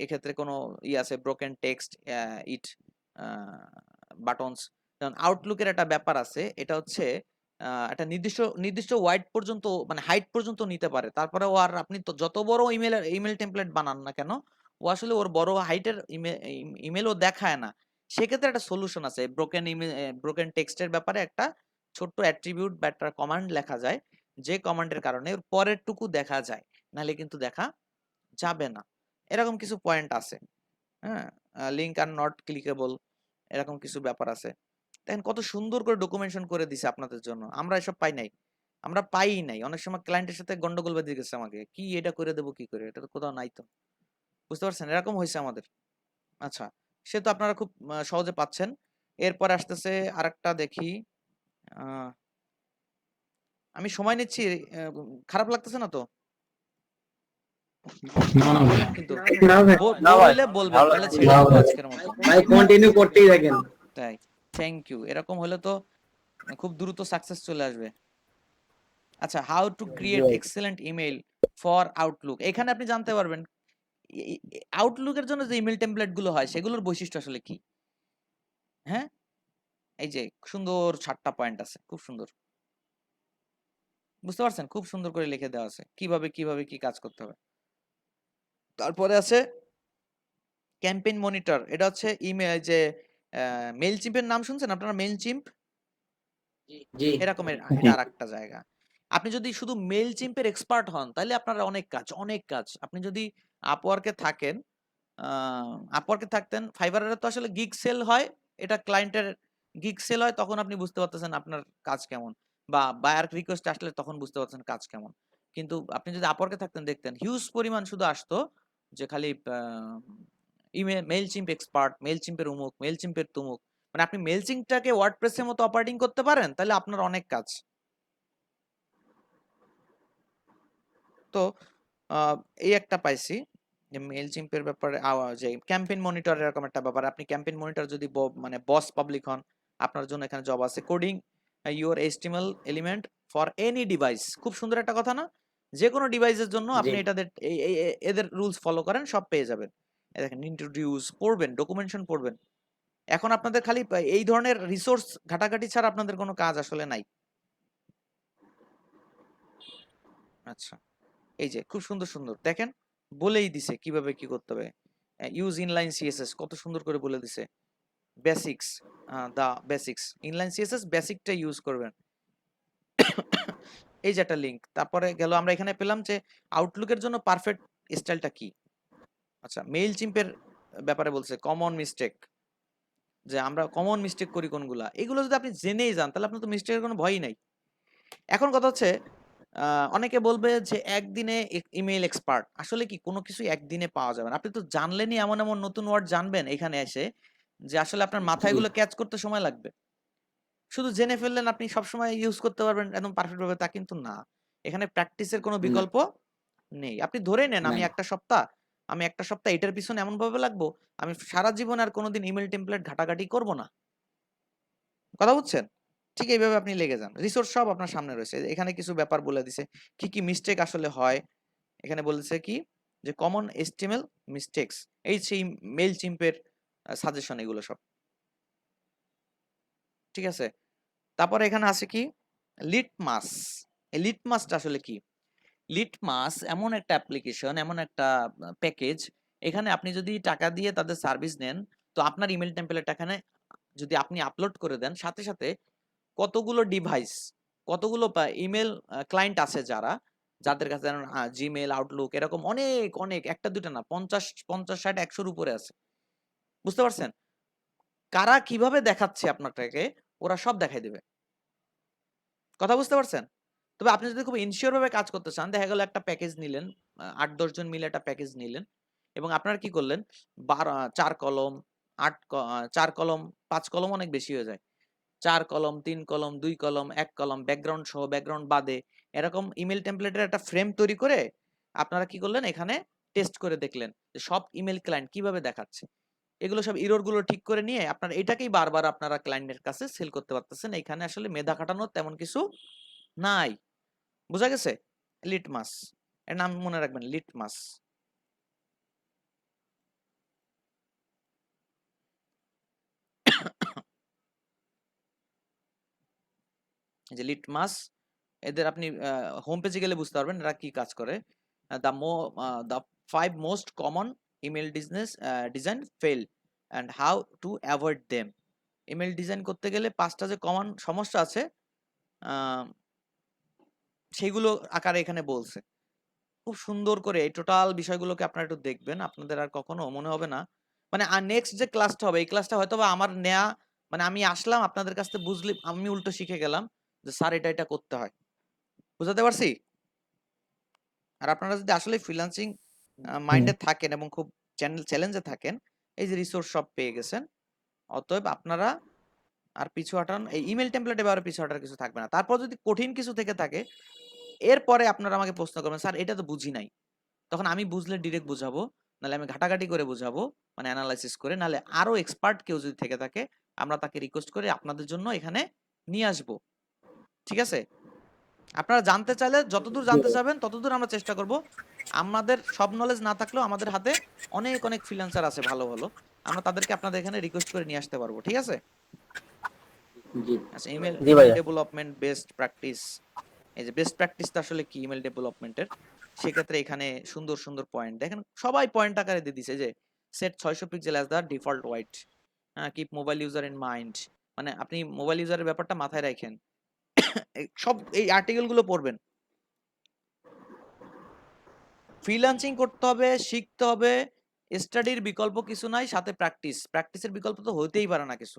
এক্ষেত্রে কোনো আছে ব্রোকেন টেক্সট ইট বাটনস। যেমন আউটলুকের একটা ব্যাপার আছে, এটা হচ্ছে একটা নির্দিষ্ট ওয়াইড পর্যন্ত মানে হাইট পর্যন্ত নিতে পারে। তারপরে ও আর আপনি তো যত বড় ইমেল টেমপ্লেট বানান না কেন ও আসলে ওর বড় হাইটের ইমেলও দেখায় না। সেক্ষেত্রে একটা সলিউশন আছে। ব্রোকেন টেক্সটের ব্যাপারে একটা ছোট্ট অ্যাট্রিবিউট বা একটা কমান্ড লেখা যায়, যে কমান্ডের কারণে ওর পরের টুকু দেখা যায়, নাহলে কিন্তু দেখা যাবে না। এরকম কিছু পয়েন্ট আছে। হ্যাঁ, লিঙ্ক আর নট ক্লিকেবল, এরকম কিছু ব্যাপার আছে। দেখেন কত সুন্দর করে ডকুমেন্টেশন করে দিছে আপনাদের জন্য। আমরা এসব পাই নাই, আমরা পাই নাই। অনেক সময় ক্লায়েন্টের সাথে গন্ডগোল বেঁধে গেছে, আমাকে কি এটা করে দেবো কি করে, এটা তো কোথাও নাই তো। বুঝতে পারছেন? এরকম হয়েছে আমাদের। আচ্ছা, সে তো আপনারা খুব সহজে পাচ্ছেন। এরপর আসতেছে আরেকটা দেখি। আমি সময় নিচ্ছি, খারাপ লাগতেছে না তো? না না ভাই। কিন্তু না ভাই বললে বলবেন, তাহলে ছেড়ে দেবো আজকের মতো। ভাই কন্টিনিউ করতেই থাকেন। তাই, থ্যাংক ইউ। এরকম হলে তো খুব দ্রুত সাকসেস চলে আসবে। আচ্ছা, how to create excellent email for Outlook. এখানে আপনি জানতে পারবেন আউটলুকের জন্য যে ইমেল টেমপ্লেট গুলো হয় সেগুলোর বৈশিষ্ট্য আসলে কি। হ্যাঁ, এই যে সুন্দর 7টা পয়েন্ট আছে, খুব সুন্দর। বুঝতে পারছেন? খুব সুন্দর করে লিখে দেওয়া আছে কিভাবে কিভাবে কি কাজ করতে হবে। তারপরে আছে ক্যাম্পেইন মনিটর। এটা হচ্ছে ইমেল যে মেইলচিম্পের নাম শুনছেন আপনারা? মেইলচিম্প জি এরকমের এটা আরেকটা জায়গা। আপনি যদি শুধু মেইলচিম্পের এক্সপার্ট হন তাহলে আপনার অনেক কাজ। আপনি যদি আপওয়ার্কে থাকেন, আপওয়ার্কে থাকতেন, ফাইবারে তো আসলে গিগ সেল হয়, এটা ক্লায়েন্টের গিগ সেল হয়, তখন আপনি বুঝতে পারতেছেন আপনার কাজ কেমন, বা বায়ার রিকোয়েস্ট আসলে তখন বুঝতে পারছেন কাজ কেমন। কিন্তু আপনি যদি আপওয়ার্কে থাকতেন দেখতেন হিউজ পরিমাণ শুধু আসতো যে খালি ইমেল মেইলচিম্প এক্সপার্ট, মেইলচিম্পের উমুক, মেইলচিম্পের তুমুক। মানে আপনি মেইলচিম্পটাকে ওয়ার্ডপ্রেসের মতো অপারেটিং করতে পারেন তাহলে আপনার অনেক কাজ। তো এই একটা পাইছি যে মেইলচিম্পের ব্যাপারে, যে ক্যাম্পেইন মনিটর এরকম একটা ব্যাপার। আপনি ক্যাম্পেইন মনিটর যদি মানে বস পাবলিক হন, আপনার জন্য এখানে জব আছে। Coding your HTML element for any device. খুব সুন্দর একটা কথা না? যে কোনো ডিভাইসের জন্য আপনি এদের রুলস ফলো করেন, সব পেয়ে যাবেন। এই দেখেন ইন্ট্রোডিউস পড়বেন, ডকুমেন্টেশন পড়বেন। এখন আপনাদের খালি এই ধরনের রিসোর্স ঘাটাঘাটি ছাড়া আপনাদের কোনো কাজ আসলে নাই। আচ্ছা, এই যে খুব সুন্দর সুন্দর দেখেন বলেই দিছে কিভাবে কি করতে হবে। ইউজ ইনলাইন সিএসএস কত সুন্দর করে বলে দিছে। বেসিক্স, দা বেসিক্স ইনলাইন সিএসএস বেসিকটা ইউজ করবেন। এই যে একটা লিঙ্ক। তারপরে গেল আমরা এখানে পেলাম যে আউটলুকের জন্য পারফেক্ট স্টাইলটা কি। আচ্ছা, মেইল চিম্পের ব্যাপারে বলছে কমন মিস্টেক, যে আমরা কমন মিস্টেক করি কোনগুলা, এগুলো যদি আপনি জেনেই যান তাহলে আপনার তো মিস্টেকের কোনো ভয়ই নাই। এখন কথা হচ্ছে অনেকে বলবে যে একদিনে ইমেইল এক্সপার্ট, আসলে কি কোনো কিছু একদিনে পাওয়া যাবে না। আপনি তো জানলেনই এমন এমন নতুন ওয়ার্ড জানবেন এখানে এসে, যে আসলে আপনার মাথায় এগুলো ক্যাচ করতে সময় লাগবে। শুধু জেনে ফেললেন আপনি সবসময় ইউজ করতে পারবেন একদম পারফেক্ট ভাবে, তা কিন্তু না। এখানে প্র্যাকটিসের কোনো বিকল্প নেই। আপনি ধরে নেন আমি একটা সপ্তাহ এটার পিছনে এমন ভাবে লাগবো, আমি সারা জীবন আর কোনোদিন ইমেল টেমপ্লেট ঘাটাঘাটি করব না। কথা বুঝছেন? ঠিক এইভাবে আপনি লেগে যান। রিসোর্স সব আপনার সামনে রয়েছে। এখানে কিছু ব্যাপার বলে দিছে কি কি মিস্টেক আসলে হয়। এখানে বলেছে কি যে কমন এস্টিমেল মিস্টেক্স, এই সেই মেল চিম্পের সাজেশন এগুলো সব ঠিক আছে। তারপরে এখানে আছে কি লিটমাস। এই লিটমাসটা আসলে কি? লিটমাস এমন একটা অ্যাপ্লিকেশন, এমন একটা প্যাকেজ, এখানে আপনি যদি টাকা দিয়ে তাদের সার্ভিস নেন, তো আপনার ইমেল টেমপ্লেট এখানে যদি আপনি আপলোড করে দেন, সাথে সাথে কতগুলো ডিভাইস, কতগুলো ইমেল ক্লায়েন্ট আছে যাদের কাছে জিমেল, আউটলুক এরকম অনেক অনেক, একটা দুটা না, 50 60 100-র উপরে আছে। বুঝতে পারছেন? কারা কিভাবে দেখাচ্ছে আপনাকে, ওরা সব দেখাই দেবে। কথা বুঝতে পারছেন? তবে আপনি যদি খুব ইনসিওর ভাবে কাজ করতে চান, দেখা গেল একটা প্যাকেজ নিলেন, 8-10 জন মিলে একটা প্যাকেজ নিলেন, এবং আপনারা কি করলেন 4 কলম 4 কলম 5 কলম অনেক বেশি হয়ে যায়, 4 কলম 3 কলম 2 কলম 1 কলম ব্যাকগ্রাউন্ড সহ ব্যাকগ্রাউন্ড বাদে এরকম ইমেল টেমপ্লেটের একটা ফ্রেম তৈরি করে আপনারা কি করলেন এখানে টেস্ট করে দেখলেন যে সব ইমেল ক্লায়েন্ট কিভাবে দেখাচ্ছে। এগুলো সব ইরর গুলো ঠিক করে নিয়ে আপনারা এটাকেই বারবার আপনারা ক্লায়েন্টের কাছে সেল করতে পারতেছেন। এখানে আসলে মেধা খাটানোর তেমন কিছু নাই। বোঝা গেছে? লিটমাস এর নাম মনে রাখবেন, লিটমাস। যে লিটমাস, এদের আপনি হোম পেজে গেলে বুঝতে পারবেন এরা কি কাজ করে। The 5 most common email design fail and how to avoid them. Email design করতে গেলে 5টা যে কমন সমস্যা আছে সেইগুলো আকারে এখানে বলছে। খুব সুন্দর করে এই টোটাল বিষয়গুলোকে আপনারা একটু দেখবেন, আপনাদের আর কখনো মনে হবে না মানে আর নেক্সট যে ক্লাসটা হবে, এই ক্লাসটা হয়তো বা আমার নেয়া মানে আমি আসলাম আপনাদের কাছ থেকে বুঝলি, আমি উল্টো শিখে গেলাম যে স্যার এটা করতে হয়। বুঝাতে পারছি? আর আপনারা যদি আসলে ফ্রিল্যান্সিং মাইন্ডে থাকেন এবং খুব চ্যালেঞ্জে থাকেন, এই যে রিসোর্স সব পেয়ে গেছেন, অতএব আপনারা আর পিছু হটান, এই ইমেল টেমপ্লেটে এবারে পিছু হটার কিছু থাকবে না। তারপর যদি কঠিন কিছু থেকে থাকে, এরপরে আপনারা আমাকে প্রশ্ন করবেন স্যার এটা তো বুঝি নাই, তখন আমি বুঝলে ডিরেক্ট বুঝাবো, নাহলে আমি ঘাটাঘাটি করে বুঝাবো, মানে অ্যানালাইসিস করে, নাহলে আরো এক্সপার্ট কেউ যদি থেকে থাকে আমরা তাকে রিকোয়েস্ট করে আপনাদের জন্য এখানে নিয়ে আসবো। ঠিক আছে? আপনারা জানতে চাইলে যতদূর জানতে চাবেন ততদূর আমরা চেষ্টা করব। আমাদের সব নলেজ না থাকলেও আমাদের হাতে অনেক অনেক ফ্রিল্যান্সার আছে ভালো ভালো, আমরা তাদেরকে আপনাদের এখানে রিকোয়েস্ট করে নিয়ে আসতে পারবো। ঠিক আছে? আচ্ছা, ইমেল জি ভাইয়া। Development best practice. এই যে বেস্ট প্র্যাকটিসটা আসলে কি ইমেল ডেভেলপমেন্টের, সেক্ষেত্রে এখানে সুন্দর সুন্দর পয়েন্ট দেখেন, সবাই পয়েন্ট আকারে দিয়ে দিছে যে set 600 pixel as the default white, keep mobile user in mind, মানে আপনি মোবাইল ইউজারের ব্যাপারটা মাথায় রাখেন। সব এই আর্টিকেল গুলো পড়বেন। ফ্রিল্যান্সিং করতে হবে, শিখতে হবে, স্টাডির বিকল্প কিছু নাই, সাথে প্র্যাকটিসের বিকল্প তো হতেই পারে না কিছু।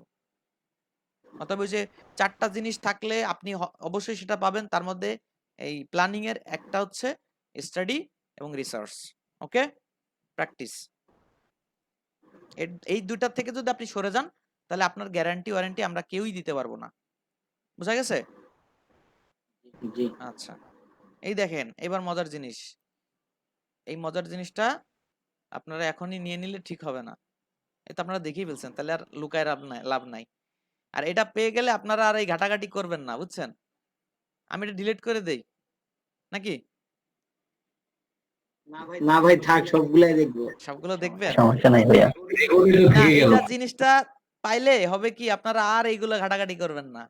অতএব ওই যে 4টা জিনিস থাকলে আপনি অবশ্যই সেটা পাবেন। তার মধ্যে এই প্ল্যানিং এর একটা হচ্ছে স্টাডি এবং রিসার্চ, ওকে, প্র্যাকটিস। এই দুইটা থেকে যদি আপনি সরে যান তাহলে আপনার গ্যারান্টি ওয়ারেন্টি আমরা কেউই দিতে পারবো না। বুঝা গেছে? জি আচ্ছা, এই দেখেন এবার মজার জিনিস, এই মজার জিনিসটা আপনারা এখনই নিয়ে নিলে ঠিক হবে না। এটা আপনারা দেখেই ফেলছেন, তাহলে আর লুকায় লাভ নাই। আর এটা পেয়ে গেলে আপনারা আর এই ঘাটাঘাটি করবেন না, বুঝছেন? আমি এটা ডিলিট করে দেই নাকি? না ভাই থাক, সবগুলাই দেখবো। সবগুলো দেখবেন? সমস্যা নাই ভাইয়া। ওটা না, থেকে গেল। এটা জিনিসটা পাইলে হবে কি আপনারা আর এইগুলো ঘাটাঘাটি করবেন না।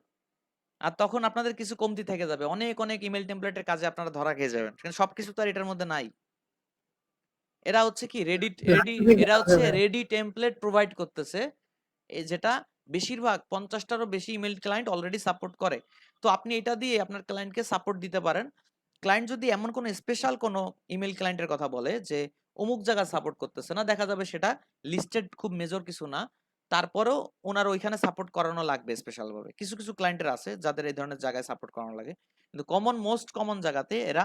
আর তখন আপনাদের কিছু কমতি থেকে যাবে। অনেক অনেক ইমেল টেমপ্লেটের কাজে আপনারা ধরা খেয়ে যাবেন। কিন্তু সবকিছু তো আর এটার মধ্যে নাই। এরা হচ্ছে কি এরা হচ্ছে রেডি টেমপ্লেট প্রোভাইড করতেছে, যেটা বেশিরভাগ 50টারও বেশি ইমেল ক্লায়েন্ট অলরেডি সাপোর্ট করে। তো আপনি এটা দিয়ে আপনার ক্লায়েন্টকে সাপোর্ট দিতে পারেন। ক্লায়েন্ট যদি এমন কোনো স্পেশাল কোনো ইমেল ক্লায়েন্টের কথা বলে যে অমুক জায়গা সাপোর্ট করতেছে না, দেখা যাবে সেটা লিস্টেড খুব মেজর কিছু না, তারপরেও ওনার ওইখানে সাপোর্ট করানো লাগবে স্পেশাল ভাবে। কিছু কিছু ক্লায়েন্টের আছে যাদের এই ধরনের জায়গায় সাপোর্ট করানো লাগে, কিন্তু মোস্ট কমন জায়গাতে এরা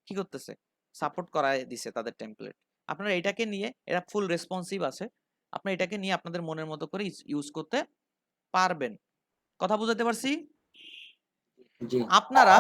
কি করতেছে, সাপোর্ট করায় দিছে তাদের টেমপ্লেট। আপনারা এটাকে নিয়ে, এরা ফুল রেসপন্সিভ আছে, আপনি এটাকে নিয়ে আপনাদের মনের মতো করে ইউজ করতে পারবেন। কথা বুঝাতে পারছি? জি। আপনারা